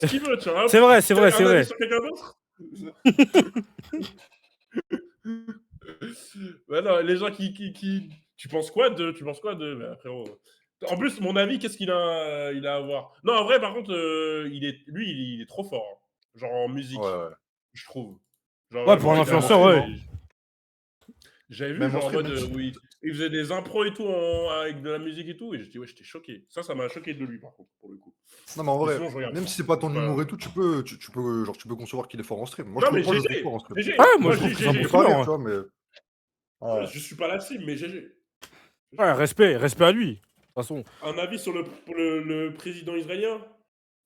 Ce qu'il veut, tu vois. C'est vrai, c'est vrai, c'est Un avis vrai. sur quelqu'un d'autre? Bah non, les gens qui tu penses quoi de bah, frérot, en plus, mon avis, qu'est-ce qu'il a à voir? Non, en vrai, par contre, il est trop fort, hein. Genre en Ouais, musique, ouais. je trouve. Genre Ouais, pour vraiment, un il Même a en influenceur, stream, ouais. hein. j'avais vu Même en genre en stream, mode, même si... où il faisait des impros et tout avec de la musique et tout et j'étais ouais, j'étais choqué. Ça m'a choqué de lui par contre, pour le coup. Non, mais en Mais vrai, sinon, je regarde même pas. si c'est pas Je ton suis pas humour et tout, tu peux concevoir qu'il est fort en stream. Moi, non mais moi, je le trouve GG, fort en stream. Ouais, GG, moi moi je trouve j'ai que c'est un Ça bon me fait GG. pas streamer, rire, hein. tu vois, mais... Ouais, Ouais. je suis pas la cible, mais GG. Ouais, respect, respect à lui. De toute façon. Un avis sur pour le président israélien?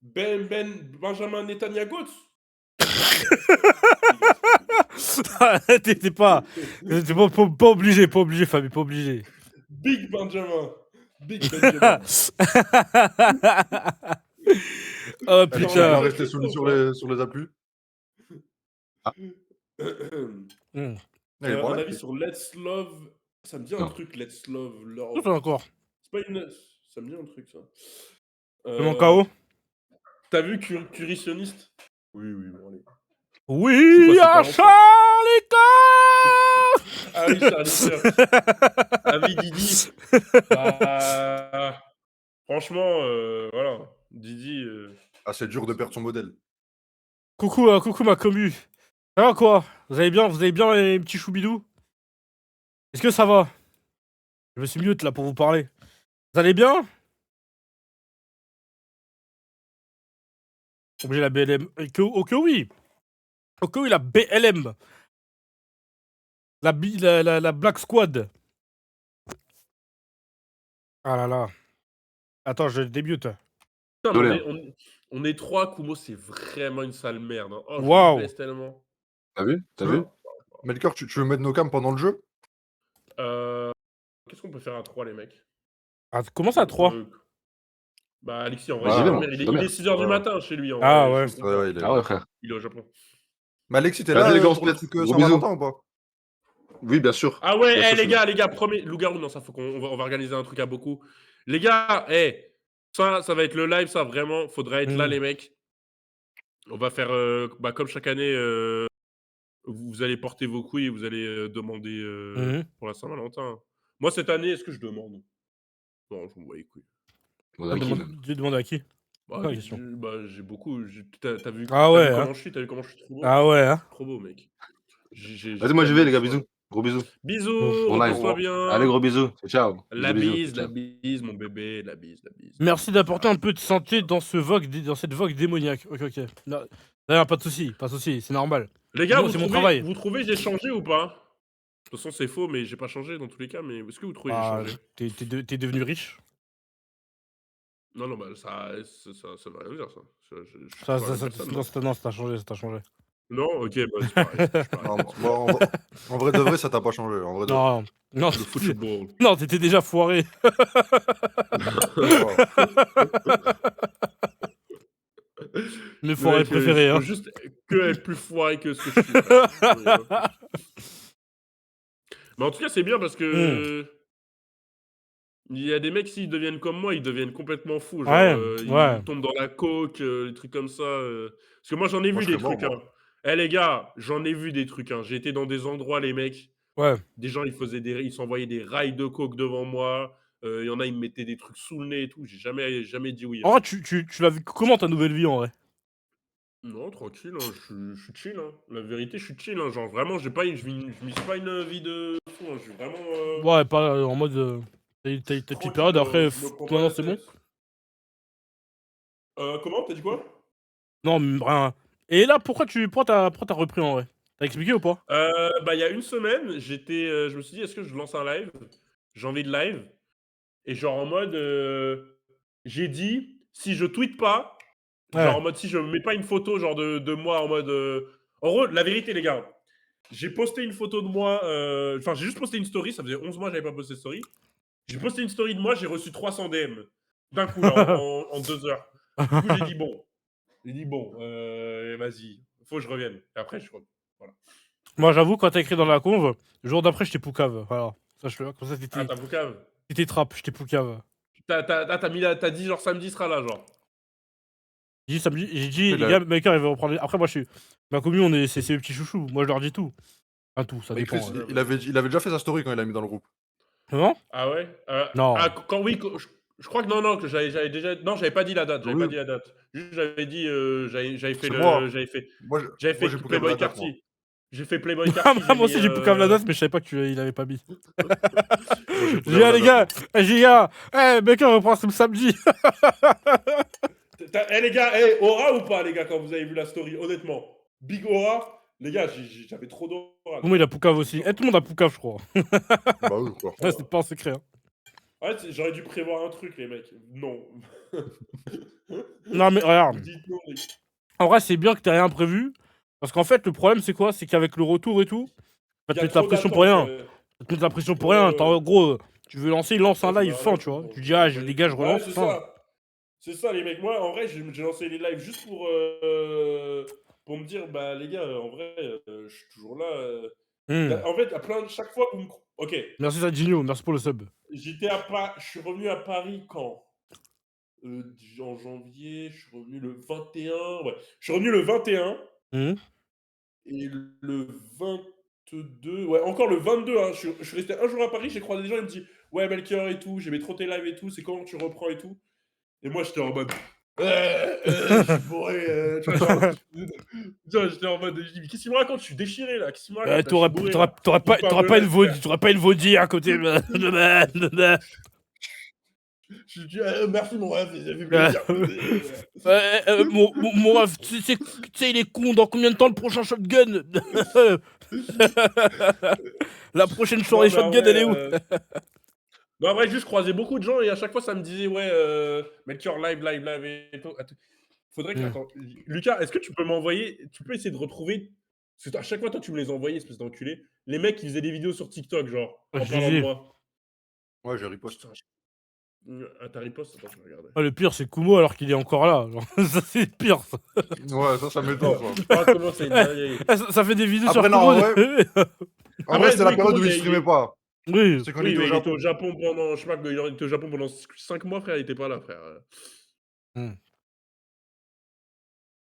Benjamin Netanyahu? T'es pas, pas obligé, pas obligé, Fabien, pas obligé. Big Benjamin. Big Benjamin. Oh Allez, T'as tu veux bien putain. entendu rester quelque chose ou pas? sur les applis? Hmm. Il est pas Un là, avis lui. sur Let's Love. Ça me dit un Non. truc, Let's Love, Tout Love. fait encore. C'est pas une. Ça me dit un truc, ça. Je mon KO. T'as vu Curitionniste? Oui, oui, bon, allez. C'est quoi, Oui, c'est pas à l'ancien? Charlie Ah oui, Charlie Kirk. Avis Didi. Bah. Franchement, voilà. Didi. Ah, c'est dur de perdre son modèle. Coucou, coucou ma commu. Ça va quoi? Vous avez bien les petits choubidous? Est-ce que ça va? Je me suis mute là pour vous parler. Vous allez bien? Obligé la BLM. Ok oui. Ok oui, la BLM. La Black Squad. Ah là là. Attends, je débute. Putain, mais Désolé. on est trois, Kumo, c'est vraiment une sale merde, hein. Oh, je le Waouh. baisse tellement. T'as vu? T'as Tu vu? veux? Melchior, tu veux mettre nos cams pendant le jeu? Qu'est-ce qu'on peut faire à 3 les mecs? Ah, comment ça à 3? Bah, Alexis, en vrai, Bah, il j'y va vais, dormir. moi. Je Il vais est, il est dormir. 6h du Ouais. matin chez lui, en Ah vrai. ouais. Je le Ouais, comprends. ouais, il est... Ah ouais, frère. Il est au Japon. Mais Alexis, t'es Vas-y, là les gars, on se pour le pète. truc Gros bisous. Saint-Valentin ou pas? Oui, bien sûr. Ah ouais, Bien sûr, je suis là. les gars, premier. Loup-garou, non, ça, faut on va organiser un truc à beaucoup. Les gars, ça va être le live, ça, vraiment. Faudra être là, les mecs. On va faire, bah, comme chaque année, vous allez porter vos couilles et vous allez demander pour la Saint-Valentin. Moi, cette année, est-ce que je demande? Non, je m'en bats les couilles. On a qui, même? Tu demandes à qui? Bah, Pas la question. j'ai beaucoup. T'as vu, Ah t'as ouais, vu hein. comment je suis? T'as vu comment je suis trop beau? Ah ouais, hein. Trop beau, mec. J'ai Vas-y, moi, j'y vais, tellement les de gars. choix. Bisous. Gros bisous. Bisous, Bon live. repose-toi Allez, bien. gros bisous. Ciao. La Bisous, bisous. la Ciao. bise, mon bébé, la bise, la bise. Merci d'apporter Ciao. un peu de santé dans cette vogue démoniaque. Ok, ok. Non, pas de soucis, c'est normal. Les gars, C'est mon travail. vous trouvez j'ai changé ou pas? De toute façon, c'est faux, mais j'ai pas changé dans tous les cas. Mais est-ce que vous trouvez que j'ai Ah, changé? t'es devenu riche. Non, non, bah ça veut rien dire, ça. Je suis Ça, pas la ça, même ça, personne, non, non? non, ça t'a changé, ça t'a changé. Non? Ok, bah c'est pareil. Je suis pareil. Non, bon, en vrai de vrai, ça t'a pas changé. En vrai de... Non, non, Le football. non, t'étais déjà foiré. Wow. Mes foirés Mec, préférés, je peux hein. juste que être plus foiré que ce que je suis, frère. Mais en tout cas, c'est bien parce que il y a des mecs, s'ils deviennent comme moi, ils deviennent complètement fous. Genre, Ouais, ouais. ils tombent dans la coke, des trucs comme ça. Parce que moi, j'en ai Moi, vu je des serais mort, trucs, hein. moi. Eh les gars, j'en ai vu des trucs, hein. J'ai été dans des endroits, les mecs. Ouais. Des gens, ils s'envoyaient des rails de coke devant moi. Il y en a, ils me mettaient des trucs sous le nez et tout. J'ai jamais dit oui, En hein. vrai, tu l'as vu comment ta nouvelle vie en vrai? Non, tranquille, hein, je suis chill, hein. La vérité, je suis chill, hein. Genre, vraiment, je vis pas une vie de fou, hein. Je suis vraiment Ouais, pas en mode. T'as ta petite tranquille, période, après, je me prends pas maintenant la c'est bon? tête. Comment? T'as dit quoi? Non, mais rien. Et là, pourquoi t'as repris en vrai? T'as expliqué ou pas? Bah, il y a une semaine, je me suis dit: «Est-ce que je lance un live?» J'ai envie de live et genre en mode, j'ai dit: «Si je tweete pas», genre Ouais, en mode si je mets pas une photo genre de moi en mode, en gros, la vérité les gars, j'ai posté une photo de moi, enfin j'ai juste posté une story, ça faisait 11 mois que j'avais pas posté de story. J'ai posté une story de moi, j'ai reçu 300 DM d'un coup là en 2 heures. Du coup, j'ai dit: «Bon, vas-y, faut que je revienne» et après je reviens, voilà. Moi, j'avoue, quand t'as écrit dans la conve, le jour d'après, j'étais poucave. Voilà. Sache-le, comme ça, Ah, t'as boucave? t'étais trappe, j'étais poucave. T'as dit genre samedi sera là, genre? J'ai dit samedi, j'ai dit, Il les a- gars, Maker, il va reprendre. Après, moi, je suis. Ma commune, c'est mes petits chouchous. Moi, je leur dis tout. Enfin, tout, ça Bah, dépend. Chris, il avait déjà fait sa story quand il a mis dans le groupe. Non? Ah ouais? Non. Quand oui, je crois que non, que j'avais déjà. Non, j'avais pas dit la date. J'avais pas Oui. dit la date. Juste, j'avais dit, j'avais fait C'est moi. j'avais Moi, fait j'ai Poucave Playboy la date, moi. Carty. J'ai fait Playboy Carty, j'ai Moi mis. aussi, j'ai Poucave la date, mais je savais pas qu'il avait pas mis. Moi, j'ai J'ai dit, Poucave ah, la les date, gars, moi. j'ai dit, ah, Maker reprend ce samedi. Eh les gars, eh, aura ou pas les gars quand vous avez vu la story, honnêtement. Big aura, les gars, j'avais trop d'aura. Tout le monde a Poucave aussi. Tout le monde a Poucave, je crois. Bah oui, quoi. Ouais, c'est pas un secret. Hein. Ouais, j'aurais dû prévoir un truc les mecs. Non. Non, mais regarde. Vous dites non, les gars. En vrai, c'est bien que t'aies rien prévu. Parce qu'en fait, le problème, c'est quoi? C'est qu'avec le retour et tout, Il va y te a mettre la trop pression pour d'attentes. rien. Va te mettre la pression pour Ouais, rien. ouais. En gros, tu veux lancer, lance un Ouais, live fin, tu vois. Tu dis, ah, les gars, je relance. Ouais, c'est fin. ça. C'est ça, les mecs. Moi, en vrai, j'ai lancé les lives juste pour me dire, bah, les gars, en vrai, je suis toujours là. En fait, à chaque fois, vous me. Ok, Merci, Sadinho. Merci pour le sub. je suis revenu à Paris quand en janvier, je suis revenu le 21. Ouais, je suis revenu le 21 Hum. et le 22. Ouais, encore le 22. Hein, je suis resté un jour à Paris, j'ai croisé des gens, ils me disent, ouais, Melchior et tout, j'aimais trop tes lives et tout, c'est quand tu reprends et tout. Et moi, j'étais en mode. Je suis bourré. Tu vois, genre, j'étais en mode. Je dis, mais qu'est-ce qu'il me raconte? Je suis déchiré là. Qu'est-ce qu'il me raconte là? Je suis bourré, là. T'aurais Il parle pas de une live, frère. t'aurais pas une vaudie à côté. Je dis, merci mon rêve, ça fait plaisir. Mon ref, tu sais, il est con. Dans combien de temps le prochain shotgun? La prochaine soirée Non, mais en shotgun, elle est où? vrai, non, en vrai, juste croisé beaucoup de gens et à chaque fois, ça me disait, ouais, Melchior live et tout. Faudrait que. Hmm. Attends, Lucas, est-ce que tu peux m'envoyer. Tu peux essayer de retrouver. Parce que à chaque fois, toi, tu me les envoyais, espèce d'enculé. Les mecs qui faisaient des vidéos sur TikTok, genre, en Je parlant de disais. moi. Ouais, j'ai riposte. Putain, t'as riposte? Attends, je vais regarder. Ah, le pire, c'est Kumo alors qu'il est encore là. Genre, ça, c'est le pire. Ça, Ouais, ça m'étonne, ça. Ah, comment c'est une dinguerie. Ça fait des vidéos Après, sur non, Kumo. en vrai- En Ah vrai, ouais, c'était la oui, période Kumo, où il streamait pas. Oui. C'est quand Oui, il était mais au il était Japon. au Japon pendant. Je sais pas, il était au Japon pendant 5 mois, frère, il était pas là, frère.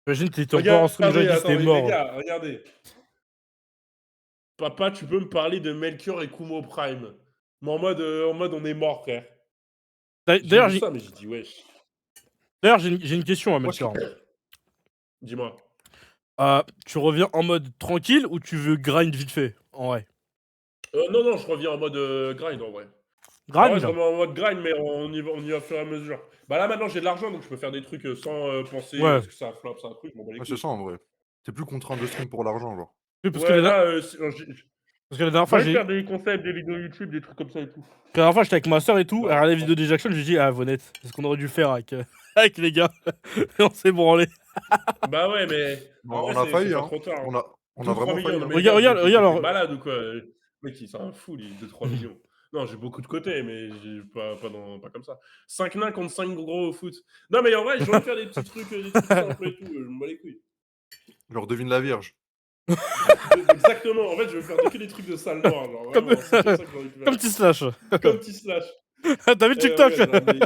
Imagine, t'étais encore en stream, Regardez, déjà dit attends, c'était les mort. gars, regardez. Papa, tu peux me parler de Melchior et Kumo Prime. Mais en mode, on est mort, frère. J'ai D'ailleurs, vu ça, mais j'ai dit, wesh. j'ai une question à Moi, Melchior. Dis-moi. Tu reviens en mode tranquille ou tu veux grind vite fait? En vrai. Non, je reviens en mode grind, en vrai. Grind? En vrai, je reviens en mode grind, mais on y va au fur et à mesure. Bah là, maintenant, j'ai de l'argent, donc je peux faire des trucs sans penser Ouais. est-ce que ça flop, ça un truc, je m'en bats les Ouais, couilles. c'est ça, en vrai. T'es plus contraint de stream pour l'argent, genre. Oui, parce que Ouais, la là, dernière j'ai fois, envie de faire des concepts, des vidéos YouTube, des trucs comme ça et tout. la dernière fois, j'étais avec ma soeur et tout, Ouais. elle regardait les vidéos des Jackson, j'ai dit, ah, Vonette, c'est ce qu'on aurait dû faire avec, avec les gars. Et on s'est branlé. Bah ouais, mais en On vrai, a c'est failli, pas hein. trop tard. On a 2-3 vraiment millions, failli. non Hein. mais les gars, Regarde, vous êtes alors. malade ou quoi? Le mec, c'est un fou, lui, 2-3 millions. Non, j'ai beaucoup de côté, mais j'ai pas comme ça. 5 nains contre 5 gros au foot. Non, mais en vrai, j'ai envie de faire des petits trucs simples et tout, je me bats les couilles. Genre, devine la Vierge. Exactement, en fait, je veux faire que des trucs de salle noire, genre Comme- vraiment, c'est que ça que j'ai envie de faire. Comme petit slash. Comme petit slash. T'as vu Eh, TikTok? ouais, j'ai ramené-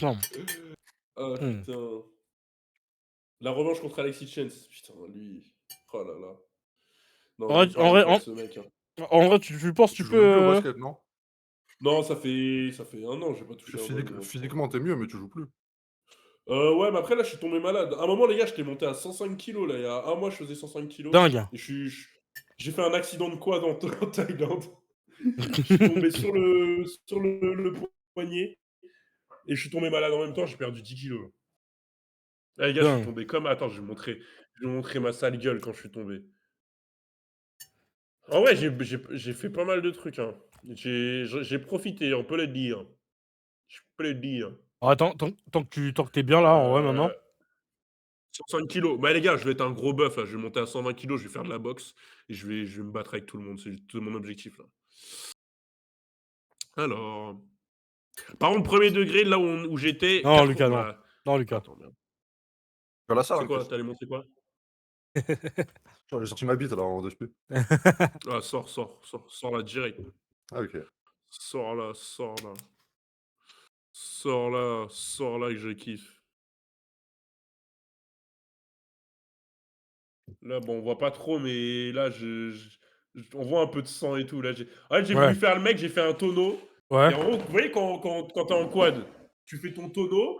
Non. Ah, putain. La revanche contre Alexis Chance. Putain, lui. Oh là là. Non, En vrai, j'ai pas envie de ce mec. Hein. En vrai, tu penses que Tu tu joues même plus au peux. basket, non? Non, ça fait 1 an, j'ai pas touché un ballon. Physiquement, t'es mieux, mais tu joues plus. Ouais, mais après, là, je suis tombé malade. À un moment, les gars, j'étais monté à 105 kilos. Là, il y a un mois, je faisais 105 kilos. Dingue. Et j'ai fait un accident de quad en Thaïlande. Je suis tombé sur le poignet. Et je suis tombé malade en même temps, j'ai perdu 10 kilos. Là, les gars, je suis Dingue. tombé comme. Attends, je vais vous montrer ma sale gueule quand je suis tombé. En vrai, j'ai fait pas mal de trucs. Hein. J'ai profité, on peut le dire. Je peux le dire. Alors, attends, tant que t'es bien là, en vrai, maintenant. 105 kilos. Bah les gars, je vais être un gros bœuf là. Je vais monter à 120 kilos, je vais faire de la boxe et je vais me battre avec tout le monde. C'est tout mon objectif là. Alors. Par contre, premier degré, là où j'étais. Non, Lucas, non. bah, Non, Lucas. Attends, merde. Tu vas à la salle, C'est hein, quoi? Chris. T'allais montrer quoi? J'ai sorti ma bite, là, en DSP. Ah, sors là direct. Ah, ok. Sors là que je kiffe. Là, bon, on voit pas trop, mais là, on voit un peu de sang et tout. Là, en fait, j'ai Ouais. voulu faire le mec, j'ai fait un tonneau. Ouais. Et en gros, vous voyez, quand t'es en quad, tu fais ton tonneau,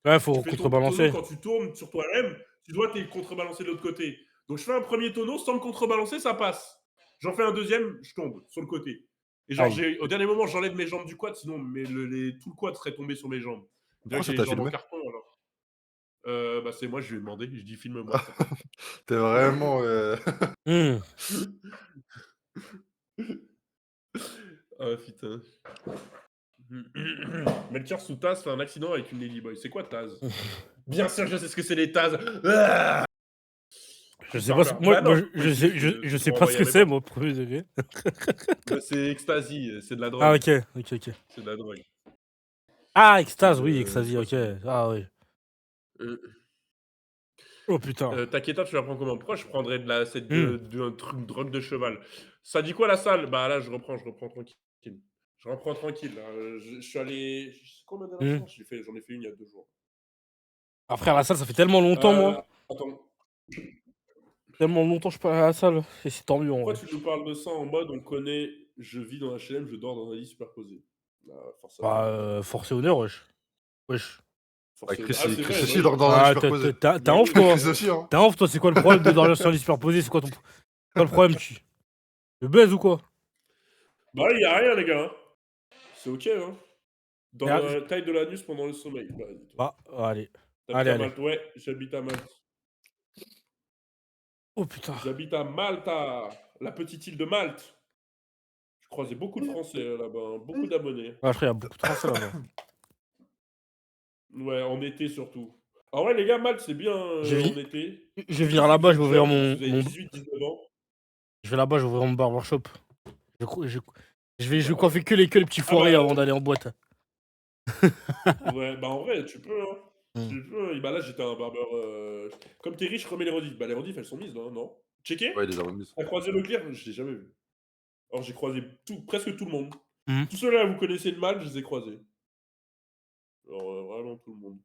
Ouais, faut tu fais ton tonneau contrebalancer. quand tu tournes sur toi-même, tu dois te contrebalancer de l'autre côté. Donc, je fais un premier tonneau, sans me contrebalancer, ça passe. J'en fais un deuxième, je tombe sur le côté. Et genre, Aïe. au dernier moment, j'enlève mes jambes du quad, sinon tout le quad serait tombé sur mes jambes. Déjà Pourquoi que ça j'ai t'a les jambes en filmé? carton, alors. Bah, c'est moi, je lui ai demandé, je dis filme-moi. T'es vraiment. Hmm. Ah putain. Melchior sous Taz fait un accident avec une Ladyboy. C'est quoi Taz? Bien sûr, je sais ce que c'est les Taz. Ah Je sais pas ce... Bah non, je sais pour pas ce envoyer que à mes c'est, potes. moi, premier degré. Bah, c'est ecstasy, c'est de la drogue. Ah, ok, ok, ok. C'est de la drogue. Ah, extase, C'est oui, de- extasie, ouais, ok. c'est- Ah, oui. Euh, Oh, putain. Takeda, tu la prends comment? Pourquoi je prendrais Hmm. un truc de drogue de cheval? Ça dit quoi la salle? Bah là, je reprends tranquille. Je reprends tranquille. Là. Je suis allé. Je sais combien de Hmm. séances j'en ai fait une il y a 2 jours. Après, à la salle, ça fait tellement longtemps, moi. Attends. Tellement longtemps que je suis pas à la salle. Et c'est tant mieux, en Pourquoi vrai. tu nous parles de ça en mode on connaît, je vis dans HLM, je dors dans un lit superposé? Bah, forcément. Bah, force et honneur, wesh. Wesh. Ah, Ah, c'est Chris vrai, bah aussi oui. dort dans un lit Ah, superposé. t'as Bah un oui. ouf, toi. Chris aussi, hein. T'as un ouf, toi. C'est quoi le problème de dormir sur un lit superposé? C'est quoi le problème, tu. Le baise ou quoi? Bah, il y a rien, les gars. Hein. C'est ok, hein. Dans Ah, la taille de l'anus pendant le sommeil. Bah, dis-toi. allez. T'habites Allez, à allez. Malte? Ouais, j'habite à Malte. Oh, putain. J'habite à Malta, la petite île de Malte. Je croisais beaucoup de Français là-bas, hein, beaucoup d'abonnés. Ah, frère, il y a beaucoup de Français là-bas. Ouais, en été surtout. Ah ouais, les gars, Malte, c'est bien Je vais en été. je vais Surtout venir si vous là-bas, je êtes vais ouvrir jeunes, si vous avez mon... 18-19 ans. Je vais là-bas, je vais ouvrir mon barbershop. Je vais coiffer que les petits Ah foirés bah, avant d'aller en boîte. ouais, bah en vrai, tu peux, hein. Hmm. Tu peux. Et bah là, j'étais un barbeur. Comme t'es riche, remets les rediffs. Bah les rediffs, elles sont mises, là, non? Checké? Ouais, il les a remis. T'as croisé Leclerc? Je l'ai jamais vu. Alors j'ai croisé presque tout le monde. Hmm. Tous ceux-là, vous connaissez le mal, je les ai croisés. Alors vraiment tout le monde.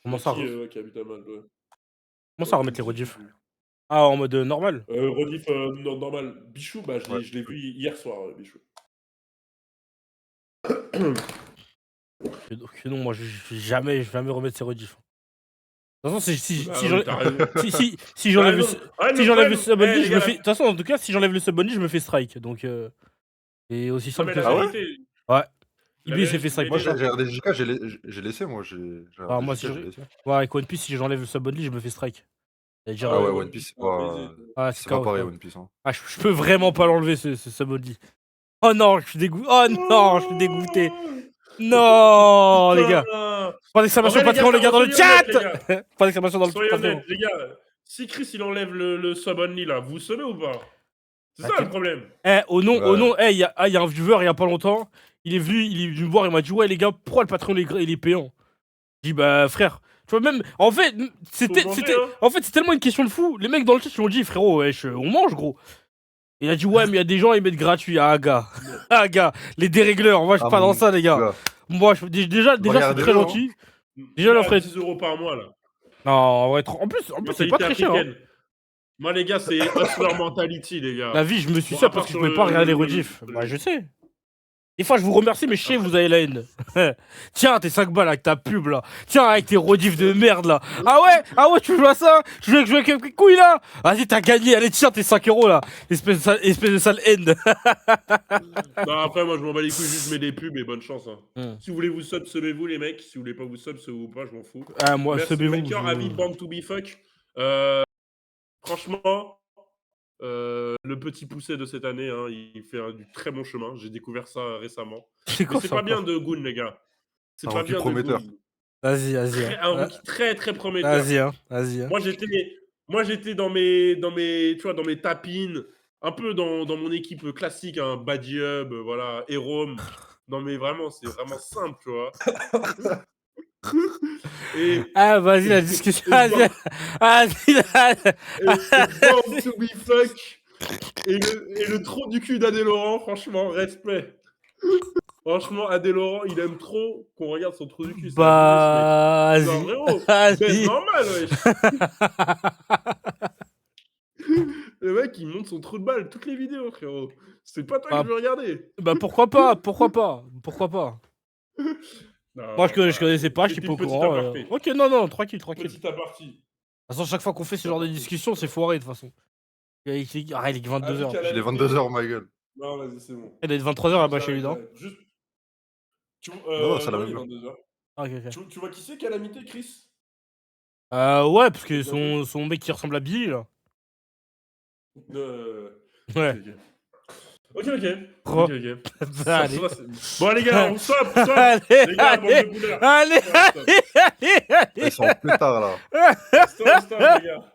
Comment Y'a ça, qui qui habite à Malte? Ouais. comment ça Tout me remettre les dit, tout me rediffs? dit. Ah, en mode normal? Rediff normal. Bichou, bah Ouais. je l'ai vu hier soir, Bichou. Ok, non, moi, je vais jamais remettre ces rediffs. De toute façon, si Bah j'enlève oui, t'as raison. si j'enlève le raison. Ouais, si le j'enlève le problème, sub-only, les je gars, me fais... De toute façon, en tout cas, si j'enlève le sub-only, je me fais strike. Donc, c'est aussi non simple mais que la ça. Ah ouais? vérité, Ouais. la IB s'est fait strike. Moi, vérité, j'ai regardé JK, j'ai laissé, moi. J'ai Ah, regardé moi, JK, j'ai laissé. ouais, avec One Piece, si j'enlève le sub-only, je me fais strike. C'est-à-dire... Ah ouais, One One Piece, Piece, c'est un baiser. Ah, c'est c'est pas KO, pareil, KO. One Piece. Hein. Ah, je peux vraiment pas l'enlever, ce sub-only. Oh non, je suis dégoûté. Oh non, je suis dégoûté. Non, les gars. Putain. Pas En d'exclamation vrai, les gars, Patreon, les gars, dans le soyez honnêtes, les chat. gars. Pas d'exclamation dans le Soyez Patreon. honnêtes, les gars. Si Chris, il enlève le sub-only, là, vous sauvez ou pas? C'est ça T'inquiète. le problème. Au nom, Ouais. il y a un viewer il y a pas longtemps. Il est venu me voir, il m'a dit ouais les gars, pourquoi le Patreon il est payant? Je dis bah frère, tu vois même, en fait Faut manger, hein. en fait c'est tellement une question de fou. Les mecs dans le chat ils m'ont dit frérot wesh, on mange gros. Et il a dit ouais mais il y a des gens ils mettent gratuit. Ah gars, ah gars, les dérégleurs, moi je suis Ah, pas dans mon ça les gars. gars. Moi déjà c'est Regardez-le, très hein. gentil. Déjà Là, l'offre est... 10 € par mois, là. Non en vrai en plus c'est pas Mentalité très cher hein. africaine. Moi, les gars, c'est hustler mentality, les gars. La vie je me suis Bon, ça à part parce que je sur pouvais pas regarder les le- rediffs. Bah je sais. Des fois, je vous remercie, mais je sais, vous avez la haine. Tiens, tes 5 balles avec ta pub là. Tiens, avec tes rediffs de merde là. Ah ouais, tu joues à ça? Je veux jouer avec quelques couilles là. Vas-y, t'as gagné. Allez, tiens, tes 5 € là. Espèce de sale haine. Non, après, moi, je m'en bats les couilles, juste je mets des pubs et bonne chance. Hein. Hmm. Si vous voulez vous sub, subez-vous, les mecs. Si vous voulez pas vous sub, subez-vous pas, je m'en fous. Ah, moi, Merci, subez-vous. Melchior, avis, born to be fuck. Franchement, le petit poussé de cette année, hein, il fait du très bon chemin. J'ai découvert ça récemment. C'est Mais quoi c'est ça pas bien encore? de Goon, les gars. C'est Un pas rookie bien prometteur. de Goon. Vas-y, Un rookie très, très prometteur. Vas-y, hein. Vas-y, hein. Moi, j'étais dans mes, tu vois, dans mes tapines, un peu dans mon équipe classique, hein, Badi Hub, voilà, Erom. Non, mais vraiment, c'est vraiment simple, tu vois. Et, Ah, vas-y, la discussion. et Vas-y. Born to be fuck. Et le trou du cul d'Adé Laurent, franchement, respect. Franchement, Adé Laurent, il aime trop qu'on regarde son trou du cul. C'est abusé, ce mec. Bah, Non, vas-y. frérot, baise Vas-y. normal, wesh. mec, il monte son trou de balle toutes les vidéos, frérot. C'est pas toi Ah. que je veux regarder. Bah pourquoi pas, pourquoi pas, pourquoi pas. Non, Moi je connaissais pas, je suis c'était pas au une petite courant. aparté. Ok, non, tranquille, tranquille. De toute Petite apartie. façon, chaque fois qu'on fait ce genre de discussion, c'est foiré de toute façon. Arrête, il est Avis 22h. calamité. J'ai les 22h, ma gueule. Non, vas-y, c'est bon. Il est 23h là-bas chez lui, non? J'arrête. Juste. Non, c'est la non, même il est heure. 22h. Ah, ok, ok. Tu vois qui c'est, Calamité, Chris? Ouais, parce que Bien son mec qui ressemble à Billy là. Ok, Ouais. ok. Pro. Ok, ok. Bah, Ça, allez. bon, les gars, on stop. Allez, Les gars, bande de allez, bouleurs. allez, Stop, allez. Ils sont en pétard, là. stop, les gars.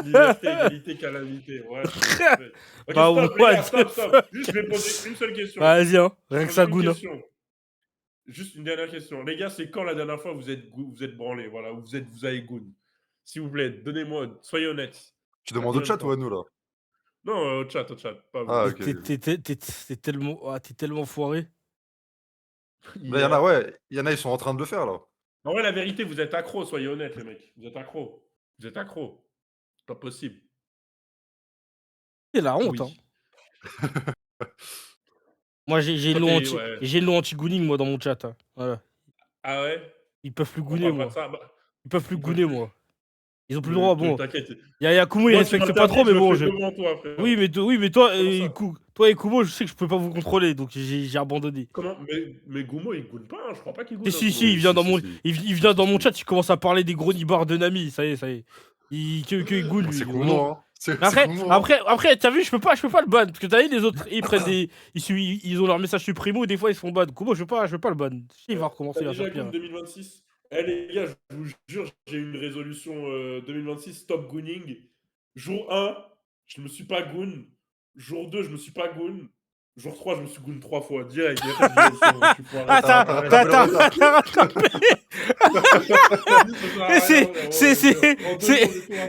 Liberté, égalité, calamité. Ouais. Ok, Bah, stop, les what gars, the stop. Juste, je vais poser une seule question. Vas-y, hein. Rien que Poser ça une goûte. Hein. question. Juste une dernière question. Les gars, c'est quand la dernière fois vous êtes branlés, voilà, vous avez goon? S'il vous plaît, donnez-moi, soyez honnêtes. Tu demandes au chat ou à nous, là? Non, au chat, pas vous. Ah, ok. T'es tellement foiré. Là, il y en a, ouais. Il y en a, ils sont en train de le faire, là. En vrai, la vérité, vous êtes accro, soyez honnêtes, les mecs. Vous êtes accro. Pas possible. C'est la honte, Oui. hein. Moi, j'ai Toi, le nom anti-gooning, moi, dans mon chat. Hein. Voilà. Ah ouais? Ils peuvent plus On gooner, parle pas moi. de ça, bah, Ils peuvent plus ils peuvent gooner, plus. moi. Ils ont plus le droit, bon. T'inquiète. Y'a Kumo, il Moi, tu respecte pas trop, m'interdis, mais bon. je le fais devant toi, frère. Oui, mais toi, toi et Kumo, je sais que je peux pas vous contrôler, donc j'ai abandonné. Comment? Mais Goumo, il goûne pas, hein. Je crois pas qu'il goûne. Si, hein, il vient dans mon, si. il vient dans mon chat, il commence à parler des gros nibards de Nami, ça y est. Il goûte, lui. C'est au Kumo, nom- hein. C'est Après, Kumo, hein. après, t'as vu, je peux pas le ban, parce que t'as vu, les autres, ils prennent des, ils ont leur message supprimo, des fois ils se font ban. Kumo, je veux pas le ban. Si, il va recommencer T'as à déjà faire pire. goon 2026? Eh les gars, je vous jure, j'ai une résolution 2026, stop gooning. Jour 1, je me suis pas goon. Jour 2, je me suis pas goon. Jour 3, je me suis goon 3 fois, direct. Et après, je suis foiré. Ah, t'as rattrapé.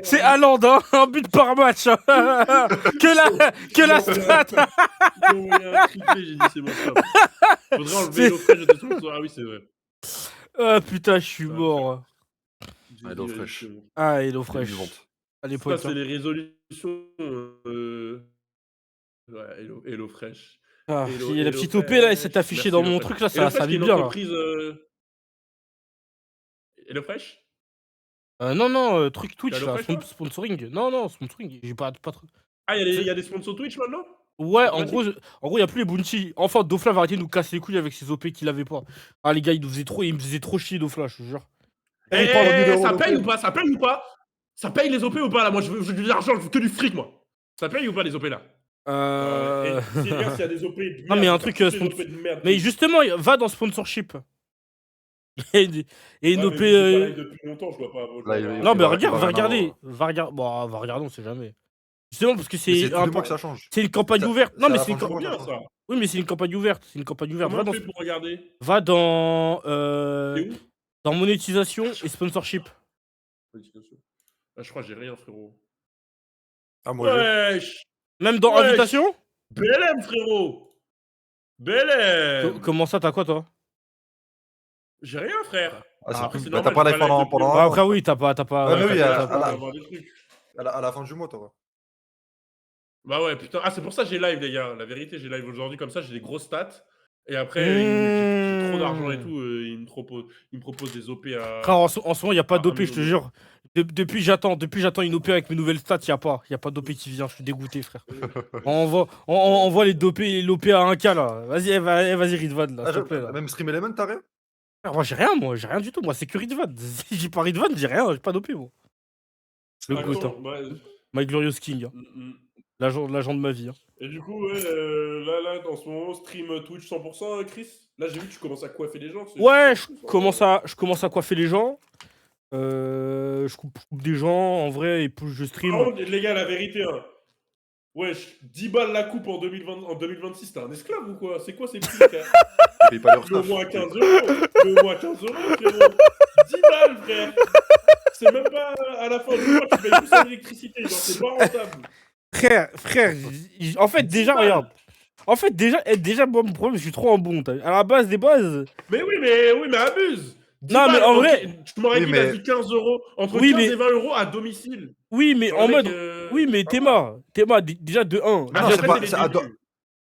C'est Haaland, hein, un but par match. Hein. que la stat. J'ai dit c'est bon, stop. Faudrait enlever l'eau fraîche de toute façon. Ah oui, c'est vrai. Ah putain, je suis mort. Ah, l'eau fraîche. Ah, et l'eau fraîche. Vivante. Allez, Ça, pote. c'est les résolutions. Ouais, Hello Fresh. Ah, Hello- il y a la Hello petite OP là, et c'est Fresh. affiché Merci, dans Hello mon Fresh. truc là, Hello ça Fresh, qui est vit une bien là. entreprise. Hello Fresh? Non, truc Twitch Hello là, Fresh, toi sponsoring. Non, sponsoring. J'ai pas trop. Ah, il y a des sponsors Twitch maintenant? Ouais, en Automatique gros, il y a plus les bounty. Enfin, Dofla va arrêter de nous casser les couilles avec ses OP qu'il avait pas. Ah, les gars, il me faisait trop chier Dofla, je te jure. Eh, Il parle en 1000 euros ça d'OP. paye ou pas? Ça paye ou pas? Ça paye les OP ou pas là? Moi, je veux de l'argent, je veux que du fric, moi. Ça paye ou pas les OP là? Et si, les gars, s'il y a des OP de merde, Non, mais un je truc, veux toutes les OP de merde. Mais justement, va dans sponsorship. Et une Ouais, OP. mais je suis pas live depuis longtemps, je dois pas. Là, il- Non, mais va regarde, va rien regarder. avoir. Va regarder. Bon, va regarder, on sait jamais. Justement, parce que Mais c'est c'est tous les mois que ça change. une campagne Ça- ouverte. Non, c'est mais à la c'est fin une du mois, bien ça ça. Oui, mais c'est une campagne ouverte. C'est une campagne ouverte. Comment on fait pour regarder? Va dans, T'es où? dans monétisation et sponsorship. Ah, je crois que j'ai rien, frérot. Ah, moi, j'ai. Wesh! Même dans Wesh. invitation. BLM, frérot! BLM! Comment ça, t'as quoi, toi? J'ai rien, frère. Ah, c'est Après, cool. c'est Bah, normal, t'as pas j'ai live pendant. depuis longtemps. Bah, après, oui, t'as pas. Ouais, mais oui, t'as pas- Avoir des trucs. À la fin du mois, t'auras. Bah ouais, putain. Ah, c'est pour ça que j'ai live, les gars. La vérité, j'ai live aujourd'hui, comme ça, j'ai des grosses stats. Et après, j'ai trop d'argent et tout. Il me propose des OP à. Frère, en ce moment, y a pas Ah, d'OP, un je te million. jure. Depuis j'attends une OP avec mes nouvelles stats, y a pas d'OP qui vient, je suis dégoûté, frère. On voit l'OP à 1K là. Vas-y, Ridvan, là, Ah, s'il te plaît. Là. même Stream Element, t'as rien? Frère, moi j'ai rien du tout, moi c'est que Ridvan. Si j'ai pas Ridvan, j'ai rien, j'ai pas d'OP, moi. Le Attends, goût, hein. bah, My Glorious King, hein. L'agent de ma vie. Hein. Et du coup, ouais, là, en ce moment, stream Twitch 100%, Chris. Là, j'ai vu que tu commences à coiffer les gens. Ouais, je commence à coiffer les gens. Je coupe des gens en vrai et puis je stream. Par contre, les gars, la vérité, hein. Wesh, 10 balles la coupe en 2026, t'es un esclave ou quoi? C'est quoi ces prix, frère? Ils payent pas leur Le staff. mois 15 euros. Le mois 15 euros, frérot. 10 balles, frère. C'est même pas à la fin du mois, tu payes plus en électricité. Genre, c'est pas rentable. Frère, en fait, déjà, balles. regarde. En fait, déjà, moi, mon problème, je suis trop en bon. À la base des bases. Mais oui, mais abuse. 10 Non, mais balles, en ok, vrai. tu m'aurais Oui, dit, mais- vas-y, 15 euros. Entre Oui, 15 mais- et 20 euros à domicile. Oui, mais Genre, en mec, mode. Oui, mais Théma, déjà de 1. Mais non, Après, c'est pas. c'est les c'est à do- débuts.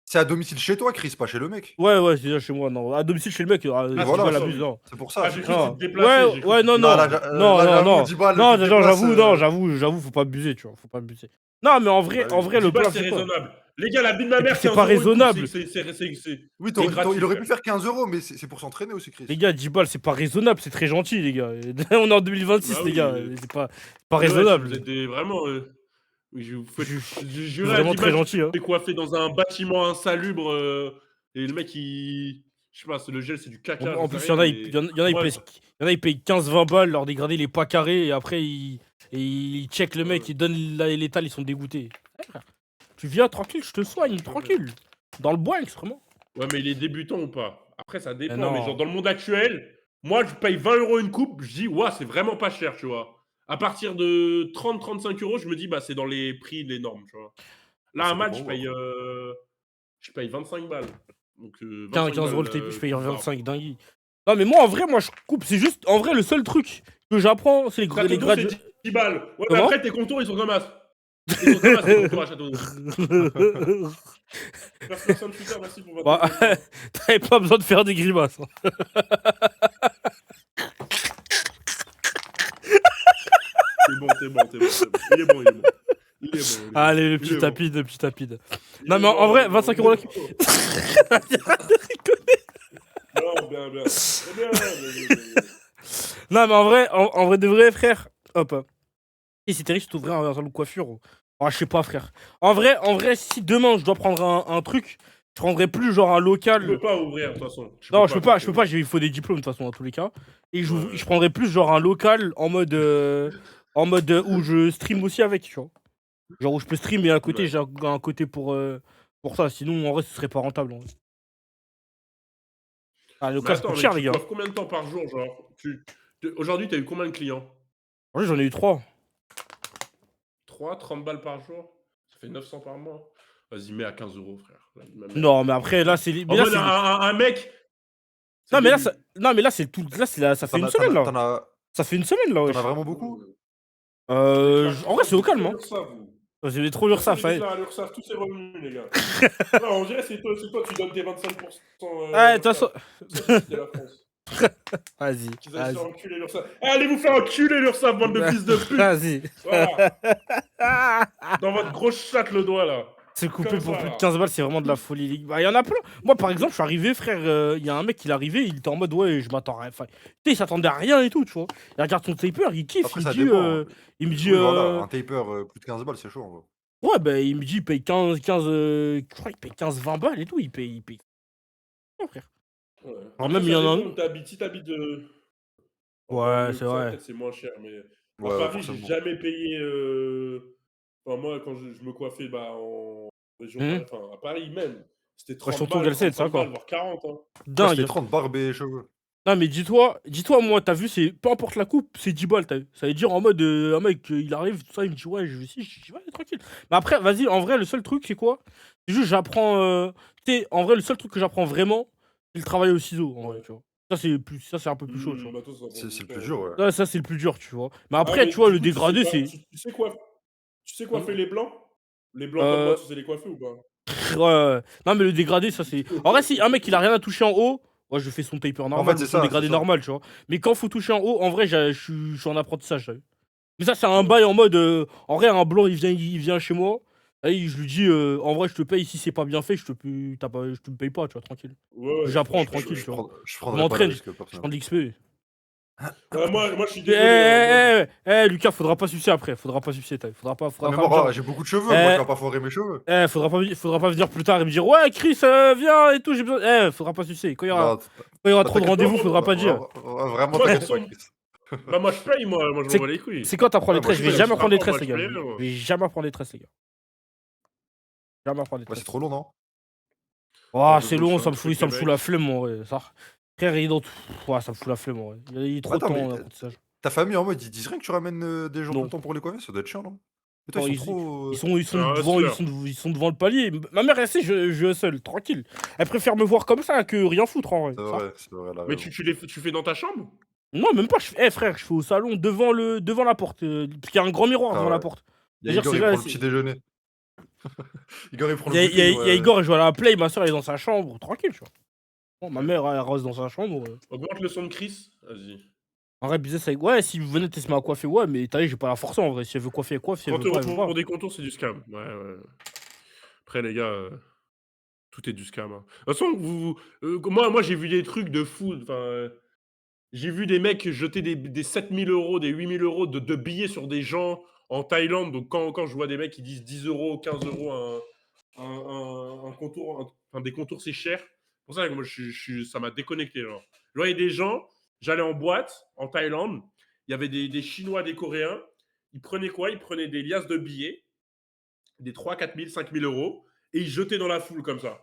C'est à domicile chez toi, Chris, pas chez le mec. Ouais, c'est déjà chez moi, non. À domicile chez le mec, Ah, voilà, Dibal ça, abuse, oui. non. C'est pour ça. Ah, j'ai cru que Non. tu te déplaçais. j'ai cru Ouais, que tu te non. Ah, là, j'avoue, Dibal, Non, tu te déplaces, j'avoue, faut pas abuser, tu vois. Faut pas abuser. Non, mais en vrai, Bah oui. le 10 balles, plan, c'est c'est quoi? raisonnable. Les gars, la bille de ma Et mère, puis, c'est 15 pas euros une coupe, raisonnable. Oui, c'est gratuit, il aurait pu frère. faire 15 euros, mais c'est pour s'entraîner aussi, Chris. Les gars, 10 balles, c'est pas raisonnable, c'est très gentil, les gars. On est en 2026, Bah les oui, gars. mais- C'est pas Ouais, raisonnable. vous êtes vraiment. Oui, je vous fais. Je suis Je jurais à vraiment 10 très balles, gentil, hein. je coiffé dans un bâtiment insalubre. Et le mec, je sais pas, le gel, c'est du caca. En j'en plus, sais il y en a, rien, il y en a, Moi, ils payent 15-20 balles, leur dégradé, il est pas carré, et après, ils check le mec, ils donnent l'étal, ils sont dégoûtés. Eh, frère, tu viens tranquille, je te soigne, tranquille. Dans le bois, vraiment. Ouais, mais il est débutant ou pas? Après, ça dépend. non. Mais genre, dans le monde actuel, moi, je paye 20 euros une coupe. Je dis, ouais, c'est vraiment pas cher, tu vois. À partir de 30-35 euros, je me dis, bah, c'est dans les prix, les normes, tu vois. Là, Ça un match, dépend, je paye 25 balles. Donc, 15 25 euros le balles, TP, je paye coupe 25, dingue. Non, mais moi, en vrai, je coupe. C'est juste, en vrai, le seul truc que j'apprends, c'est Château les d'eau, grades. c'est 10 balles. Ouais, mais Comment après, tes contours, ils sont comme as. Ils sont comme as, tes contours à Château d'eau. Personne Twitter, merci pour votre Bah, attention. t'avais pas besoin de faire des grimaces. Hein. C'est bon. Il est bon. Il est bon. Allez, le Il petit est tapide, le petit tapide. Il Non, est mais en bon, vrai, il est 25 bon. euros la Non, bien. C'est bien. Non, mais en vrai de vrai, frère. Hop. Et si t'es riche, t'ouvrais un salon de coiffure. Oh, je sais pas, frère. En vrai, si demain je dois prendre un truc, je prendrais plus genre un Tu local. peux pas ouvrir, de toute façon. Non, je peux pas, il faut des diplômes de toute façon, dans tous les cas. Et Ouais. je prendrais plus genre un local en mode où je stream aussi avec, tu vois. Genre où je peux stream et à côté, Ouais. j'ai un côté pour ça. Sinon, en vrai, ce serait pas rentable. En vrai. Ah, le Mais local, ça attends, coûte mais cher, tu les gars. coiffes combien de temps par jour, genre Aujourd'hui, t'as eu combien de clients? En vrai, j'en ai eu 3. 3, 30 balles par jour? Ça fait 900 par mois. Vas-y, mets à 15 euros, frère. Là, Non, mais après, là, c'est. En Mais là, mode, c'est. un mec. Non, mais là, c'est non, mais là, c'est tout. Là, ça fait une semaine, là. Ça fait une semaine, là, T'en wesh. as vraiment beaucoup? En vrai, c'est au calme, hein. l'URSSAF, vous. J'ai trop l'URSSAF, ça. À l'URSSAF, tous ces revenus, les gars. Non, on dirait c'est toi, tu donnes tes 25%. Ouais, de toute façon. C'était la France. Vas-y. Qu'ils aillent se faire enculer l'URSSAF. Allez vous faire enculer l'URSSAF, bande de fils de pute. Vas-y. Voilà. Dans votre grosse chatte, le doigt, là. C'est coupé Comme pour ça, plus de là. 15 balles, c'est vraiment de la folie. Bah, il y en a plein. Moi, par exemple, je suis arrivé, frère. Il y a un mec qui est arrivé, il était en mode, ouais, je m'attends à rien. Enfin, tu sais, il s'attendait à rien et tout, tu vois. Il regarde son taper, il kiffe. Après, Il ça dit, dépend. Hein. il me dit, Oui, voilà, un taper, plus de 15 balles, c'est chaud. En vrai. ouais, bah, il me dit, il paye 15, je crois qu'il paye 15-20 balles et tout. Il paye. Non, frère. Ouais. Alors, même, il y en a un. Si t'habites de. Ouais, c'est vrai. Peut-être c'est moins cher, mais. À Ouais, Paris, j'ai forcément. jamais payé. Enfin, moi, quand je me coiffais en région, enfin, à Paris même, c'était 30 surtout balles, Galset, 35 ça, quoi. balles, voire 40. Hein. Moi, Dingue. c'était 30 barbes et cheveux. Non, mais dis-toi, moi, t'as vu, c'est peu importe la coupe, c'est 10 balles, t'as vu. Ça veut dire en mode, un mec, il arrive, tout ça, il me dit, ouais, je vais ici, je dis, ouais, tranquille. Mais après, vas-y, en vrai, le seul truc, c'est quoi? C'est juste, j'apprends. Tu sais, en vrai, le seul truc que j'apprends vraiment, c'est le travail au ciseau, en vrai, tu vois. Ça, c'est un peu plus chaud, tu vois. C'est le plus dur, ouais. Ouais, ça, c'est le plus dur, tu vois. Mais après, tu vois, le dégradé, c'est. Tu sais coiffer les blancs? Les blancs comme moi, tu sais les coiffer ou pas? Ouais. Non, mais le dégradé, ça, c'est. En vrai, si un mec, il a rien à toucher en haut. Moi, je fais son taper normal, c'est son ça, dégradé c'est ça. normal, tu vois. Mais quand faut toucher en haut, en vrai, je suis en apprentissage, t'as vu. Mais ça, c'est un bail en mode. En vrai, un blanc, il vient chez moi. Et je lui dis, en vrai, je te paye. Si c'est pas bien fait, je te paye pas, tu vois, tranquille. Ouais, J'apprends, tranquille, tu vois. Je Je prendrais pas m'entraîne, le risque, je prends personnellement. de l'XP. moi, je suis désolé. Lucas, faudra pas sucer après. Faudra pas sucer, t'as vu. Faudra pas Ah, mais venir- moi, j'ai beaucoup de cheveux, moi, je vais pas foirer mes cheveux. faudra pas venir plus tard et me dire, ouais, Chris, viens et tout, j'ai besoin. Faudra pas sucer. Quand il y aura trop de t'inquiète rendez-vous, pas, faudra pas dire. Vraiment, Moi, t'inquiète de pas, toute Chris. Bah, moi, je paye, moi je m'en bats les couilles. C'est quand t'apprends les Ouais, moi, tresses. Je je vais paye, jamais apprendre les moi, tresses, je les gars. paye, moi. Je vais jamais apprendre les tresses, les gars. Jamais apprendre les Ouais, c'est tresses. trop long, non? Oh, Ouais, c'est je long, fais ça un me truc, fout mec. la flemme, en vrai. Ça. Frère, il est dans tout. Ouais, ça me fout la flemme, en vrai. Il y a trop de Attends, temps mais en apprentissage. ta famille, en mode, ils disent rien que tu ramènes des gens tout Non. le temps pour les coiffer? Ça doit être chiant, non? Mais toi, Non, ils sont trop. ils sont un devant, hustler. ils sont devant le palier. Ma mère, elle sait, je seul, tranquille. Elle préfère me voir comme ça que rien foutre, en vrai. C'est Ça. vrai, c'est vrai, là. Mais tu fais dans ta chambre? Non, même pas. Eh frère, je fais au salon devant la porte. Parce qu'il y a un grand miroir Ah devant la ouais. porte. Il y a C'est-à-dire, Igor, c'est il là, prend le c'est- petit déjeuner. Igor, il prend Il y le a, il y a- goûter. il y a Igor, il joue à la play, ma soeur elle est dans sa chambre, tranquille, tu vois. Bon, ma mère elle reste dans sa chambre. Augmente le son de Chris. Vas-y. En vrai, business avec. Ouais, si vous venez tester ma coiffer, ouais, mais t'as vu, j'ai pas la force en vrai. Si elle veut coiffer, elle coiffe. Si elle 30 veut pas, euros elle veut pas. pour des contours, c'est du scam. Ouais, ouais. Après, les gars, tout est du scam. Hein. De toute façon, moi j'ai vu des trucs de fou. Enfin, j'ai vu des mecs jeter des 7000 euros, des 8000 euros de billets sur des gens en Thaïlande. Donc, quand je vois des mecs qui disent 10 euros, 15 euros un contour, enfin, des contours, c'est cher. C'est pour ça que moi, ça m'a déconnecté. Genre. Je voyais des gens, j'allais en boîte en Thaïlande, il y avait des Chinois, des Coréens. Ils prenaient quoi? Ils prenaient des liasses de billets, des 3, 4 000, 5 000 euros, et ils jetaient dans la foule comme ça.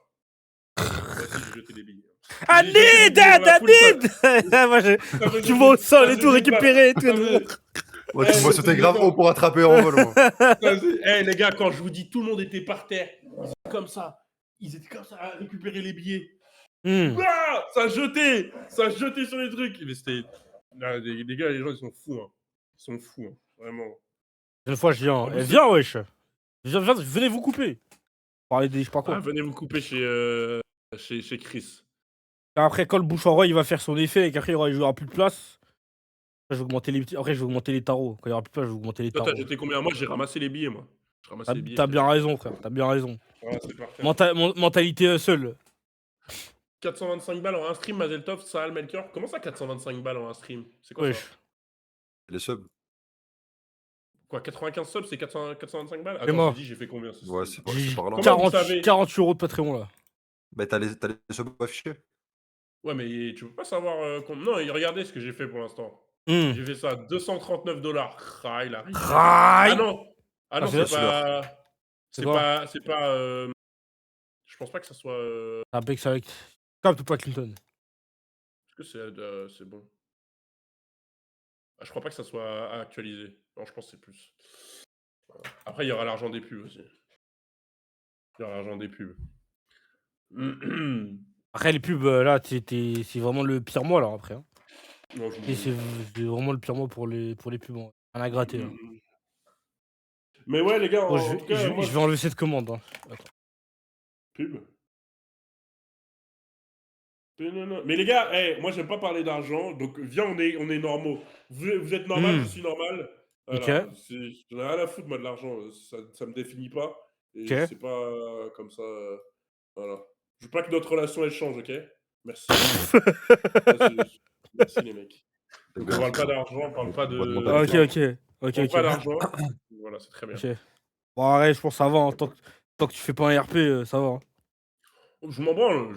Moi aussi, j'ai jeté des billets. Ah, J'ai jeté des Nid, billets dans la foule, Moi, ça faisait tu vas au sol ça et tout, faisait pas- récupérer et tout. ça faisait- Ouais, tu Eh, vois, ça c'était faisait grave pas. haut pour attraper en vol, moi. Eh les gars, quand je vous dis tout le monde était par terre, ils étaient comme ça. Ils étaient comme ça à récupérer les billets. Hmm. Ah, ça jetait sur les trucs. Mais c'était. Ah, les gars, les gens, ils sont fous. Hein. Ils sont fous, hein. Vraiment. Une fois, je viens. En plus, Viens, wesh. Venez vous couper. Parler des je sais pas quoi. venez vous couper chez Chris. Après, quand le bouche-oreille il va faire son effet et qu'après il y aura plus de place, après, je vais augmenter les petits. Après, je vais augmenter les tarots. Quand il y aura plus de place, je vais augmenter les Toi, tarots. t'as jeté combien? Moi, j'ai ramassé les billets, moi. J'ai ramassé les billets. T'as bien raison, frère. T'as bien raison. Voilà, c'est parfait. Mentalité seule. 425 balles en un stream, Mazeltov, Sahal, Melchior. Comment ça, 425 balles en un stream? C'est quoi Wesh. ça? Les subs. Quoi, 95 subs, c'est 425 balles? Et Attends, moi j'ai dit, j'ai fait combien ce Ouais, stream? c'est par là. Comment 40, vous savez 40 € de Patreon là. Bah, t'as les subs affichés. Ouais, mais tu peux pas savoir. Non, regardez ce que j'ai fait pour l'instant. Hmm. J'ai fait ça, 239 $. Ah, il arrive. Raï. Ah non! Ah non, c'est c'est pas. C'est C'est quoi pas. C'est pas. Je pense pas que ça soit. Un bec avec. Comme tout pas Clinton. Est-ce que c'est bon? Ah, je crois pas que ça soit actualisé. Non, je pense que c'est plus. Voilà. Après, il y aura l'argent des pubs aussi. Il y aura l'argent des pubs. Après, les pubs là, c'est vraiment le pire mois là après. Hein. Non, je Et c'est vraiment le pire mois pour les pubs. Hein. Rien à gratter. Hein. Mais ouais, les gars, Bon, en tout cas, moi, je vais enlever cette commande. Hein. Attends. pub. Non. Mais les gars, moi j'aime pas parler d'argent, donc viens, on est normaux. Vous êtes normal, je suis normal. Voilà. Ok. J'en ai rien à foutre, moi, de l'argent. Ça me définit pas. Et Ok. c'est pas comme ça. Voilà. Je veux pas que notre relation elle change, ok? Merci. Merci les mecs. Donc, on parle pas d'argent, on parle pas de. Ok. On parle pas d'argent. Voilà, c'est très bien. Ok. Bon, arrête, je pense que ça va. Hein. Tant que tu fais pas un RP, ça va. Hein. Je m'en branle.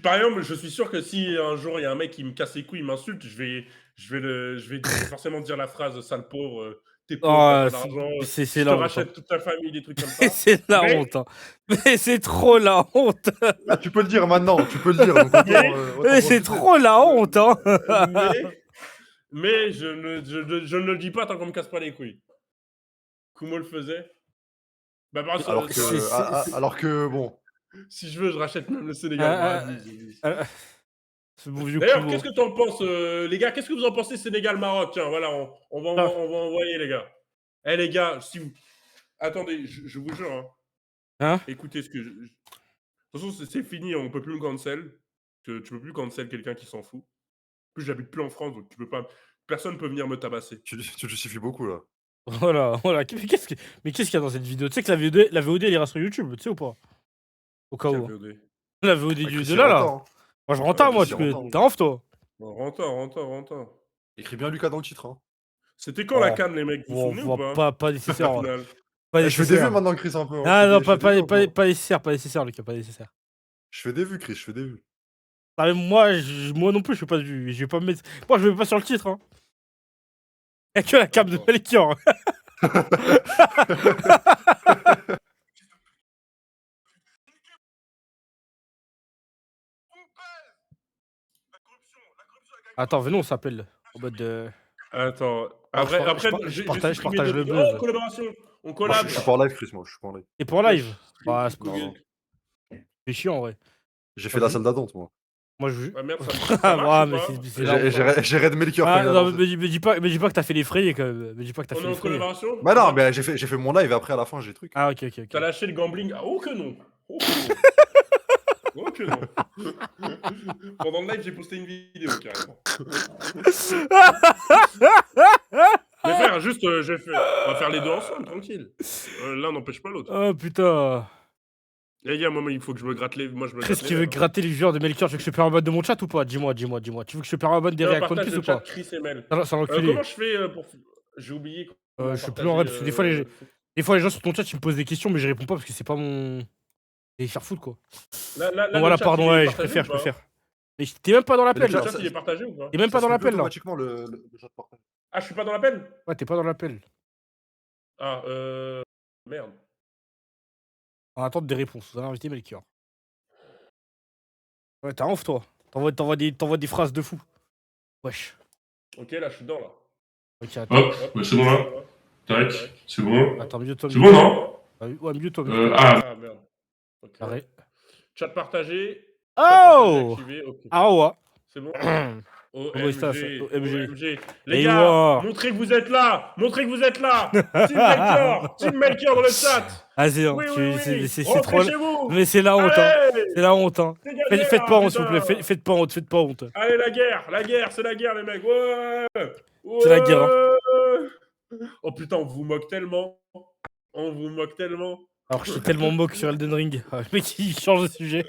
Par exemple, je suis sûr que si un jour il y a un mec qui me casse les couilles, il m'insulte, je vais forcément dire la phrase sale pauvre, t'es pauvre, t'as pas d'argent, c'est je te la honte. rachète toute ta famille, des trucs comme ça. C'est la Mais- honte. Hein. Mais c'est trop la honte. Ah, tu peux le dire maintenant, tu peux le dire. Donc autant Mais c'est profiter. trop la honte. Hein. mais je ne le dis pas tant qu'on me casse pas les couilles. Kumo le faisait. Bah, par Alors contre, alors que bon. si je veux, je rachète même le Sénégal. C'est bon vieux D'ailleurs, Kumo. qu'est-ce que t'en penses, les gars? Qu'est-ce que vous en pensez Sénégal-Maroc? Tiens, voilà, on va envoyer, les gars. Eh, les gars, si vous... Attendez, je vous jure, hein. Hein? Écoutez ce que... De toute façon, c'est fini, on peut plus me cancel. Tu peux plus cancel quelqu'un qui s'en fout. En plus, j'habite plus en France, donc tu peux pas... Personne peut venir me tabasser. Tu justifies beaucoup là. Voilà. Mais qu'est-ce qu'il y a dans cette vidéo? Tu sais que la VOD elle ira sur YouTube, tu sais ou pas? Au cas Quel où. VOD? La VOD Ah, de Christian là là. Rentin, hein. Moi je rentre, moi, Christian Rentin. t'es off toi. Bon, rentre. Écris bien Lucas dans le titre. Hein. C'était quand la Oh. CAN, les mecs? Vous vous souvenez ou pas? Pas nécessaire. Au final. Pas Eh, je fais des vues nécessaire. maintenant, Chris, un peu. Hein. Ah non, Je fais des vues, un peu. pas nécessaire, Lucas, pas nécessaire. Je fais des vues, Chris, je fais des vues. Ah, mais moi non plus, je fais pas de vue. Je vais pas me mettre. Moi, je vais pas sur le titre. Hein. Y'a que la cam de Melchior. Attends, venez, on s'appelle. En mode de. Attends. Alors, Après, je partage supprimé le de- buzz. Oh, collaboration! On Moi, collab! je suis pas en live, Chris, moi, je suis pas en live. Et pour live. Bah, Bah, c'est Non, non. c'est chiant en vrai. J'ai fait la salle d'attente, moi. Moi, je. Ouais, merde, ça Ah, marche ouais, ou mais pas c'est là. J'ai Red Melchior. Ah, quand il a non, lancé. me dis pas que t'as fait l'effrayé quand même. Me dis pas que t'as On fait est en l'effrayé. collaboration? Bah non, mais j'ai fait mon live et après à la fin j'ai truc. Ah, ok, ok, T'as ok. lâché le gambling? Ah, oh que non! Oh que non! Oh que non! Pendant le live, j'ai posté une vidéo carrément. Mais frère, juste, on va faire les deux ensemble, tranquille. L'un n'empêche pas l'autre. Oh putain. Les gars, moi, il faut que je me gratte les. Moi, je me Qu'est-ce gratte que les tu veux lèvres, hein. gratter les joueurs de Melchior? Tu veux que je te permette de mon chat ou pas? Dis-moi. Tu veux que je te permette des Tiens, réactions de partage plus le ou chat pas? Chris et Mel. C'est un enculé. Comment je fais pour. J'ai oublié comment Je suis plus partager, en rêve parce que des fois les gens sur ton chat ils me posent des questions mais je réponds pas parce que c'est pas mon. Et faire foutre quoi. Là, Donc voilà, le chat, pardon, il est ouais, je partagé ou préfère. pas? Mais t'es même pas dans Mais l'appel le Le là. chat, il est partagé ou pas? T'es même pas Ça dans se fait plus l'appel là. automatiquement le chat portable. Ah, je suis pas dans l'appel? Ouais, t'es pas dans l'appel. Ah, merde. En attente des réponses. Vous avez invité Melchior. Ouais, t'as ouf toi. T'envoies des phrases de fou. Wesh. Ok, là, je suis dedans, là. Ok, attends. Hop, Hop, ouais, c'est bon là. Tac, c'est bon. Attends, mieux toi. C'est bon, non? Ouais, mieux toi. Ah, Ah, merde. Ok. Arrête. Chat partagé. Oh! Chat partagé activé, ok. Ah ouais. C'est bon? Comment ça, OMG, OMG. OMG. Les Et gars, wow. montrez que vous êtes là! Montrez que vous êtes là! Team Melchior! Team Melchior dans le chat! Vas-y, hein, Oui, oui, oui! c'est Rentrez trop. chez vous! Mais c'est la honte, hein. Allez! C'est la honte, hein. Dégagez, Faites pas là, honte, s'il vous plaît. putain! Faites pas honte. Allez, la guerre, c'est la guerre, les mecs! Ouais! C'est la guerre, Oh putain, on vous moque tellement! On vous moque tellement! Alors que je suis tellement moque sur Elden Ring. Ah, le mec, il change de sujet.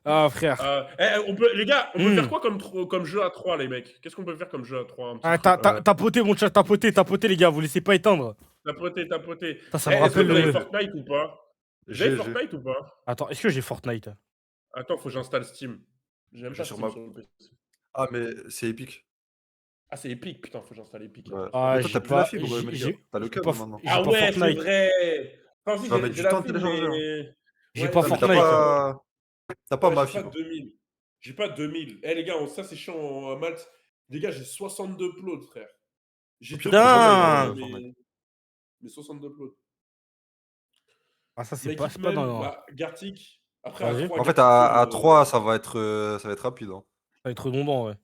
Ah, frère. Les gars, on peut Hmm. faire quoi comme jeu à 3, les mecs? Qu'est-ce qu'on peut faire comme jeu à 3? Ah, t'as poté, mon chat, t'as poté, les gars. Vous laissez pas éteindre. Tapoter. Ça me Est-ce que rappelle vous avez le. Fortnite ou pas? Vous avez J'ai. Fortnite ou pas? Attends, est-ce que j'ai Fortnite? Attends, faut que j'installe Steam. J'ai même J'ai pas sur Steam ma- sur le PC. Ah, mais c'est épique. Ah, c'est Epic, putain, faut que j'installe Epic. Ouais. Ah, Mais toi, j'ai t'as plus pas- la fibre, j'ai- Melchior. T'as le câble pas- maintenant. j'ai Ah pas ouais, c'est Fortnite. vrai! Enfin, si, Ça va j'ai mettre j'ai du la temps de fibre, télécharger, mais... J'ai Ouais, pas non, mais T'as Fortnite. pas Ouais, ma j'ai pas fibre. 2000. J'ai pas 2000. Eh les gars, ça c'est chiant à Malte. Les gars, j'ai 62 uploads, frère. J'ai Putain. mais 62 uploads. Ah, ça, c'est Mais pas dans. bah, Gartic. Après, à Vas-y. 3, En fait, Gartic à seul, 3, ça va être rapide. Hein. Ça va être redondant, ouais.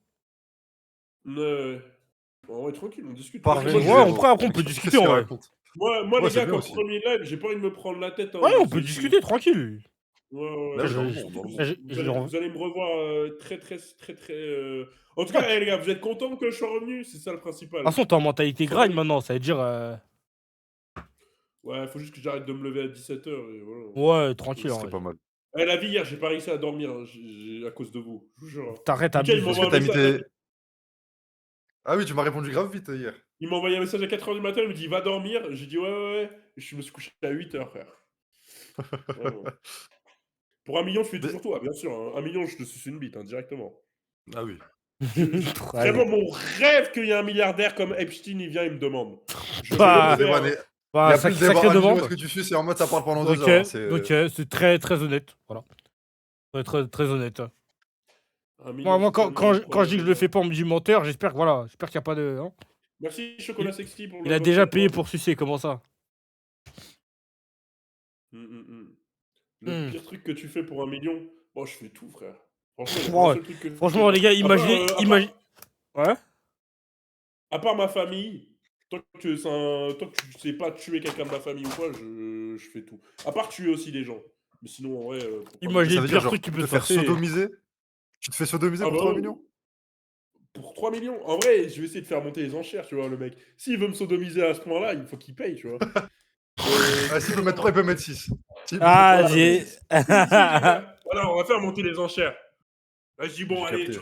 Bon, ouais, tranquille, on discute. Par Parce que Ouais, moi, contre, je- on après, on peut Qu'est-ce discuter qu'il en vrai. raconte moi Ouais, les c'est gars, bien comme aussi. premier live, j'ai pas envie de me prendre la tête. Hein, Ouais, on parce peut que discuter tranquille. Ouais. Là, je- dans le je- monde, dans le monde. Vous allez me revoir très. En tout cas, les gars, vous êtes contents que je sois revenu? C'est ça le principal. De toute façon, t'es en mentalité grind maintenant, ça veut dire. Ouais, faut juste que j'arrête de me lever à 17h. Et voilà. Ouais, tranquille en C'était vrai. pas mal. La vie, hier, j'ai pas réussi à dormir hein, à cause de vous. Je vous jure. Hein. T'arrêtes à Mika, il Parce m'envoie que un t'as mis message. tes. Ah oui, tu m'as répondu grave vite hier. Il m'a envoyé un message à 4h du matin, il me dit va dormir. J'ai dit ouais. Et je me suis couché à 8h, frère. Vraiment. Pour 1 million, je fais toujours tout. Ah, bien sûr. Hein. 1 million, je te suce une bite, hein, directement. Ah oui. Vraiment, mon rêve qu'il y ait un milliardaire comme Epstein, il vient, il me demande. Je Bah, veux le faire. Il y Bah, a plus de débat sacrée à demande. est-ce que tu suis, c'est en mode ça parle pendant 2 Ok, heures. Hein, ok, c'est très très honnête. Voilà. Très honnête. 1 million, Moi, c'est quand tellement je dis que je le incroyable. fais pas, on me dit menteur. J'espère qu'il n'y a pas de. Hein. Merci, Chocolat Sexy, pour le. Il a déjà payé pour sucer, comment ça? Le pire truc que tu fais pour 1 million, bon, je fais tout, frère. Ouais. Seul truc que je Franchement, fais les gars, pas. imaginez. Ouais? À part ma famille, tant que tu sais pas tuer quelqu'un de ma famille ou quoi, je fais tout. À part tuer aussi des gens. Mais sinon, en vrai. Imaginez Ça le veut pire dire, truc qui peut te se faire passer. sodomiser. Tu te fais sodomiser pour 3 millions Pour 3 millions? En vrai, je vais essayer de faire monter les enchères, tu vois, le mec. S'il veut me sodomiser à ce point-là, il faut qu'il paye, tu vois. Ah, s'il peut mettre 3, il peut mettre 6. Ah, j'ai. Voilà, on va faire monter les enchères. Là, je dis, bon, J'ai allez, capté.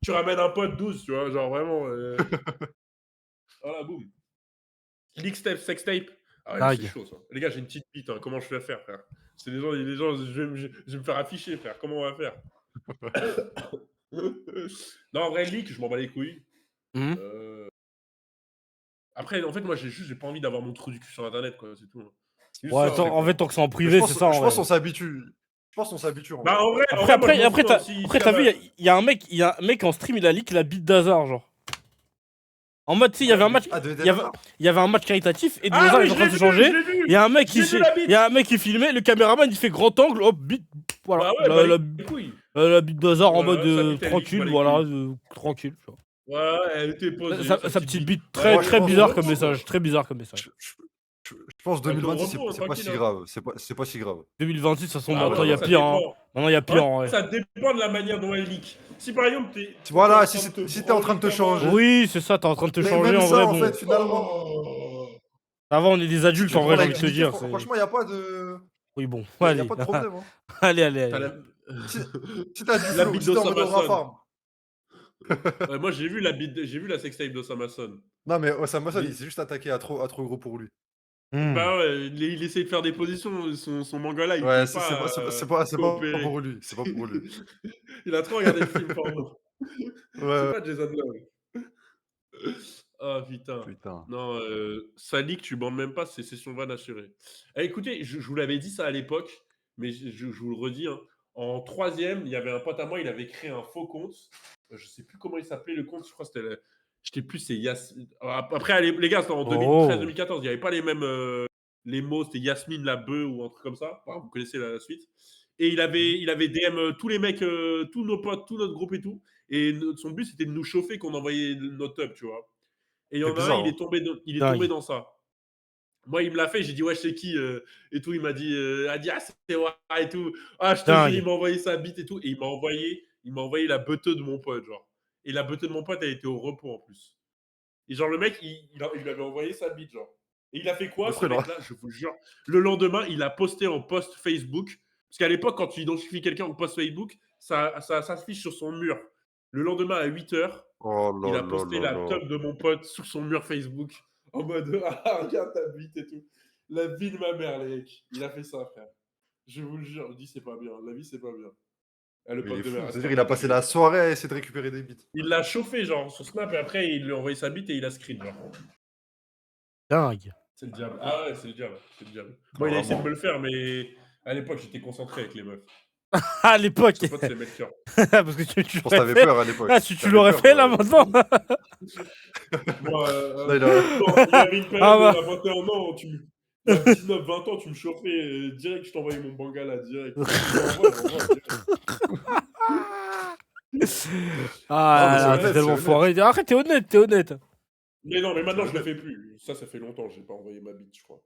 tu ramènes un pote 12, tu vois, genre vraiment. Voilà, boum. Leak step, sex tape. Ah ouais, Dingue. c'est chaud ça. Les gars, j'ai une petite bite, hein. Comment je vais faire, frère? C'est les gens, je vais me faire afficher, frère. Comment on va faire? Non, en vrai, leak, je m'en bats les couilles. Mhm. Après, en fait, moi, j'ai pas envie d'avoir mon trou du cul sur internet, quoi, c'est tout. Hein. C'est juste Ouais, ça, attends, en fait. fait, tant que c'est en privé, c'est ça. Je en pense vrai. qu'on s'habitue. Je pense qu'on s'habitue. en Bah, vrai. en vrai, moi, je m'en Après, fous, hein, si t'as la vu, meuf- il y a un mec en stream, il a leak la bite d'Hazard, genre. En mode, tu sais, il y avait un match. Ah, de Il y avait un match caritatif et Ah, Hazard oui, est en je train l'ai de se vu, changer. je l'ai vu. Il y a un mec J'ai vu la bite. il y a un mec qui filmait, le caméraman il fait grand angle, hop, bite. Voilà. Bah ouais, la les couilles. La bite d'Hazard en Voilà, mode sa bite, elle est tranquille, libre, elle est voilà, clean. tranquille. Tu vois. Ouais, elle était posée. Sa petite bite Ouais, très, moi, je très pense- bizarre moi, comme je- message. Très bizarre comme message. Je pense Elle était au 2026, repos, hein, c'est pas tranquille, si hein. grave. C'est pas si grave. 2026, de toute façon, Ah ouais, maintenant il y non, a ça pire. Hein. dépend. Maintenant il y a pire en Ouais, vrai. ça dépend de la manière dont elle leak. Si par exemple, t'es Voilà, en si train de te si t'es en train de te branler ta main- changer. Oui, c'est ça, t'es en train de te Mais changer même en ça, vrai. en Bon, fait, finalement. Oh. ça va, on est des Si adultes tu en te vrai, branles j'ai avec envie de te dignité, dire. franchement, y a pas de. Oui, bon, Y a allez. pas de problème. Hein. Allez, allez, T'as allez. Si t'as du La flow, bite si t'es en mode d'Osama Aura Son. Farm. Ouais, moi j'ai vu la bite, j'ai vu la sextape d'Osama Son. Non, mais Osama Son, Mais- il s'est juste attaqué à trop gros pour lui. Bah ouais, il essaie de faire des positions, son manga là, il Ouais, peut pas c'est pas coopérer. pour lui. C'est pas pour lui. Il a trop regardé le film porno. C'est Ouais, pas Jason Love. Ah putain. putain. Non, ça leak, tu bandes même pas, c'est session van assurée. Eh, écoutez, je vous l'avais dit ça à l'époque, mais je vous le redis. Hein. En troisième, il y avait un pote à moi, il avait créé un faux compte. Je sais plus comment il s'appelait le compte, je crois que c'était. Je sais plus, c'est Yasmine. Après, allez, les gars, c'était en Oh. 2013-2014, il n'y avait pas les mêmes les mots, c'était Yasmine la bœuf ou un truc comme ça. Enfin, vous connaissez la suite. Et il avait DM tous les mecs, tous nos potes, tout notre groupe et tout. Et son but, c'était de nous chauffer qu'on envoyait notre tub, tu vois. Et il y C'est en a un, bizarre. il Hein. est tombé, il est Dingue. tombé dans ça. Moi, il me l'a fait, j'ai dit, ouais, c'est qui et tout. Il m'a dit, ah, c'est ouais, et tout. Ah, je te jure, Dingue. il m'a envoyé sa bite et tout. Et il m'a envoyé la beuteux de mon pote, genre. Et la beuteux de mon pote, elle était au repos en plus. Et genre, le mec, il lui avait envoyé sa bite, genre. Et il a fait quoi, Le ce truc, là. mec-là, je vous jure. Le lendemain, il a posté en post Facebook. Parce qu'à l'époque, quand tu identifies quelqu'un en post Facebook, ça s'affiche sur son mur. Le lendemain, à 8h, Oh il là a là posté là la là. top de mon pote sur son mur Facebook. En mode, ah, regarde ta bite et tout. La vie de ma mère, les mecs. Il a fait ça, frère. Je vous le jure, je dis, c'est pas bien. La vie, c'est pas bien. Ah, le Mais il est pote de fou. mère. C'est-à-dire, il a passé la soirée à essayer de récupérer des bits. Il l'a chauffé, genre, sur Snap, et après, il lui a envoyé sa bite et il a screen, genre. Dingue. C'est le diable. Ah ouais, c'est le diable. C'est le diable. Bon, Ah, il a essayé de vraiment. me le faire, mais à l'époque, j'étais concentré avec les meufs. À l'époque. Son pote, c'est Melchior. Parce que tu Je pense que l'aurais t'avais fait. peur à l'époque. Ah, tu T'avais l'aurais peur, fait là maintenant. Moi, Là, il a- non, il y avait une période Ah bah. à 21 ans, à 19-20 ans, tu me chauffais direct, je t'envoyais mon bangala direct. J'envoie direct. Ah, honnête, t'es c'est tellement honnête. foiré. Arrête, t'es honnête, t'es honnête. Mais non, mais maintenant, C'est je le honnête. fais plus. Ça fait longtemps, j'ai pas envoyé ma bite, je crois.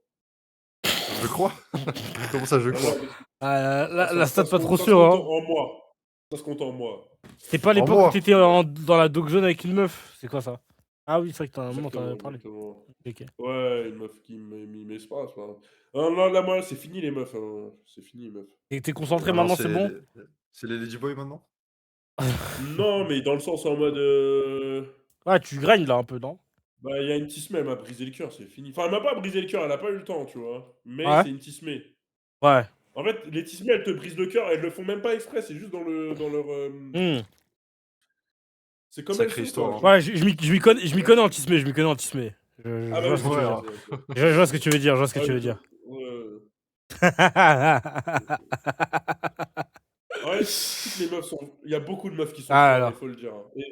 Je crois. Comment ça, je Ah, crois non, mais Ah, ça- la ça stat se pas compte- trop ça se sûre. compte Hein. en mois. Ça se compte en mois. C'était pas En l'époque où moi. t'étais dans la dog zone avec une meuf. C'est quoi ça? Ah oui, c'est vrai que t'en Exactement, avais parlé. exactement. Ok. Ouais, une meuf qui m'a mis mes pas. Non, là, moi, c'est fini les meufs. Hein. C'est fini les meufs. Et t'es concentré Maintenant, maintenant, c'est bon? C'est les Ladyboys maintenant. Non, mais dans le sens en mode. Ah, tu gagnes là un peu, non? Bah, il y a une tismée, elle m'a brisé le cœur, c'est fini. Enfin, elle m'a pas brisé le cœur, elle a pas eu le temps, tu vois. Mais Ouais. c'est une tismée. Ouais. En fait, les tismées, elles te brisent le cœur, elles le font même pas exprès, c'est juste dans leur. Hmm. C'est comme Sacrée elles sont, histoire, quoi. Ouais, je m'y connais en tismé, je m'y connais en tismé. Je Ah, bah, vois ce que tu veux ouais, dire. hein. Je vois ce que tu veux dire, je vois ce que Ouais, tu veux mais- dire. Ouais, toutes les meufs sont. Il y a beaucoup de meufs qui sont Ah, foirées, alors. faut le dire. Hein. Et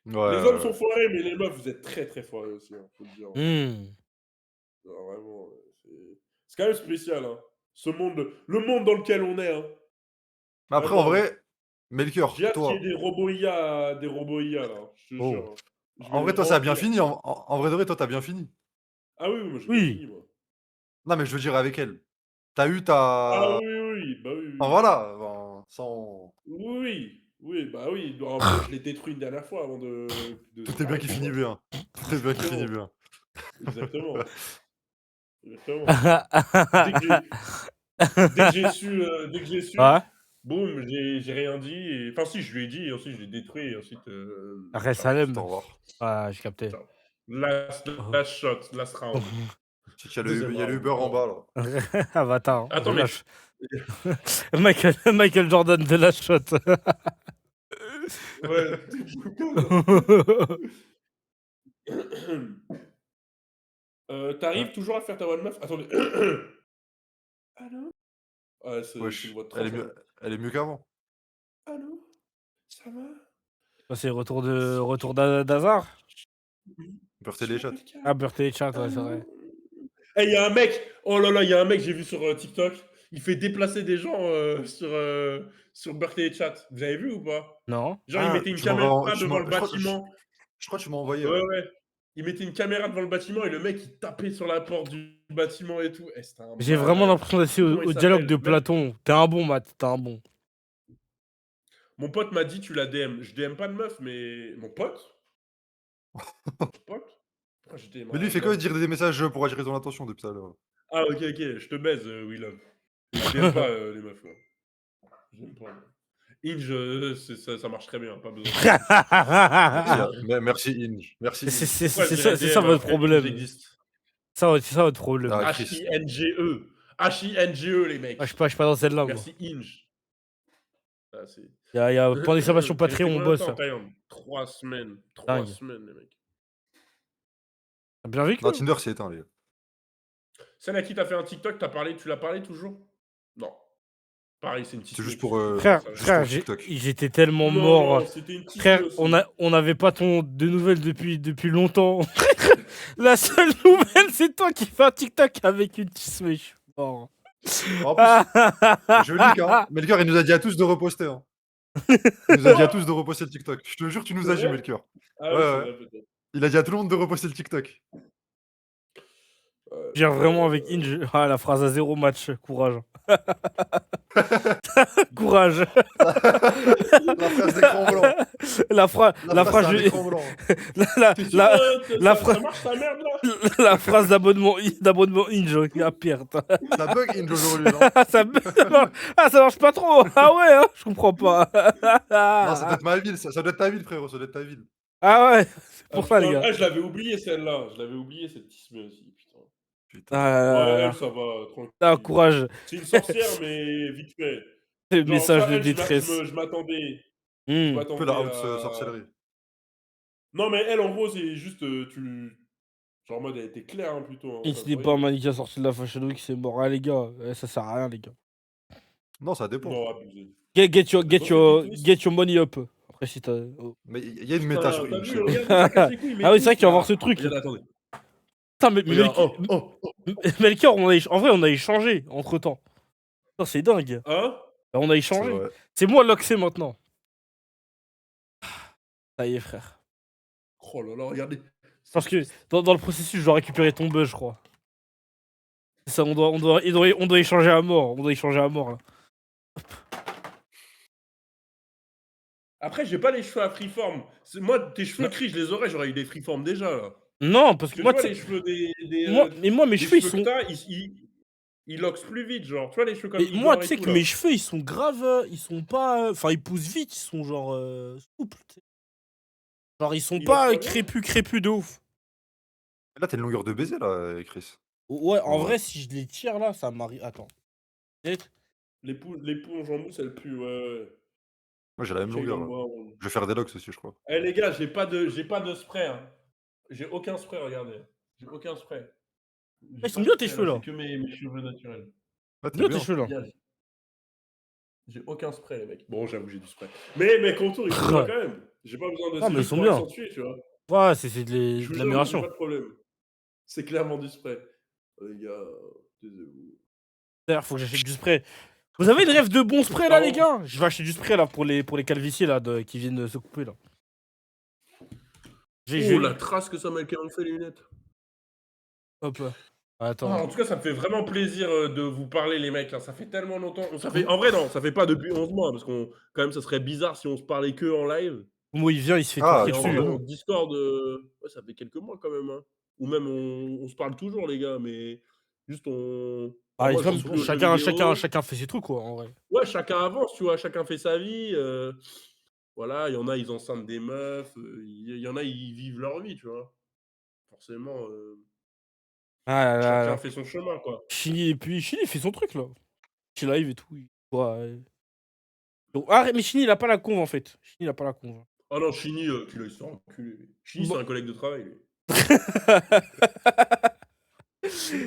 Ouais, les hommes sont foirés, mais les meufs, vous êtes très très foirés aussi, hein, faut le dire. Hmm. Alors, vraiment, c'est quand même spécial, hein. Le monde dans lequel on est, hein. Mais après, en Vraiment. vrai, Melchior, J'ai hâte qu'il y toi. ait des robots IA, là, je te Oh. jure. Hein. Je En vais vrai, les toi, ça a bien remplir. fini. En vrai de vrai, toi, t'as bien fini. Ah oui, moi j'ai Oui. bien fini, moi. Non, mais je veux dire, avec elle. T'as eu Ah ta. oui, bah oui. Enfin, voilà. Enfin, sans. Oui, bah oui. En plus, je l'ai détruit une dernière fois avant de Tout est bien qui finit bien. Tout est bien qui finit bien. Exactement. Dès que j'ai su, Ouais. boum, j'ai rien dit. Enfin, si, je lui ai dit, et ensuite je l'ai détruit, et ensuite. Arrête, ciao, Salem. Au revoir. Ah, j'ai capté. ciao. Last shot, last round. Il y a Deuxième le Uber round. en bas, là. Avatar. Hein. Attends, De mais- lâche. Michael Jordan de la shot. Ouais. T'arrives toujours à faire ta one meuf? Attendez. Allô? Ouais, c'est Wesh, une voix de elle est trans, mieux, elle est mieux qu'avant. Allô? Ça va? C'est retour d'Hazard. Birthday les chats. Ah, Birthday Chat, ouais, c'est vrai. Eh, il y a un mec, oh là là, il y a un mec, j'ai vu sur TikTok, il fait déplacer des gens sur Birthday Chat. Vous avez vu ou pas? Non. Genre, il Ah, mettait une tu m'envoies caméra en- tu devant m'en- le bâtiment. je crois que tu m'as envoyé. Ouais, Ouais. ouais. Il mettait une caméra devant le bâtiment et le mec, il tapait sur la porte du bâtiment et tout. Eh, c'était un J'ai vraiment malade. l'impression d'être Comment il au dialogue s'appelle? de Même Platon. T'es un bon, Matt, t'es un bon. mon pote m'a dit, tu la DM. Je DM pas de meuf, mais mon pote? Mon pote? Pourquoi je DM Mais lui, il un fait gars? que dire des messages pour attirer ton attention depuis tout à l'heure. Ah, ok, ok. Je te baise, We Love. Je DM pas les meufs, moi. J'aime pas. Moi. Inge, ça marche très bien, pas besoin. Merci, Inge. Merci, C'est Inge. Pourquoi je c'est dirais ça DM votre alors qu'Inge problème. existe? C'est ça votre problème. Ah, Chris. H-I-N-G-E. H-I-N-G-E, les mecs. Ah, je suis pas dans celle-là, moi. Merci, Inge. Ah, c'est... Y a point d'exclamation T'es resté Patreon, on combien de bosse. temps en Là. Thaïlande? 3 semaines. 3 Dingue. semaines, les mecs. T'as bien vécu? Non, Tinder, c'est éteint, les gars. Celle à qui t'as fait un TikTok, tu l'as parlé toujours? Non. Pareil, c'est une petite C'est juste meuf, pour, c'est Frère, ça, juste frère, pour TikTok. j'étais tellement Non, mort. non, c'était une petite Frère, aussi. on n'avait pas de nouvelles depuis longtemps. La seule nouvelle, c'est toi qui fais un TikTok avec une tisse, mais je suis mort. En plus, je leak, hein. Melker, il nous a dit à tous de reposter. Hein. Il nous a dit à tous de reposter le TikTok. Je te jure, tu nous C'est as dit, vrai? Melker. Ah Ouais, oui, c'est ouais. vrai, peut-être. Il a dit à tout le monde de reposter le TikTok. Je viens vraiment avec Inge. Ah, la phrase à 0 match. Courage. Courage. La phrase d'écran blanc. La phrase. La phrase, c'est un écran blanc. T'es sûr, la ça marche ta merde là? la phrase d'abonnement Inge. Ah, pire. Ça bug, Inge, aujourd'hui, non? Ça marche pas trop. Ah ouais, hein, je comprends pas. Non, ça doit être ma ville. Ça doit être ta ville, frérot. Ça doit être ta ville. Ah ouais, c'est pour ça, les putain, gars. ah, je l'avais oublié celle-là. Je l'avais oublié cette tismée aussi, putain. Putain. Ouais, Ah, elle, ça va, tranquille. ah, courage. C'est une sorcière, mais vite fait. Le Genre, message ça, de elle, détresse. je m'attendais. Je Hmm. Un peu m'attendais la haute à... sorcellerie. Non, mais elle, en gros, c'est juste... Genre en mode, elle était claire, hein, plutôt. Hein, Et ça ce se n'est voyait. pas un mannequin sorti de la Fashion Week, c'est mort. Ah, les gars, ça sert à rien, les gars. Non, ça dépend. Non, abusé. Get your money up. Après, si t'as. Oh. Mais il y a une méta sur T'as Inge. vu, regarde, ça casse les couilles, mais Ah oui, c'est vrai tous, qu'il va y là. avoir ce truc. Regarde, attendez. Putain, mais Regarde, oh. Melchior, en vrai, on a échangé entre temps. C'est dingue. Hein? On a C'est échangé. vrai. C'est moi l'oxé maintenant. Ça y est, frère. Oh là là, regardez. Parce que dans le processus, je dois récupérer ton buzz, je crois. C'est ça, on doit échanger à mort. On doit échanger à mort, là. Après, j'ai pas les cheveux à freeform. Moi, tes cheveux gris, je les aurais, j'aurais eu des freeform déjà, là. Non, parce Parce que que moi, tu vois, tu les sais, cheveux moi, mes des cheveux, ils cheveux sont. que t'as, ils loxent plus vite, genre. Tu vois, les cheveux comme Et moi, Igor tu et sais tout, que là. mes cheveux, ils sont graves. Ils sont pas. Enfin, ils poussent vite, ils sont genre. Souples, tu sais. Genre, ils sont Ils pas loxent pas bien? crépus de ouf. Là, t'as une longueur de baiser, là, Chris. Ouais, en Ouais. vrai, si je les tire là, ça m'arrive. Attends. Peut-être. L'éponge en mousse, elle pue, ouais. Moi, j'ai la même Check longueur. dans Là. moi, on- Je vais faire des locks aussi, je crois. Eh les gars, j'ai pas de spray. Hein. J'ai aucun spray, regardez. J'ai aucun spray. J'ai Ils sont pas bien de tes spray, cheveux là. C'est que mes cheveux naturels. Ah, t'es Bien bien. tes cheveux là. Les gars, j'ai aucun spray, les mecs. Bon, j'avoue, j'ai du spray. Mais mes contours, ils sont là quand même. J'ai pas besoin de Ah, mais c'est ils juste sont pour bien. accentuer, tu vois. Ouais, c'est de Je vous jure, j'ai l'amélioration. pas de problème. C'est clairement du spray. Les gars, taisez-vous. D'ailleurs, faut que j'achète du spray. Vous avez une rêve de bon spray là, Pardon. les gars? Je vais acheter du spray là pour les calviciers là qui viennent de se couper là. Oh, la trace que ça m'a quand même fait les lunettes. Hop. Ah, Attends. en tout cas, ça me fait vraiment plaisir de vous parler, les mecs. Là. Ça fait tellement longtemps. En vrai, non, ça fait pas depuis 11 mois. Parce qu'on, quand même, ça serait bizarre si on se parlait que en live. Moi, il vient, il se fait Ah, twerker Et en dessus. vrai, nous. en Discord, ouais, ça fait quelques mois quand même. Hein. Ou même, on se parle toujours, les gars. Mais juste, on. Ah, moi, je comme joue plus aux jeux vidéo. chacun fait ses trucs quoi, en vrai. Ouais, chacun avance, tu vois. Chacun fait sa vie. Voilà, il y en a, ils enceintent des meufs. Il y en a, ils vivent leur vie, tu vois. Forcément, Ah là là chacun là. fait son chemin, quoi. Chini, et puis Chini, il fait son truc là. Qui live et tout. Ouais. Donc, ah, mais Chini, il a pas la conve en fait. Chini, il a pas la conve. Ah non, Chini, qu'il a histoire enculé. Chini, Bon. c'est un collègue de travail, lui.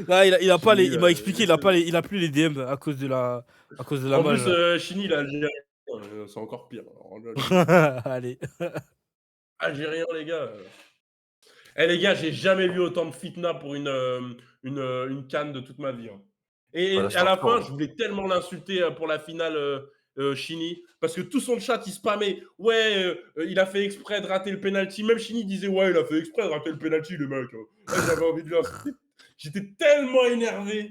Là, il a pas les. Chini, Il m'a expliqué, il a plus les DM à cause de la En mage. plus, Chini, il est algérien. C'est encore pire. Alors là, Allez. Algérien, les gars. Eh, les gars, j'ai jamais vu autant de fitna pour une canne de toute ma vie. Hein. Et Voilà, c'est à la hardcore, fin, ouais. je voulais tellement l'insulter pour la finale Chini, parce que tout son chat, il spammait. Ouais, il a fait exprès de rater le penalty. Même Chini disait, ouais, il a fait exprès de rater le penalty, le mec. Ouais, j'avais envie de l'insulter. J'étais tellement énervé.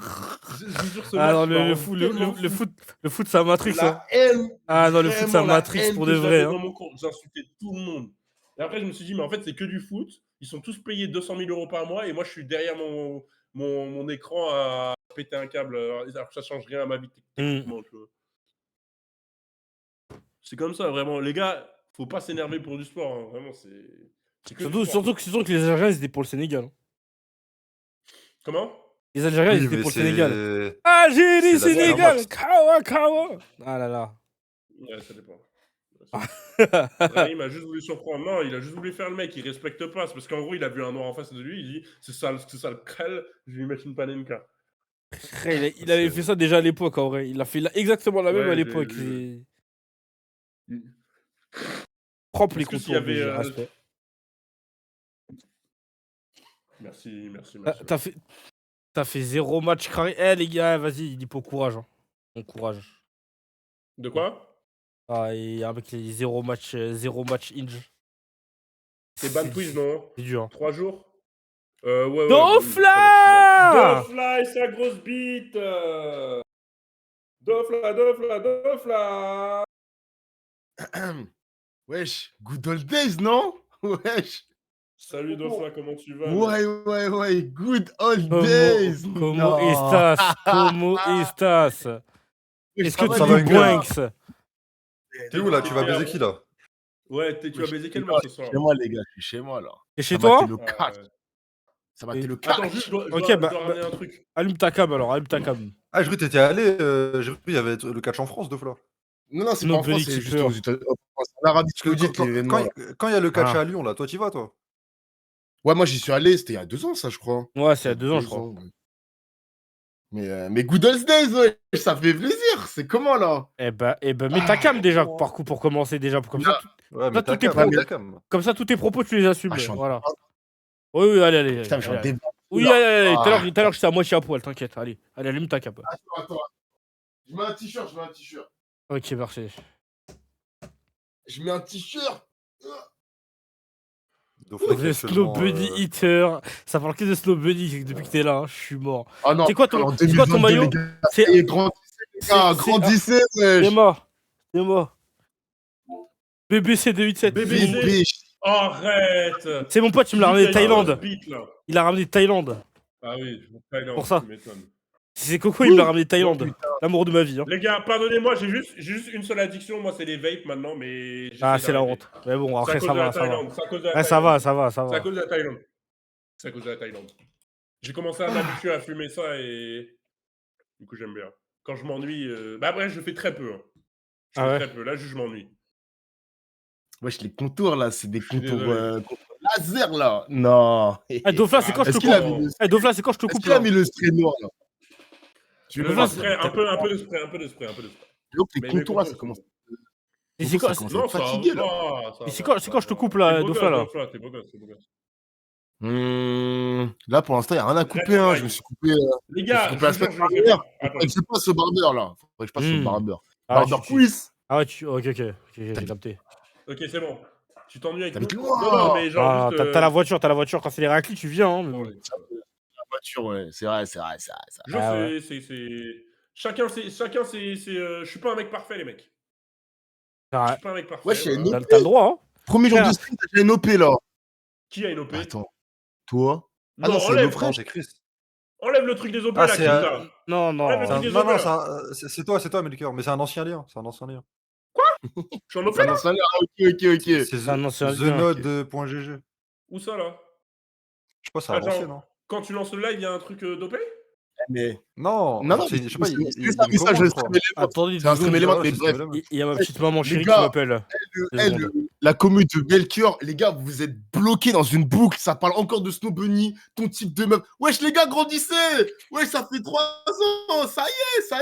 Je vous jure, ce Ah match, non, il m'a le, rendu fou- tellement le fou. foot, le foot, ça matrix. Hein. La haine, Ah non, le foot, ça vraiment la matrix haine pour que de vrai. j'avais Hein. dans mon compte. J'insultais tout le monde. Et après, je me suis dit, mais en fait, c'est que du foot. Ils sont tous payés 200 000 € par mois et moi, je suis derrière mon écran à péter un câble. Alors que ça change rien à ma vie techniquement. Tu vois. C'est comme ça, vraiment. Les gars, faut pas s'énerver pour du sport. Hein. Vraiment, c'est que du sport. Surtout que les Algériens, ils étaient pour le Sénégal. Hein. Comment? Les Algériens, ils Oui, étaient mais pour le Sénégal. c'est Algérie, c'est la Sénégal, Starbucks. kawa, kawa. Ah là là. Ouais, ça dépend. Brahim a juste voulu surprendre. Non, il a juste voulu faire le mec. Il respecte pas. C'est parce qu'en gros, il a vu un noir en face de lui. Il dit, c'est ça le crâle. Je vais lui mettre une panenka. Frère, il avait fait ça déjà à l'époque, en vrai. Il a fait exactement la même Ouais, à l'époque. j'ai- C'est propre les Est-ce que s'il y contours, avait, BG, respect. Merci, merci, T'as- merci. T'as fait... T'as fait 0 match carré. Eh les gars, vas-y, il dit pas courage. Hein. Bon courage. De quoi? Ah, et avec les 0 match inj. C'est ban Twitch, non? C'est dur. Hein. 3 jours? Ouais, ouais. Dofla Dofla et sa grosse bite Dofla, Dofla, Dofla Wesh, good old days, non? Wesh. Salut Dofla, comment tu vas? Ouais, good old Como, days. como Non. estas? Como estas? Est-ce que ça tu va, nous Hunger boinks? T'es où là? Tu vas baiser qui là? Ouais, tu vas baiser quel match ce soir? Chez moi, les gars, je suis chez moi là. Et chez Ça toi? matait le catch. Ça matait le Attends, catch. juste, je dois Ok, bah, ramener un truc. Allume ta cam alors, allume ta cam. Ah, je crois que t'étais allé. J'ai cru qu'il y avait le catch en France, deux fois. Non, c'est No pas en France, Belly c'est juste Keeper. aux États-Unis. En Arabie Parce que Saoudite, l'événement. là. quand il y a le catch Ah. à Lyon, là, toi, t'y vas, toi? Ouais, moi j'y suis allé, c'était il y a 2 ans, ça, je crois. Ouais, c'est il y a 2 ans, je crois. Ouais. Mais good old days, ouais, ça fait plaisir. C'est comment là? Eh ben, mets ta cam déjà, par coup, pour commencer déjà. Comme ça, Ouais, mais Là, ta tout est cam, pro- ta cam. comme ça, tous tes propos, tu les assumes. Ah, je suis en- Voilà. Oui, allez. Putain, mais je suis en allez. débat. Oui, Oula. allez. Tout Ah. à l'heure, j'étais à moitié à poil, t'inquiète. Allez, allume ta cap. Attends. Je mets un t-shirt. Ok, merci. Je mets un t-shirt. The Slow Bunny Eater. Ça parle que de Slow Bunny depuis que t'es là, hein. Je suis mort. Ah non, C'est quoi ton- en c'est quoi ton 2022, maillot les gars, C'est- ça y est, grandissez, les gars, c'est- grandissez, wesh. C'est moi. BBC 287. BBC. Bébé, Arrête! C'est mon pote, il me l'a ramené de Putain, il y a Thaïlande. un beat, là. Il a ramené de Thaïlande. Ah oui, Thaïlande, Pour ça. tu m'étonnes. C'est Coco, il me l'a ramené de Thaïlande. putain. L'amour de ma vie. Hein. Les gars, pardonnez-moi, j'ai juste une seule addiction, moi c'est les vapes maintenant, mais... Ah, j'essaie c'est la d'arrêter. honte. Mais bon, C'est à après, cause ça de la va. Thaïlande, c'est à cause de la Ouais, ça Thaïlande. va. C'est à cause de la Thaïlande. C'est à cause de la Thaïlande. J'ai commencé à m'habituer à fumer ça et... Du coup, j'aime bien. Quand je m'ennuie... Bah bref, je fais très peu. Hein. Je Ah fais ouais. très peu. Là, je m'ennuie. Wesh, les contours là, c'est des Je suis contours désolé. laser là. Non. Eh, Dofla, c'est quand je te Est-ce qu'il a coupe. mis le- Eh, Dofla, c'est quand je te est-ce coupe qu'il a là. mis le spray noir là? Tu veux veux pas un spray, un peu de spray. Donc les Mais contours là, mes ça commence. Et c'est quand, ça commence à Non, être ça fatigué là. va, ça et c'est va, quand- ça quand je te va. coupe, là, T'es beau Dofla, gosse, là. t'es beau gosse, t'es beau gosse. Là pour l'instant, il n'y a rien à couper. Hein. Je me suis coupé. Les gars, je me suis coupé la je vous semaine jure, je vais dernière. faire. Faudrait Attends. que je passe au barbeur là. Faudrait que je passe au barbeur. Ah, Barbeur quiz. Ah ouais, ok, j'ai capté. Ok, c'est bon. Tu t'ennuies avec T'habites nous? loin. Non, mais genre Ah, juste... t'as la voiture, Quand c'est les raclis, tu viens. Hein, mais bon. Ouais. La voiture, ouais. C'est vrai. Genre, Ah ouais. c'est... Chacun, c'est... je suis pas un mec parfait, les mecs. Je Ah, suis pas un mec parfait. Wesh, il y a une voilà. autre- T'as le droit, hein. Premier jour Frère. de stream, t'as déjà une OP là. Qui a une OP? Attends. Toi? Ah Non, non, c'est enlève, nos frères. Non, c'est Chris. enlève le truc des OP, Ah, là, c'est qui un- là. Non, Ouais, mais non. c'est- Non, non, c'est toi, Melker. Mais c'est un ancien lien. C'est un ancien lien. Je suis en OP, Ça là? lance un air. Ok. C'est un ancien lien, thenode.gg. Où ça, là? Je sais pas, c'est Attends. avancé, non? Quand tu lances le live, il y a un truc d'OP? Mais. Non, Non, genre, je sais pas, c'est il y ça, a une mais ça, commande, je je crois. stream élément. Attendez, C'est un stream élément, mais c'est bref. élément. Il y a ma petite maman chérie qui gars, m'appelle. Deux secondes. la commu de Melchior, les gars, vous êtes bloqués dans une boucle. Ça parle encore de Snow Bunny, ton type de meuf. Wesh, les gars, grandissez. Wesh, ça fait 3 ans. Ça y est.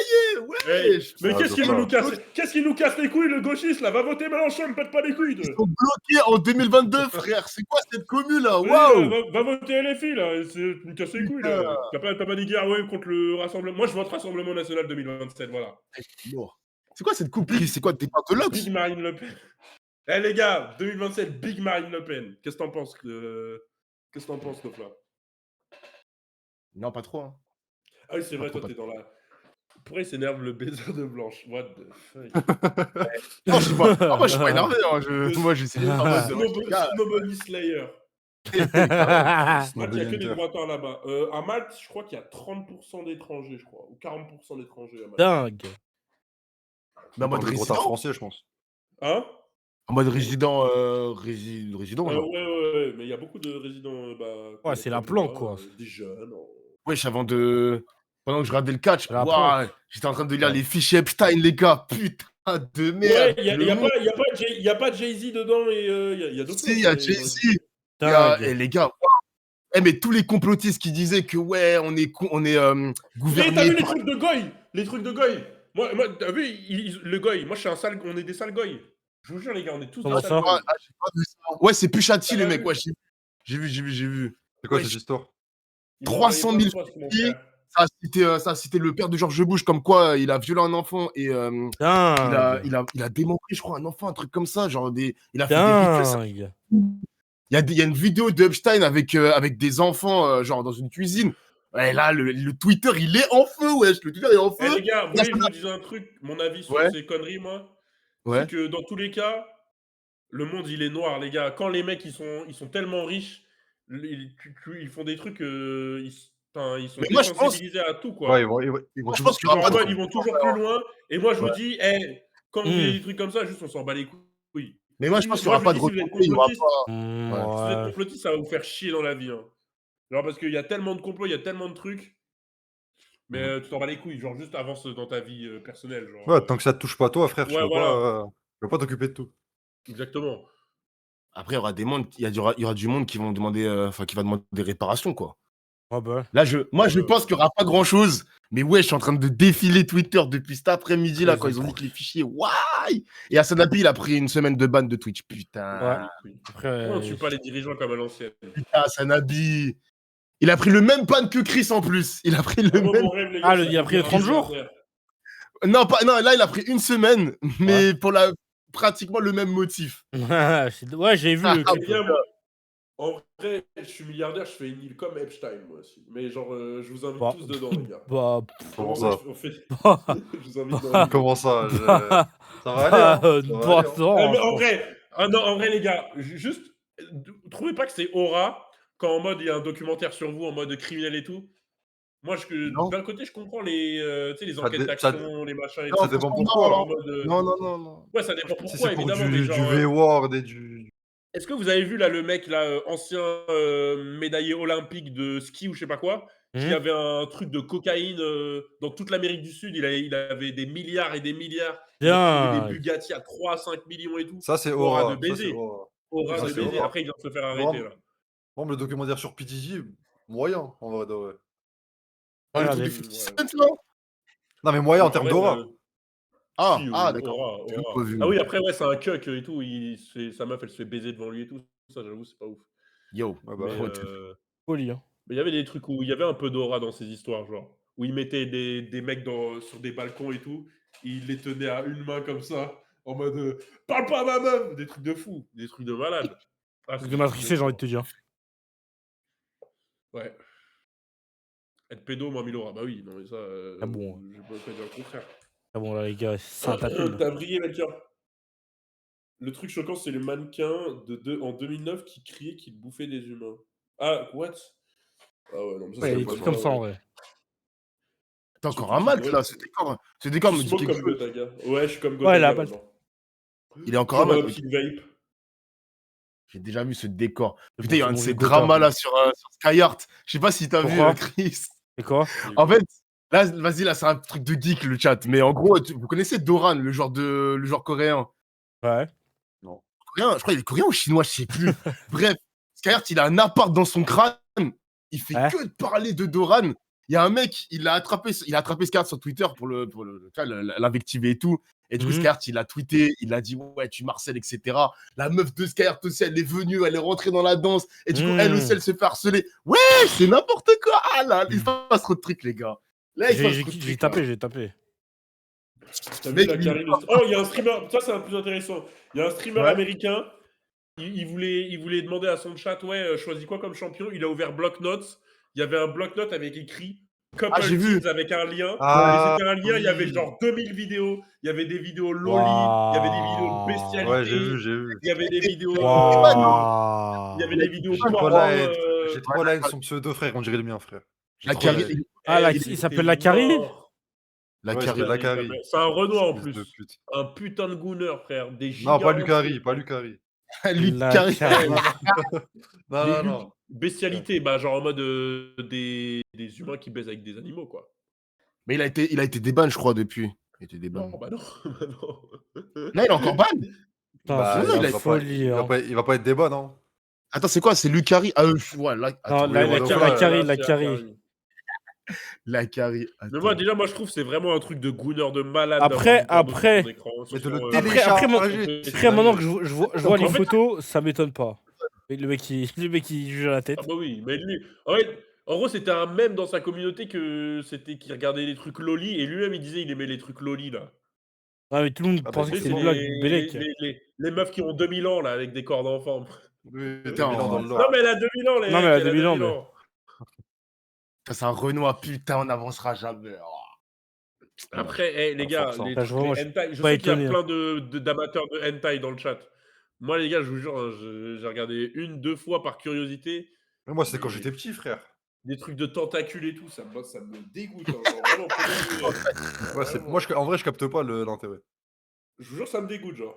Hey, Wesh. mais Ah, qu'est-ce qui donc nous casse Qu'est-ce qui nous casse les couilles, le gauchiste là? Va voter Mélenchon, me pète pas les couilles. Ils sont bloqués en 2022, frère. C'est quoi cette commu là? Oui, Waouh. va voter LFI là, tu me casses les couilles là. T'as pas dit guerre contre le Rassemblement. Moi je vote Rassemblement National 2027, voilà. C'est quoi cette coupe prise? C'est quoi, t'es pas de l'Ox? Big Marine Le Pen. Eh les gars, 2027, Big Marine Le Pen. Qu'est-ce que t'en penses, Nofla? Non, pas trop. Hein. Ah oui, c'est vrai, Pas toi trop, t'es dans la. Pourquoi il s'énerve le baiser de Blanche? What the fuck? Non, je suis pas, moi, je suis pas énervé. Hein. Moi, j'essaie de Snowbody Slayer. Ah, Malte, il y a que des Inter. droiteurs là-bas. À Malte, je crois qu'il y a 30% d'étrangers, je crois. Ou 40% d'étrangers à Malte. dingue. Mais en mode Dans les résident. français, je pense. Hein? En mode résident. Résident, genre. Ouais, mais il y a beaucoup de résidents. Ouais, c'est la planque, quoi. Des jeunes. Wesh, pendant que je regardais le catch, La waouh, j'étais en train de lire les fichiers Epstein, les gars. Putain de merde. Ouais, il n'y a pas Jay-Z dedans et il y a d'autres Si, il y a choses, Jay-Z. Dingue. Et les gars, mais tous les complotistes qui disaient que, ouais, on est Mais t'as gouverné vu les par. trucs de Goy? Les trucs de Goy. Moi t'as vu le Goy? Moi, je suis un sale. On est des sales Goy. Je vous jure, les gars, on est tous Comment des ça? sales Goy. J'ai pas vu ça. Ouais, c'est Puchati, Ah, le bah mec. oui. Ouais, j'ai vu. C'est quoi Ouais, cette histoire? Ils ont 300 000 envoyé plein de postes, mon filles. frère. Ça a cité le père de George Bush, comme quoi il a violé un enfant et Dingue. il a démontré, je crois, un enfant, un truc comme ça. Genre il a fait des rituels. Dingue. Il y a une vidéo d'Epstein avec des enfants, genre dans une cuisine. Et là, le Twitter, il est en feu, wesh. Le Twitter est en Eh feu. les gars, vous voulez que je vous dise un truc? Mon avis sur Ouais. ces conneries, moi, Ouais. c'est que dans tous les cas, le monde, il est noir, les gars. Quand les mecs, ils sont tellement riches, ils font des trucs, ils sont Mais moi, je pense- désensibilisés à tout, quoi. Ouais, ils vont Moi, je pense qu'il y Genre, aura en pas mode, de. ils vont toujours plus loin. Et moi, je vous Ouais. dis, quand vous voyez des trucs comme ça, juste on s'en bat les couilles. Mais moi, je pense qu'il y Moi, aura pas de je vous dis, retour. si vous êtes complotiste, Ouais. si vous êtes complotiste, ça va vous faire chier dans la vie. Hein. Genre, parce qu'il y a tellement de complots, il y a tellement de trucs. Mais tu t'en bats les couilles, genre juste avance dans ta vie personnelle. Genre, Ouais, tant que ça te touche pas toi, frère, Ouais, voilà. tu vas pas t'occuper de tout. Exactement. Après, il y aura il y aura du monde qui vont demander, qui va demander des réparations, quoi. Ah bah. Là, je pense qu'il n'y aura pas grand chose. Mais ouais, je suis en train de défiler Twitter depuis cet après-midi là, Ouais, quand c'est ils ont dit que les fichiers. Why. Et Asanapi, il a pris une semaine de ban de Twitch. Putain. Après, On tue pas les dirigeants comme à l'ancienne. Putain, Asanapi. Il a pris le même ban que Chris en plus. Il a pris le Moi, même. mon rêve, les gars, c'est il a pris les 30 jours Non, là, il a pris une semaine, mais pour pratiquement le même motif. Ouais, j'ai vu le Les clip. gars, moi, en vrai, je suis milliardaire, je fais une île comme Epstein, moi aussi. Mais genre, je vous invite Bah. tous dedans, les gars. Bah. Comment ça? On fait... Je vous invite dans Comment ça? Ça va aller, hein. Ça va aller, hein. Non, en vrai, les gars, juste, trouvez pas que c'est aura quand en mode il y a un documentaire sur vous en mode criminel et tout. Moi, Non. d'un côté, je comprends les, tu sais, les Ça enquêtes dé- d'action, les machins et Non, tout. Ça dépend franchement, pourquoi. En mode, Non. Ouais, ça dépend Si pourquoi, c'est pour évidemment. Mais du genre, V-Word et du. est-ce que vous avez vu là le mec là, ancien médaillé olympique de ski ou je sais pas quoi, qui avait un truc de cocaïne dans toute l'Amérique du Sud, il avait des milliards et des milliards. Il a trouvé des Bugatti à 3 à 5 millions et tout. Ça, c'est Aura aura. de baiser. Aura Ça, de c'est baiser. aura. Après, il vient de se faire arrêter là. Bon, le documentaire sur PTJ, moyen, en vrai de vrai. Ah, le Ouais, truc de mais- 50 Cent, là. Non, mais moyen en Ouais, termes vrai, d'aura. Ah, Si, d'accord. Aura. J'ai pas vu. Ah oui, après, ouais, c'est un cuck et tout. Sa meuf, elle se fait baiser devant lui et tout. Ça, j'avoue, c'est pas ouf. Yo. Ouais, bah, Mais ouais. Folie, hein. il y avait des trucs où il y avait un peu d'aura dans ces histoires, genre. Où il mettait des mecs sur des balcons et tout. Et il les tenait à une main comme ça. En mode parle pas à ma meuf. Des trucs de fou. Des trucs de malade. Ah, Truc de matricé, j'ai envie de te dire. Ouais. Être pédo, moins 1000 euros. Bah oui, non, mais ça. Ah bon. Je peux pas dire le contraire. Ah bon, là, les gars, ça tape. T'as brillé, Melchior. Le truc choquant, c'est le mannequin en 2009 qui criait qu'il bouffait des humains. Ah, what? Ah ouais, non, mais ça, Ouais, c'est des pas trucs vrai, comme ça, en vrai. T'as encore un Mac là, ce décor me Tu dit smoke quelque comme chose. Gotaga. Ouais, je suis comme Ouais, Gotaga là, maintenant. Il est encore un Comme Mac. un petit vape. J'ai déjà vu ce décor. C'est Putain, il y a bon, un de c'est ces bon, Gotha. dramas là sur Skyheart. Je sais pas si t'as vu, Pourquoi Chris. C'est quoi? En fait, là, vas-y, là, c'est un truc de geek le chat. Mais en gros, vous connaissez Doran, le genre coréen. Ouais. Vous coréen, je crois qu'il est coréen ou chinois, je sais plus. Bref, Skyheart, il a un appart dans son crâne. Il fait Ouais. que de parler de Doran. Il y a un mec, il a attrapé Skyheart sur Twitter pour l'invectiver et tout. Et du coup, Mhm. Skyheart, il a tweeté, il a dit ouais, tu marcelles, etc. La meuf de Skyheart aussi, elle est venue, elle est rentrée dans la danse. Et du coup, elle aussi, elle se fait harceler. Ouais, c'est n'importe quoi. Ah là, il se passe trop de trucs, les gars. Là, il se passe trop de trucs. là. J'ai tapé. T'as vu Mec, la il- Karine aussi. Oh, il y a un streamer, ça c'est un plus intéressant. Il y a un streamer Ouais. américain, il voulait demander à son chat, ouais, choisis quoi comme champion. Il a ouvert bloc notes. Il y avait un bloc notes avec écrit Couple Ah, j'ai vu. Teams avec un lien. Ah, Et c'était un lien, il y avait oui. genre 2000 vidéos. Il y avait des vidéos Loli, il y avait des vidéos de bestialité. Ouais, j'ai vu. Il y avait des vidéos. Waouh. Il y avait des vidéos J'ai trop porno, la haine. J'ai trop la haine, son pseudo, frère. On dirait le mien, frère. J'ai La trop la Carrie- haine. Ah, Eh, il était s'appelle la Carrie. mort. La Ouais, Carrie- c'est la Carrie. C'est un Renoir en Fils plus. de pute. Un putain de gooner, frère. Des Non, pas gigas Lucari, entiers. pas Lucari. Lui, La Carrie- Carrie. Non, Les non. bestialité, bah genre en mode des humains qui baisent avec des animaux, quoi. Mais il a été déban, je crois, depuis. Il était déban. Non, bah non, bah non. Non, il est encore ban. Putain, Bah, c'est il la a- folie. hein. il va pas être débat, non? Attends, c'est quoi? C'est Lucari. Ah, ouais, là. Attends, Non, la oui, voilà, Carrie, Là, la c'est Carrie. la Carrie. Mais moi, déjà, moi, je trouve que c'est vraiment un truc de gooner de malade. Après, d'avoir du porno après. sur son écran, Mais sur de son, le Après, moi- télécharger. Après, maintenant que je vois les En fait- photos, ça m'étonne pas. Et le mec qui juge à la tête. Ah bah oui, mais lui... En gros, c'était un mème dans sa communauté qu'il regardait les trucs loli, et lui-même, il disait il aimait les trucs loli, là. Ah, mais tout le monde Ah, bah, pensait que Tu sais, c'était c'est une blague, Bélec. les meufs qui ont 2000 ans, là, avec des corps d'enfant. Oui, Putain, 2000 ans dans le Non, lore. mais elle a 2000 ans, les Non, mais mecs, elle a 2000 ans, mais- Ça, c'est un Renoir, putain, on n'avancera jamais. Oh. Après, les gars, forçant. les Ça, trucs, je vois, moi, les hentai, je pas sais qu'il y a étonné, plein d'amateurs de hentai dans le chat. Moi, les gars, je vous jure, hein, j'ai regardé 1-2 fois par curiosité. Mais moi, c'était quand j'étais petit, frère. Des trucs de tentacules et tout, ça me dégoûte. Hein, genre, vraiment, pour moi, Ouais, moi, en vrai, je capte pas l'intérêt. je vous jure, ça me dégoûte, genre.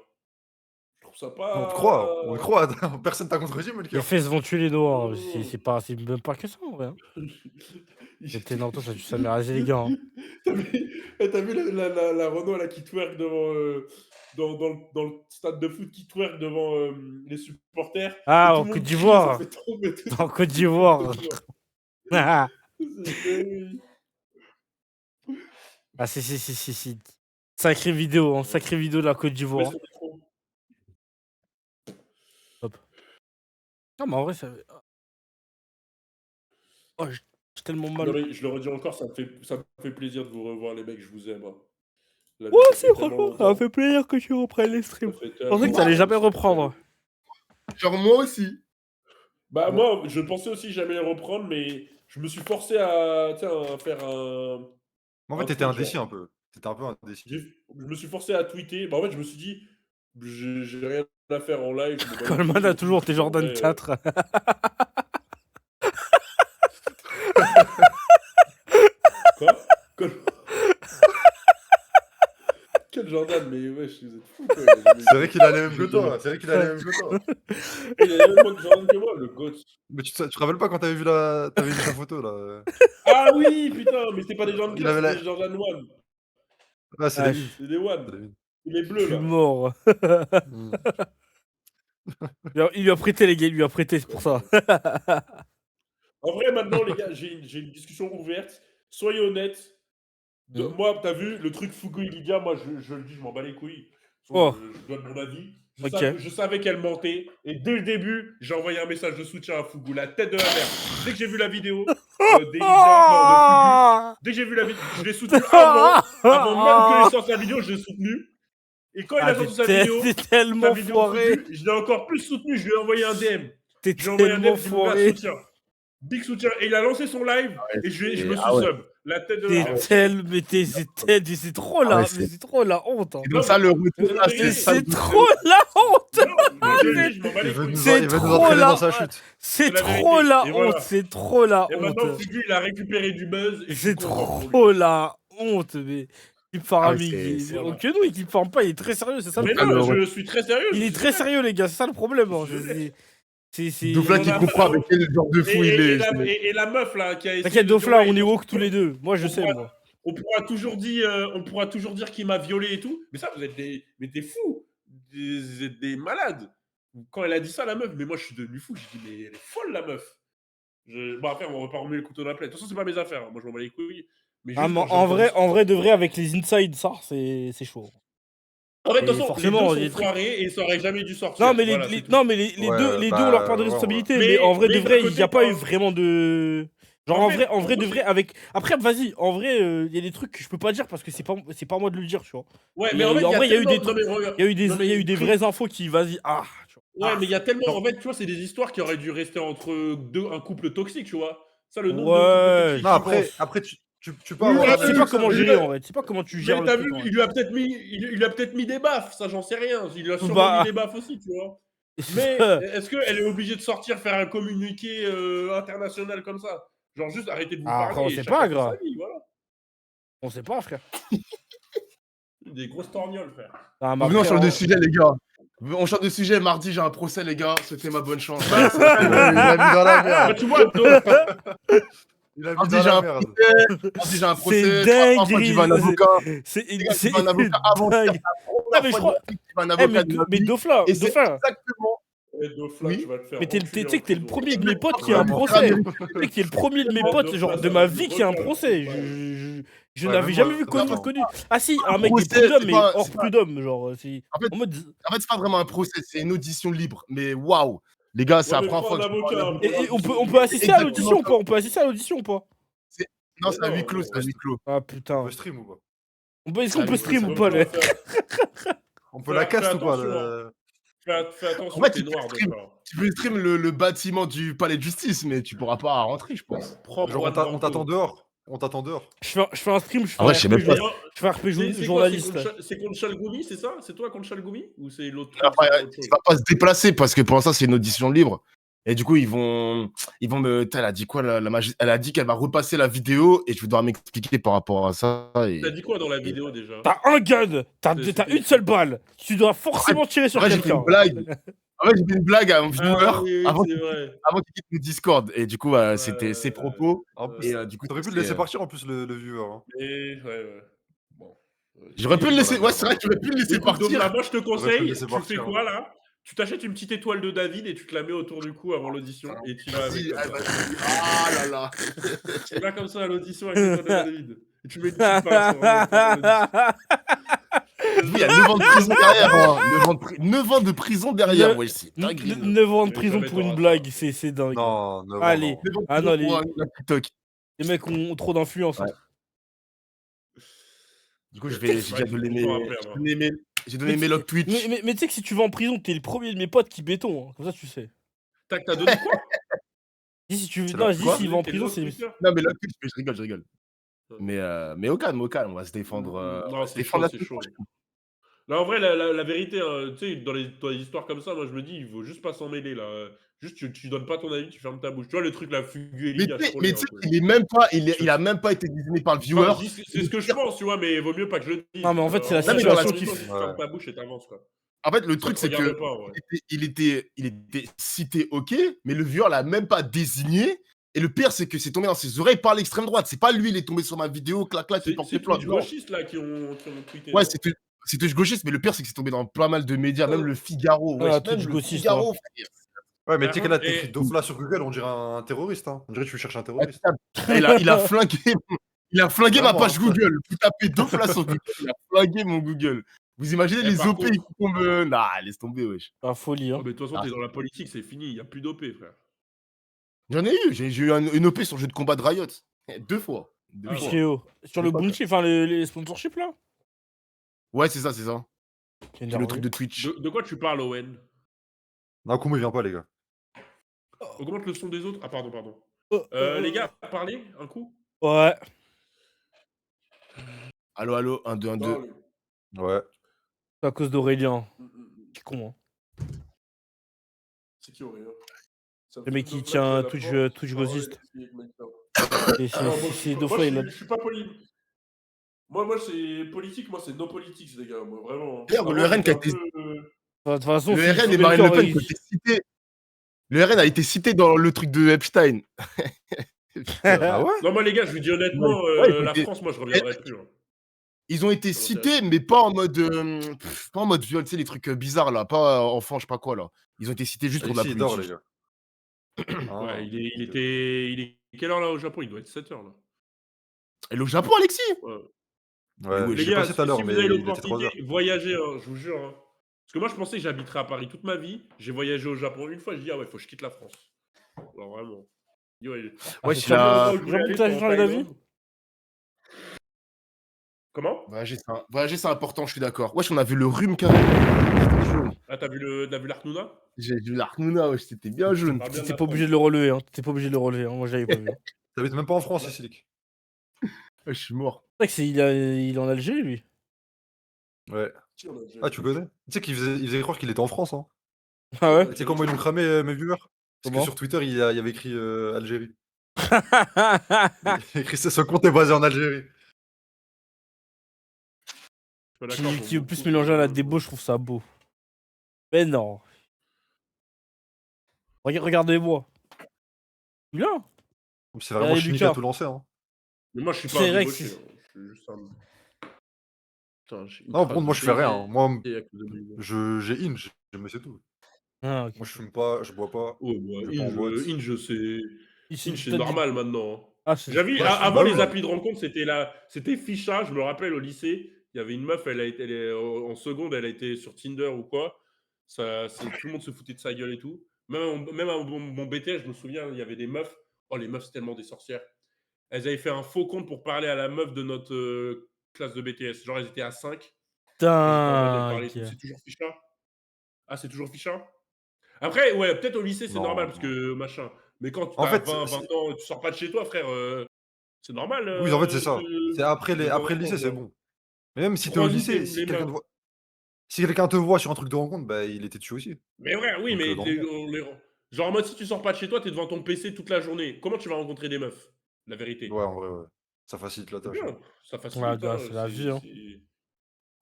Je trouve ça pas. On te croit, on le croit. Personne t'a contredit, mais le Les cœur. fesses vont tuer les noirs. Oh. C'est même pas que ça, en vrai. Hein. C'était Naruto, ça m'est rasé les gars. Hein. T'as vu la Renault là qui twerk devant dans le stade de foot qui twerk devant les supporters. Ah, Et tout en le monde Côte crie, d'Ivoire. ça fait tomber tout. En Côte d'Ivoire. Ah, si. Sacrée vidéo, hein. Sacrée vidéo de la Côte d'Ivoire. Non, mais en vrai, ça. Oh, j'ai tellement mal. Je le redis encore, ça me fait plaisir de vous revoir les mecs, je vous aime. Hein. La vie, Ouais, ça c'est fait tellement franchement, ça longtemps. m'a fait plaisir que tu reprennes les streams. Ça fait Je pensais que ça allait tellement jamais longtemps. reprendre. Genre, moi aussi. Bah moi, je pensais aussi jamais les reprendre, mais je me suis forcé à, tu sais, à faire un... En fait, Un t'étais truc, indécis genre. un peu. T'étais un peu indécis. Je me suis forcé à tweeter. Bah en fait, je me suis dit, j'ai rien à faire en live. je me vois Coleman les a toujours tweets, tes Jordan ouais, 4. Quoi Quel Jordan, mais wesh, vous êtes fous quoi. C'est vrai qu'il a les mêmes que toi. C'est vrai qu'il a les mêmes que toi. Il a même moins de Jordan que moi, le gosse. Mais tu te rappelles pas quand t'avais vu t'avais vu sa photo là? Ah oui, putain, mais c'était pas des Jordan Il 4, avait c'était la- des Jordan 1. Ah, c'est Ah, les C'est des One. c'est les- Il est Je bleu suis là. mort. Mm. Il lui a prêté, les gars, il lui a prêté, c'est pour ça. En vrai, maintenant, les gars, j'ai une discussion ouverte. Soyez honnêtes. Moi, t'as vu, le truc Fugu et Lydia, moi, je le dis, je m'en bats les couilles. Oh. Je donne mon avis. Ok. Je savais qu'elle mentait. Et dès le début, j'ai envoyé un message de soutien à Fugu. La tête de la mère. Dès que j'ai vu la vidéo d'Elysia, non, de Fugu, dès que j'ai vu la vidéo, je l'ai soutenu avant même que les sorte la vidéo, je l'ai soutenu. Et quand il a sorti sa vidéo, T'es tellement foiré. Fugu, je l'ai encore plus soutenu. Je lui ai envoyé un DM. T'es J'ai envoyé un tellement DM, j'ai dit, mon gars, foiré. soutien. Big soutien. Et il a lancé son live et je me suis ah ouais. sub. La tête de la mère. C'est trop là, Ah ouais, mais c'est trop la honte. Hein. C'est comme ça le retour. là, Mais ça, C'est trop la honte. Non, je le dis, je m'en bats les Il veut couilles. nous, C'est il veut nous trop entraîner là. dans sa chute. C'est la trop vérité. la Et honte. voilà. C'est trop la Et maintenant, honte. Fugu, il a récupéré du buzz. Et je suis C'est content pour lui. trop la honte. Mais il farme Ah, Ami. c'est- Ok, non, il farme pas. Il est très sérieux. C'est ça. Mais le non, problème. je suis très sérieux. Il est très sérieux, les gars. C'est ça le problème. Hein. C'est. Doufla qui on a- comprend avec quel genre de fou il est. Et la meuf là qui a essayé. T'inquiète, de dire, Dofla, ouais, on est woke tous les deux. Moi, je sais, moi. On pourra toujours dire qu'il m'a violé et tout. Mais ça, vous êtes des fous. Vous êtes des malades. quand elle a dit ça, la meuf, mais moi, je suis devenu fou. J'ai dit, mais elle est folle, la meuf. Bon, après, on va pas remettre le couteau dans la plaie. De toute façon, c'est pas mes affaires. Hein. Moi, je m'en bats les couilles. Mais Ah, juste, mais quand j'ai en entendu vrai, ça- en vrai de vrai, avec les inside, ça, c'est chaud. En fait, de Et toute façon, forcément, les les deux sont trucs- foirés et ça aurait jamais dû sortir. Non, mais Voilà, les, c'est tout. non, mais les Ouais, deux, les deux bah, ont leur part de ouais, responsabilité. ouais. Mais en vrai Mais de d'un vrai, il côté, n'y a pas eu moi- vraiment de. Genre, en vrai, de vrai, avec. Après, vas-y, en vrai, il y a des trucs que je peux pas dire parce que c'est pas à moi de le dire, tu vois. Ouais, Et mais en fait, vrai, il y a eu des tellement- non, trucs. mais regarde- Il y a eu des, non, il y a mais eu des Chris- vraies infos qui, vas-y, ah. tu vois. Ouais, mais il y a tellement. Genre- En fait, tu vois, c'est des histoires qui auraient dû rester entre un couple toxique, tu vois. Ça, le nombre Ouais, de couples toxiques. Non, je pense. après tu peux Oui, avoir ouais, un Je sais avis pas de ça, comment mais- gérer en vrai. Tu sais pas comment tu gères Mais le t'as truc. vu, en vrai. il lui a peut-être mis des baffes, ça j'en sais rien. Il lui a sûrement Bah. mis des baffes aussi, tu vois. Mais est-ce qu'elle est obligée de sortir faire un communiqué international comme ça? Genre juste arrêtez de vous Ah, après, parler on et sait chacun pas, fait gras. sa vie, voilà. On sait pas, frère. Des grosses torgnoles, frère. Ah, mais Venons, on après, change de on- sujet, les gars. On change de sujet. Mardi, j'ai un procès, les gars. C'était ma bonne chance. Il a mis dans la Bah, merde. tu vois, Il a mis Mardi, dans j'ai la un merde. procès. Mardi, j'ai un C'est procès. dingue, Enfin, tu vas un avocat. C'est Les gars, tu c'est vas un avocat avant dingue. la mais je première fois crois- de ma vie que tu vas un Eh, avocat de ma mais vie. Dofla, Et c'est Dauphin. exactement. Dofla, Oui. tu vas te faire Mais tu enculer sais en que t'es le prison. premier de mes potes qui a un Vraiment. procès. Tu sais que t'es le premier de mes Ouais, potes, Dofla, genre ça de va ma te vie qui a un refaire le procès. procès. Je Ouais, n'avais même jamais moi, vu ça connu. va. Ah si, un mec des procès, prud'hommes, c'est mais pas- hors c'est pas- prud'homme, genre. C'est En fait, en mode. c'est pas vraiment un procès, c'est une audition libre. Mais waouh, les gars, c'est Ouais, la mais première prends fois un que je vois un avocat. avocat. Et on peut assister à Exactement l'audition ou ça. pas? On peut assister à l'audition ou pas? Non, Mais c'est à non, huis clos, mais c'est à huis clos. Ah On putain. peut stream ou pas? Est-ce qu'on Ça peut lui stream coûte, ou ça pas, lui là? On peut la cast ou pas? attention, Fais En attention, fait, t'es noir, stream- Dofla. tu peux stream le bâtiment du palais de justice, mais tu pourras pas rentrer, je pense. Prends Genre, Juan on t'attend Branco. dehors. On t'attend dehors. Je fais un stream, je fais En vrai, un je sais même RP, pas. je fais un RP C'est quoi, journaliste. là. c'est contre Chalgoumi, c'est ça? C'est toi contre Chalgoumi? Ou c'est l'autre truc, Après, c'est autre chose? il va pas se déplacer parce que pour l'instant, c'est une audition libre. Et du coup, ils vont me. Putain, elle a dit quoi, elle a dit qu'elle va repasser la vidéo et je vais devoir m'expliquer par rapport à ça. Et... T'as dit quoi dans la vidéo déjà? T'as un gun, t'as C'était- une seule balle. Tu dois forcément tirer sur En vrai, j'ai fait quelqu'un. une blague. En fait, j'ai fait une blague à un viewer Ah oui, oui, avant c'est qu'il vrai. quitte le Discord. Et du coup, c'était ses propos. En plus, Et du coup, t'aurais pu le c'est, laisser partir en plus, le viewer. Hein. Et ouais. Bon. J'aurais pu le laisser. Voilà, Ouais, c'est vrai que j'aurais pu le laisser Écoute, partir. Dofla, moi je te T'aurais pu le conseille, laisser tu fais partir, quoi là? Tu t'achètes une petite étoile de David et tu te la mets autour du cou avant l'audition et tu vas avec. Vas-y, comme ça. vas-y. Ah là là. Tu vas comme ça à l'audition avec l'étoile de David. Et tu mets une petite pince sur Il y a 9 ans de prison derrière. Hein. 9 ans de prison derrière. Ouais, c'est dingue. 9 ans de Mais prison jamais pour une t'auras blague, c'est dingue. Non, non. Allez. non. 9 ans de Ah prison non, pour un TikTok. Les mecs ont trop d'influence. hein. Ouais. Du coup, j'ai déjà donné j'ai donné mes logs Twitch. Mais tu sais que si tu vas en prison, t'es le premier de mes potes qui béton. hein. Comme ça, tu sais. T'as donné quoi? Dis si tu veux. C'est Non, la- je dis quoi s'il va en Quel prison, autre c'est. Twitter? Non, mais logs Twitch, mais je rigole. Mais au calme, on va se défendre. On Non, va se c'est défendre chaud, la c'est chaud. Là, en vrai, la vérité, tu sais, dans les histoires comme ça, moi je me dis, il faut juste pas s'en mêler là. Juste, tu donnes pas ton avis, tu fermes ta bouche. Tu vois, le truc, la fugue Mais tu sais qu'il est même pas, il a même pas été désigné par le viewer. C'est ce que je pense, tu vois, mais vaut mieux pas que je le dise. Non, mais en fait, c'est la Non, mais dans la situation qui Tu fait. fermes ta bouche et t'avances, quoi. En fait, le Ça truc, te c'est que regarde pas, ouais. il était cité, ok, mais le viewer l'a même pas désigné. Et le pire, c'est que c'est tombé dans ses oreilles par l'extrême droite. C'est pas lui, il est tombé sur ma vidéo, clac, il C'est porte c'est plainte. Twitch Non. gauchistes là qui ont tweeté. Ouais, non c'était gauchiste, mais le pire, c'est que c'est tombé dans pas mal de médias, même le Figaro. Ah, Ouais, Twitch même le gauchiste, Figaro, frère. Ouais, mais tu sais que là, t'écris Et- Dofla sur Google, on dirait un terroriste. Hein. On dirait que tu cherches un terroriste. Il a flingué, ma Vraiment, page hein. Google. Vous tapez Dofla sur Google, il a flingué mon Google. Vous imaginez Eh, les par OP qui contre- tombent. Nah, laisse tomber, wesh. Ah, folie. Oh, Hein. mais de toute façon, t'es dans la politique, c'est fini, y a plus d'OP, frère. J'en ai eu, j'ai eu une OP sur le jeu de combat de Riot. 2 fois. Deux Ah fois. HKO. Sur le pas bounty, enfin les sponsorships là. Ouais, c'est ça. C'est Quel le énervé. truc de Twitch. De quoi tu parles, Owen? Non, Koumou, il vient pas, les gars. Augmente le son des autres. Ah, pardon. Les gars, parlez un coup. Ouais. Allô, 1, 2, 1, 2. Ouais. C'est à cause d'Aurélien. C'est con. Hein. C'est qui Aurélien? Le mec qui tient Twitch gauchiste. Et c'est deux fois, il a. Je suis pas poli. Moi, c'est politique, moi, c'est no politics, les gars. Moi, vraiment. D'ailleurs, le RN qui a été- De toute façon, Le si- RN si et Marine Le Pen il- qui ont été cités. Le RN a été cité dans le truc de Epstein. Ah ouais? Non, moi, les gars, je vous dis honnêtement, Ouais, la mais- France, moi, je reviendrai plus. Hein. Ils ont été cités, mais pas en mode viol, tu sais, les trucs bizarres là, pas enfant, je sais pas quoi là. Ils ont été cités juste pour de la Alexis, il dort, politique. les gars. Ah, Ouais, ok. il est quelle heure là au Japon? Il doit être 7h là. Elle est au Japon, Alexis? Ouais. Mais Ouais, Les wesh. j'ai gars, passé tout à si l'heure, vous avez mais il était 3 l'opportunité, heures. voyagez, hein, je vous jure. Hein. Parce que moi, je pensais que j'habiterais à Paris toute ma vie. J'ai voyagé au Japon une fois, je dis, ah ouais, faut que je quitte la France. Alors vraiment. Je dis, ouais, Ah, c'est Wesh, le premier endroit la... où je voulais Japon que aller, t'as c'est en changé d'avis? Thaïlande. Comment? Voyager, c'est important, je suis d'accord. Wesh, on a vu le rhume carrément. C'était jaune. Ah, t'as vu l'Arnouna? J'ai vu l'Arnouna, wesh, c'était bien jaune. Parle bien de T'étais la pas obligé de France. le relever, hein. T'étais pas obligé de le relever, hein. Moi, j'avais pas vu. Hein. T'habites même pas en France, Silic. Ouais, je suis mort. C'est vrai que il est en Algérie, lui. Ouais. Qui en a déjà Ah, vu? tu connais? Tu sais il faisait croire qu'il était en France, hein. Ah ouais? Tu sais comment ils l'ont cramé, mes viewers? Parce que Comment? sur Twitter, il y avait écrit Algérie. Il a écrit ça, son compte est basé en Algérie. Je suis pas d'accord, Qui j'aime veut plus beaucoup, mélanger à la moi, débauche, je trouve ça beau. Mais non. Regardez-moi. Bien. C'est vraiment Regardez Chini qui a Lucas. tout lancé, hein. Mais moi, je suis pas C'est un vrai que débauché. c'est. Hein. Je suis juste un. Putain, j'ai une Non, par trace contre, de moi, je fais rien, hein. baiser Moi, à cause de lui. j'ai Inge, mais c'est tout. Ah, ok. Moi, je fume pas, je bois pas, Ouais, bah, je vais pas en boîte. Inge, c'est Toi, normal maintenant. Hein. Ah, c'est. J'avais, Ouais, avant bah les oui. applis de rencontre, c'était Ficha. Je me rappelle au lycée, il y avait une meuf, elle est en seconde, elle a été sur Tinder ou quoi. Tout le monde se foutait de sa gueule et tout. Même à mon BTS, je me souviens, il y avait des meufs. Oh, les meufs, c'est tellement des sorcières. Elles avaient fait un faux compte pour parler à la meuf de notre classe de BTS. Genre, elles étaient à 5. Elles étaient en mode, elles parlaient et tout. Dingue. C'est toujours Ficha? Ah, c'est toujours Ficha? Après, ouais, peut-être au lycée, c'est normal Non, parce non. que machin. Mais quand tu En as fait, 20 ans, tu sors pas de chez toi, frère, c'est normal oui, en fait, c'est ça. C'est de temps après en le temps, lycée, c'est genre. bon. Mais même si t'es au Croise-nous lycée, les meufs. si quelqu'un te voit sur un truc de rencontre, bah, il était dessus aussi. Mais ouais, oui, Donc, mais normal. genre en mode si tu sors pas de chez toi, t'es devant ton PC toute la journée. Comment tu vas rencontrer des meufs? La vérité. Ouais, en vrai, ouais. Ça facilite la C'est tâche, hein. bien, ça Ouais, facilite. gars, Hein, c'est la vie, hein.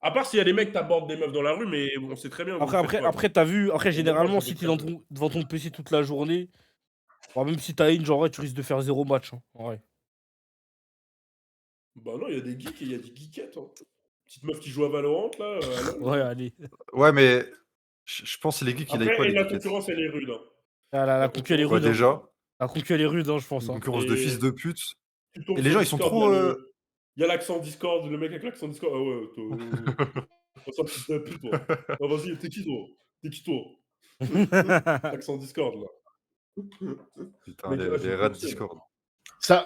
À part s'il y a des mecs qui abordent des meufs dans la rue, mais on sait très bien, vous le faites pas. Vous. T'as vu, après, Moi, généralement, je si fais t'es très peu. devant ton PC toute la journée, bon, même si t'as une, genre, ouais, tu risques de faire 0 match. Hein. Ouais. Bah non, il y a des geeks et il y a des geekettes. Hein. Petite meuf qui joue à Valorant, là, à LoL. Ouais, allez. Ouais, mais je pense que les geeks, ils aillent Après, pas, et les la geekettes. concurrence, elle est rude. Hein. Ah, La la concu, elle est concurrence, Ouais, rude, elle est hein. rude. déjà, Hein. La concu, elle est rude, hein, je pense. une Hein. concurrence de fils Et de pute. tu tombes Et les sur gens, ils sont Discord, trop. il y a l'accent Discord, le mec avec l'accent Discord. Ah ouais, toi, ça fils de pute, toi. Ah, vas-y, t'es qui, toi? T'es qui, toi? Accent Discord, là. Putain, Mec, ah, j'ai les rats de boxé, là. Discord.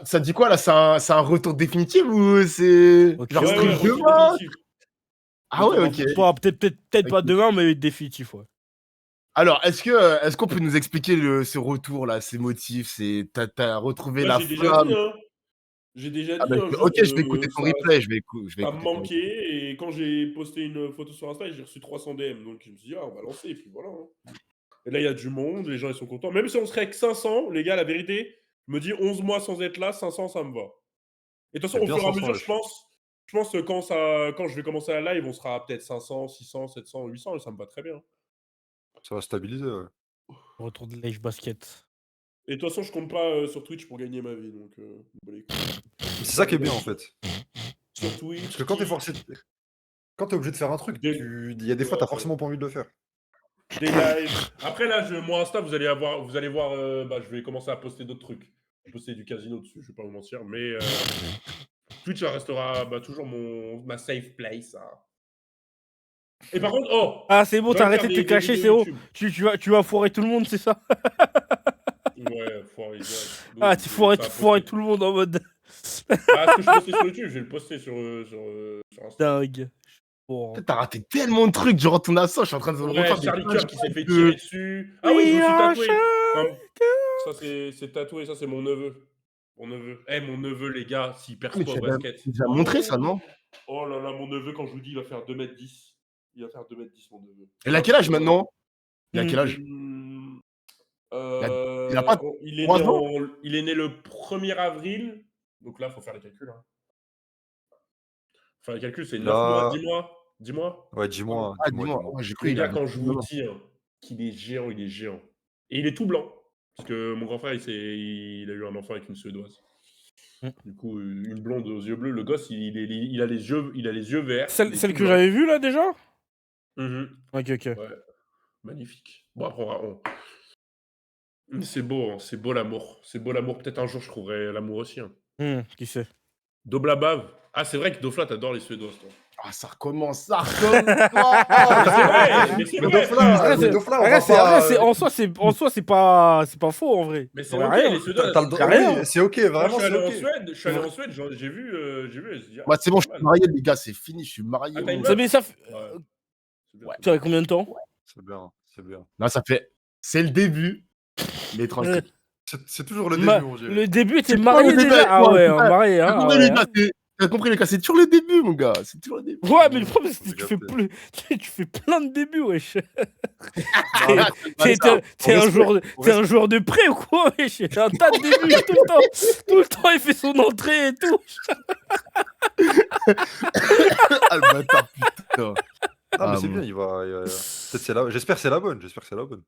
Ça dit quoi là? C'est un retour définitif ou c'est. Ok, Genre Ouais, ok. ouais, stream retour demain? définitif. Ah ouais, Retour ok. définitif. Bon, peut-être pas Ok. demain, mais définitif, ouais. Alors, est-ce qu'on peut nous expliquer ce retour là, ces motifs, t'as retrouvé Moi, la j'ai déjà dit, flamme? hein. J'ai déjà Ah dit, bah, hein, ok, juste, je vais écouter ton replay, je vais ça me écouter ton replay. manquait. Et quand j'ai posté une photo sur Insta, j'ai reçu 300 DM. Donc, je me suis dit, ah, on va lancer. Et puis voilà. Hein. Et là, il y a du monde, les gens, ils sont contents. Même si on serait que 500, les gars, la vérité, je me dis 11 mois sans être là, 500, ça me va. Et de toute façon, C'est au bien fur et à 500, mesure, wesh. je pense que quand je vais commencer la live, on sera peut-être 500, 600, 700, 800, et ça me va très bien. Ça va stabiliser, ouais. Retour de Live Basket. Et de toute façon, je compte pas sur Twitch pour gagner ma vie, donc bon, les couilles. C'est ça qui est bien, en fait. Sur Twitch, Parce que quand t'es forcé. Quand t'es obligé de faire un truc, Des- il y a des fois, t'as forcément pas envie de le faire. des lives. Après, là, mon Insta, vous allez voir, je vais commencer à poster d'autres trucs. Je vais poster du casino dessus, je vais pas vous mentir, mais Twitch, ça restera toujours ma safe place. Hein. Et par contre, Ah, c'est bon, j'ai t'as envie de arrêté faire de te des cacher, vidéos c'est bon. YouTube. Tu vas foirer tout le monde, c'est ça? Ouais, foiré direct. Ah, tu Ça va foirer poster. tout le monde en mode. Ah, ce que je postais sur YouTube, je vais le poster sur Insta. Dingue. Bon. T'as raté tellement de trucs durant ton assaut, je suis en train de Ouais, refaire des Charlie Kirk qui s'est fait flashbacks tirer dessus. Ah oui, je me suis tatoué. Enfin, ça, c'est tatoué, ça, c'est mon neveu. Mon neveu. Mon neveu, les gars, s'il Ah, mais perce pas au basket. tu nous as montré ça, non? Oh là là, mon neveu, quand je vous dis, il va faire 2m10. Il va faire 2m10, mon neveu. Il a quel âge maintenant? Il a quel âge? Hum, Il a pas il est 3 né ans? il est né le 1er avril. Donc là, il faut faire les calculs. Hein. Faire les calculs, c'est 9 mois, Là. 10 mois. 10 mois. Ouais, dis-moi, Ah, dis-moi, dis-moi. dis-moi. Ouais, j'ai cru Les il gars, avait quand je 9 vous ans. dis qu'il est géant, il est géant. Et il est tout blanc. Parce que mon grand frère, il a eu un enfant avec une Suédoise. Du coup, une blonde aux yeux bleus. Le gosse, il a les yeux verts. il est Celle tout que blanc. j'avais vue là déjà? Mhm. Ok, ok. Ouais. Magnifique. Bon, après, c'est beau, hein, c'est beau l'amour. C'est beau l'amour. Peut-être un jour, je trouverai l'amour aussi. Hein. Qui sait? Doblabav. Ah, c'est vrai que Dofla, t'adores les Suédois, toi. Ah, ça recommence, ça recommence. C'est vrai, mais c'est Mais vrai. Dofla, Arrête, mais c'est- Dofla, on arrête, va c'est- pas. arrête, en soi, c'est pas faux en vrai. Mais c'est Ouais, ok, rien. les Suédois. T'as le droit. rien. Oui, c'est ok, Moi, je vraiment, suis c'est allé en ok. Suède, j'ai vu, elle se dit, ah, Bah, c'est bon, je pas suis mal. marié, les gars, c'est fini, je suis marié. Ah, t'as une mon meuf gars. Mais ça fait Ouais. C'est bien. ça fait combien de temps? C'est bien, c'est bien. Non, ça fait. C'est le début, mais tranquille. C'est toujours le Ma- début, on dirait. Le début, t'es C'est marié pas le déjà? début, Ah ouais, ouais, c'est pas- marié, hein. T'as Ah compris, ouais, les hein. gars, t'as compris, les gars, c'est toujours le début, mon gars. C'est toujours le début. Ouais, mais le problème, c'est que J'ai tu fais capté. plus... tu fais plein de débuts, wesh. Non, T'es un joueur de prêt ou quoi, wesh? J'ai un tas de débuts tout le temps. Tout le temps, il fait son entrée et tout. Ah, le bâtard, putain. Ah, mais c'est bon. bien, il va. Peut-être c'est la. J'espère que c'est la bonne. J'espère que c'est la bonne.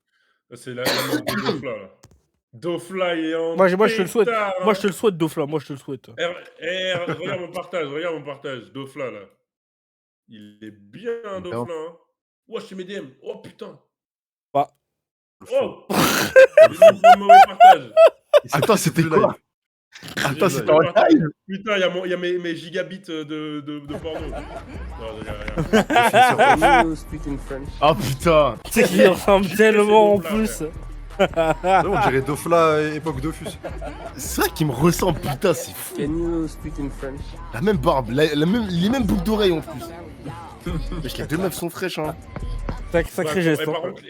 C'est la meuf de Dofla, là. Dofla est en Moi, je te le souhaite. pétard, Moi, hein. je te le souhaite, Dofla. Moi, je te le souhaite. Regarde mon partage. Dofla, là. Il est bien, Dofla. Hein. Oh, je mets DM. Oh, putain. Bah. Oh. Il est mon mauvais partage. Attends, c'était quoi? Attends, J'ai c'était le en partage. live? Putain, il y a mes gigabits de porno. Non, regarde. Ah, putain. Tu sais qu'il ressemble tellement en Dofla, plus. Là, on dirait Dofla époque Dofus. C'est ça qui me ressemble, putain, c'est fou. La même barbe, les mêmes boucles d'oreilles en plus. Wesh, les deux meufs sont fraîches, hein. Sacré Ouais, geste. par hein. contre,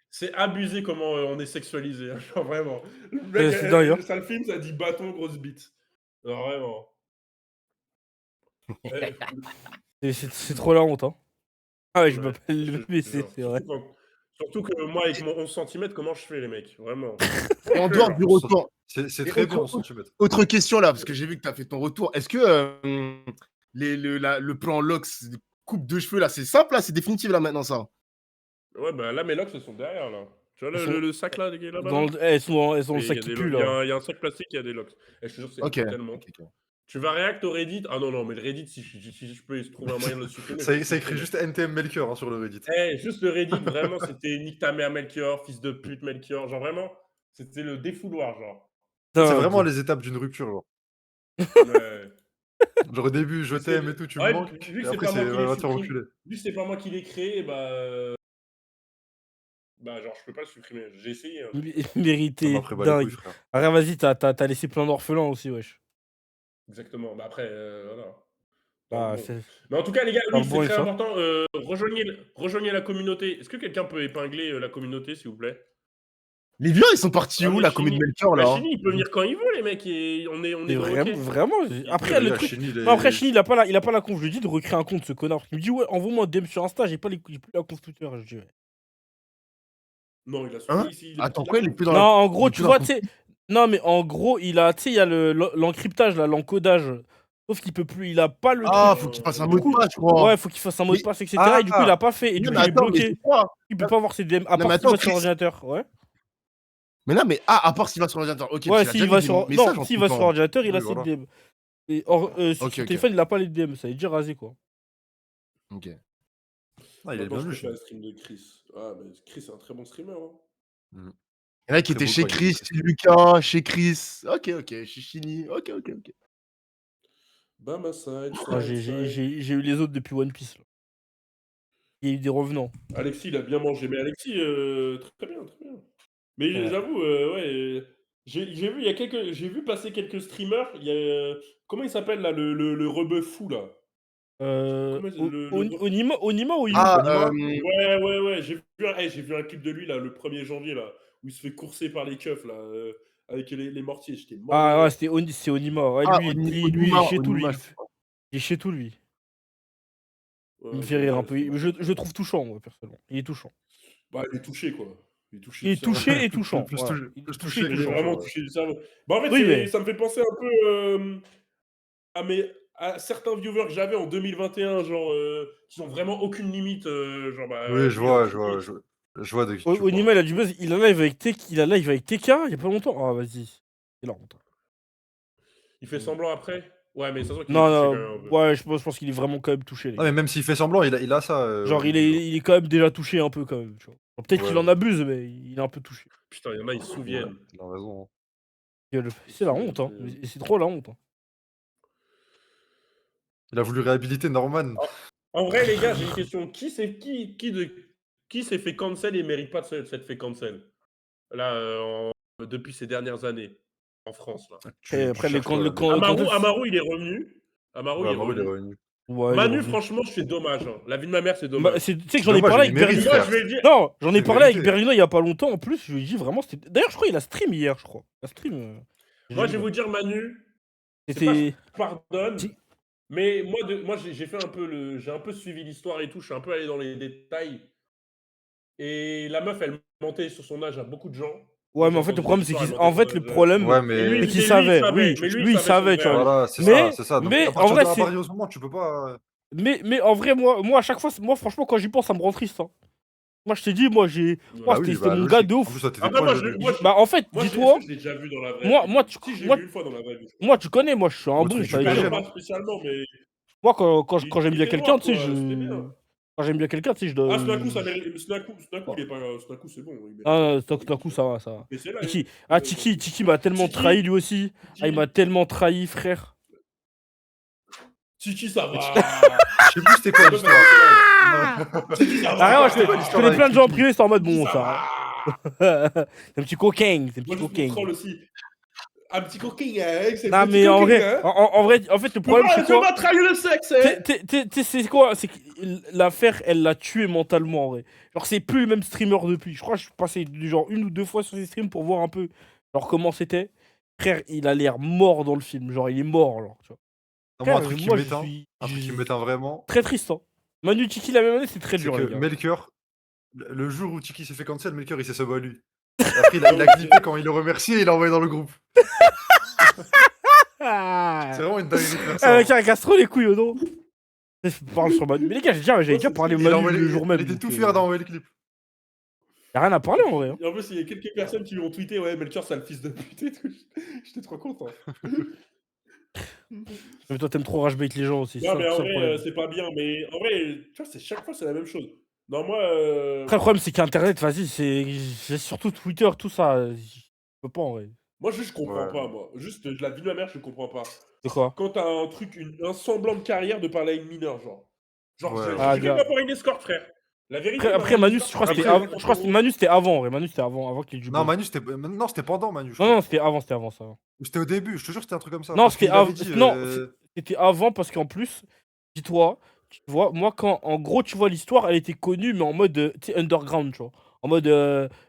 c'est abusé comment on est sexualisé. Hein, genre vraiment. Le mec, C'est dingue, hein. ça le filme, ça dit bâton, grosse bite. Genre vraiment. C'est trop la honte, hein. Ah ouais, je Ouais, m'appelle le je te BC, jure. c'est vrai. Surtout que moi, avec mon 11 cm, comment je fais, les mecs? Vraiment. Et en dehors du retour, C'est Et très autre- bon en centimètres. autre question là, parce que j'ai vu que t'as fait ton retour. Est-ce que le plan Lox, coupe de cheveux là, c'est simple là, c'est définitif là maintenant ça? Ouais, bah là, mes locks, elles sont derrière, là. Tu vois Ils sont le sac là, qui est là-bas? Dans là le... elles sont dans le Et sac il y a qui des pue, lo- là. il y a un sac plastique, il y a des locks. Et je te jure, c'est Ok. tellement. ok. Tu vas react au Reddit? Ah non, mais le Reddit, si je peux trouver un moyen de le supprimer. Ça je écrit supprime. juste NTM Melchior hein, sur le Reddit. Juste le Reddit, vraiment, c'était nique ta mère Melchior, fils de pute Melchior. Genre vraiment, c'était le défouloir, genre. C'est Dingue. vraiment les étapes d'une rupture. Genre, Ouais. genre au début, je Mais c'est- t'aime et tout, tu Ouais, me manques. vu Et que c'est après, pas c'est moi qui l'ai va te faire supprimé. reculer. Vu que c'est pas moi qui l'ai créé, bah genre je peux pas le supprimer. J'ai essayé. Hein. Mérité, Ça m'a pris bas les dingue. couilles, frère. Arrête, vas-y, t'as laissé plein d'orphelins aussi, wesh. Exactement. Bah après, voilà. Ah, Bon. c'est... Mais en tout cas, les gars, Dans oui, le c'est bon, très ça. important. Rejoignez la communauté. Est-ce que quelqu'un peut épingler la communauté, s'il vous plaît? Les vieux, ils sont partis Ah, où mais la Chini- commune Melchior là? Bah, hein Chini, il peut venir quand il veut, les mecs. Et on est C'est OK. vraiment... Après, Les le gars, truc... Chini, les- Non, après, Chini, il a pas la conf. Je lui dis de recréer un compte, ce connard. Il me dit, ouais, envoie-moi un DM sur Insta, j'ai plus la conf Twitter. Je dis, ouais. Non, il a Hein suivi ici. Attends, quoi, il est plus dans Non, la... en gros, il est tu plus vois, dans tu sais... Non, mais en gros, il a... Tu sais, il y a l'encryptage, là, l'encodage. Sauf qu'il peut plus... Il a pas le Ah, truc. faut qu'il fasse un Du mot de coup, passe, je crois. Ouais, faut qu'il fasse un mot de Mais- passe, etc. Ah, Et du coup, il a pas fait. Et du Non, coup, mais il est attends, mais bloqué. c'est quoi? Il peut pas voir ses DM. À Non, part mais s'il va attends, sur Chris- l'ordinateur. Ouais. Mais non, mais à part s'il va sur l'ordinateur. Ok, Ouais, parce qu'il a s'il déjà va mis sur... des messages Non, en s'il tout va temps. sur l'ordinateur, il a Oui, ses voilà. DM. Et sur Ok, son ok. téléphone, il a pas les DM. Ça est déjà rasé, quoi. Ok. Ah, il est maintenant, bien je vu. préfère le stream de Chris. Ah, mais Chris, c'est un très bon streamer. Hein. Il y en a qui Très étaient beau chez point, il Chris, est- chez Lucas, chez Chris. Ok, chez Chini. Ok. Bama side, Ah, side, side. j'ai eu les autres depuis One Piece. Là. Il y a eu des revenants. Alexis, il a bien mangé. Mais Alexis, très bien, très bien. Mais Ouais. j'avoue, ouais. J'ai vu, j'ai vu passer quelques streamers. Il y a, comment il s'appelle là, le rebeu fou là? Comment Onima ou Yu Ah, Ouais. J'ai vu un clip de lui là, le 1er janvier là, où il se fait courser par les keufs là, avec les mortiers. J'étais mort. de Ah, ouais, rire. c'est Onima. Ouais, Ah, lui, Onima, il est chez tout, lui. Onima, je crois. Il est chez tout, lui. Ouais, Il me fait rire un ouais, peu. Je le trouve touchant, moi, personnellement. Il est touchant. Bah, il est touché quoi. Il est touché. Il est du cerveau. touché et touchant. Plus voilà. touché- Il est plus touché touché et que Il est touchant. vraiment ouais. touché du cerveau. Bah, en fait, Oui, mais- ça me fait penser un peu à certains viewers que j'avais en 2021, genre, qui ont vraiment aucune limite. Genre, bah, Oui, je lui, vois, il- je vois de qui tu Onima, parles. il a du buzz. Il a live avec TK il y a pas longtemps. Ah, vas-y. C'est la honte. Il fait semblant après. Ouais, mais ça se voit qu'il est Non, touché non, quand même un peu. ouais, je pense qu'il est vraiment quand même touché, les Non, gars. mais même s'il fait semblant, il a ça. Genre, il est quand même déjà touché un peu, quand même, tu vois. Bon, peut-être qu'il Ouais. en abuse, mais il est un peu touché. Putain, il y en a, ils se Ouais, souviennent. il a raison. Hein. C'est la honte, hein. C'est trop la honte. Hein. Il a voulu réhabiliter Norman. En vrai, les gars, j'ai une question. Qui s'est fait cancel et mérite pas de s'être fait cancel? Là, depuis ces dernières années, en France, là. Après, cherches quoi, là, mec Amaru, il est revenu. Amaru, Ouais, il est Amaru, il est revenu. revenu. Ouais, il est Manu, revenu. franchement, c'est dommage. Hein. La vie de ma mère, c'est Bah, dommage. tu sais que C'est j'en ai dommage, parlé il avec mérite, Berlino. Moi, frère. je vais le dire. Non, j'en ai C'est parlé avec mérité. Berlino il y a pas longtemps en plus. Je lui ai dit vraiment, c'était. D'ailleurs, je crois qu'il a stream hier, je crois. Il a stream. Moi, je jeudi, vais là. vous dire, Manu, c'est pas C'était. je pardonne, Si- mais moi j'ai fait un peu j'ai un peu suivi l'histoire et tout. Je suis un peu allé dans les détails. Et la meuf, elle mentait sur son âge à beaucoup de gens. Ouais, Moi, mais j'ai en fait, le entendu des problème, c'est histoires, elle qu'il. mentait En sur fait, son le âge. problème, Ouais, Et c'est qu'il lui, savait. il savait. Oui, Mais lui, lui, il son savait, tu vrai vois. âge. Voilà, c'est Mais, ça, c'est ça. Donc, mais à en partir vrai, de là, à c'est. partir de ce moment, tu peux pas. Mais en vrai, moi, à chaque fois, moi, franchement, quand j'y pense, ça me rend triste. Hein. Moi, je t'ai dit, moi, Bah Ouais. oui, c'était bah mon gars logique. de En plus, ouf. toi, t'étais Après, proche de lui. Bah, en fait, est-ce dis-toi, que je l'ai déjà vu dans la vraie moi, vie? moi, tu, Si, je l'ai moi, vu une fois dans la vraie vie. moi, tu connais, moi, je suis un Au bon, truc ça du veut Pas, dire. PG, non pas spécialement, mais Moi, quand j'aime il bien était quelqu'un, noir, tu sais, quoi. C'était bien. quand j'aime bien quelqu'un, tu sais, je dois. Ah, Snaku, ça mérite. Snaku, il est pas. Snaku, c'est bon. Il mérite. Ah, d'un coup, ça va, ça va. Mais c'est là. Tiki, Tiki m'a tellement Tiki, trahi lui aussi. Ah, il m'a tellement trahi, frère. Tiki, ça Mais va. Je sais plus c'était quoi l'histoire. Tiki, ça Ah, moi, va. je C'est quoi je l'histoire connais avec plein de gens en Tiki privé, c'est en mode Tiki, bon, ça ça. va. C'est un petit coquin, c'est un petit Moi, juste pour coquin. troll aussi. Un petit coquin, hein. C'est Non, un petit mais en coquin, vrai, hein. en vrai, en fait, le problème, c'est Je quoi? vais trahir le sexe, hein. C'est quoi? C'est que l'affaire, elle l'a tué mentalement, en vrai. Genre, c'est plus le même streamer depuis. Je crois que je suis passé genre une ou deux fois sur ses streams pour voir un peu genre comment c'était. Frère, il a l'air mort dans le film. Genre, il est mort, genre, tu vois. Non, moi, un Frère, truc qui moi, je m'éteint. suis Un truc qui m'éteint vraiment, très triste, hein. Manu Tiki la même année, c'est très c'est dur, que les gars. Melker, le jour où Tiki s'est fait cancel, Melker, il s'est sub à lui. Et après, il a clippé quand il le remerciait et il l'a envoyé dans le groupe. Ah, C'est vraiment une dinguerie de faire ah, ça. mec, il casse trop les couilles, non? Je parle sur Manu. Mais les gars, j'avais déjà parlé de Il a Manu envoyé- le jour même. Il était donc, tout fier d'envoyer le clip. y a rien à parler en vrai. Hein. Et en plus, il y a quelques personnes qui lui ont tweeté, ouais, Melchior, c'est le fils de pute et tout. J'étais trop content. Mais toi, t'aimes trop rage bait les gens aussi. Non, mais en ça le vrai, problème. c'est pas bien. Mais en vrai, tu vois, chaque fois, c'est la même chose. Non, moi. Après, le problème, c'est qu'Internet, vas-y, c'est surtout Twitter, tout ça. Je peux pas en vrai. Moi, juste, je comprends Ouais. pas, moi. Juste, la vie de ma mère, je comprends pas. De quoi? Quand t'as un truc, un semblant de carrière de parler à une mineure, genre. Genre, Ouais, je ouais. Ah, dirais gars. pas pour une escorte, frère. La vérité. Après Manu, je crois que c'était Après- Manu, c'était avant, en vrai. Manu, c'était avant qu'il y ait du Non, buzz. Manu, c'était pendant Manu. Je Non, crois. non, c'était avant ça. Ou c'était au début, je te jure, c'était un truc comme ça. Non, parce c'était qu'il avait avant. dit, Non, c'était avant parce qu'en plus, dis-toi, tu vois, moi, quand en gros, tu vois, l'histoire, elle était connue, mais en mode tu sais, underground, tu vois. En mode,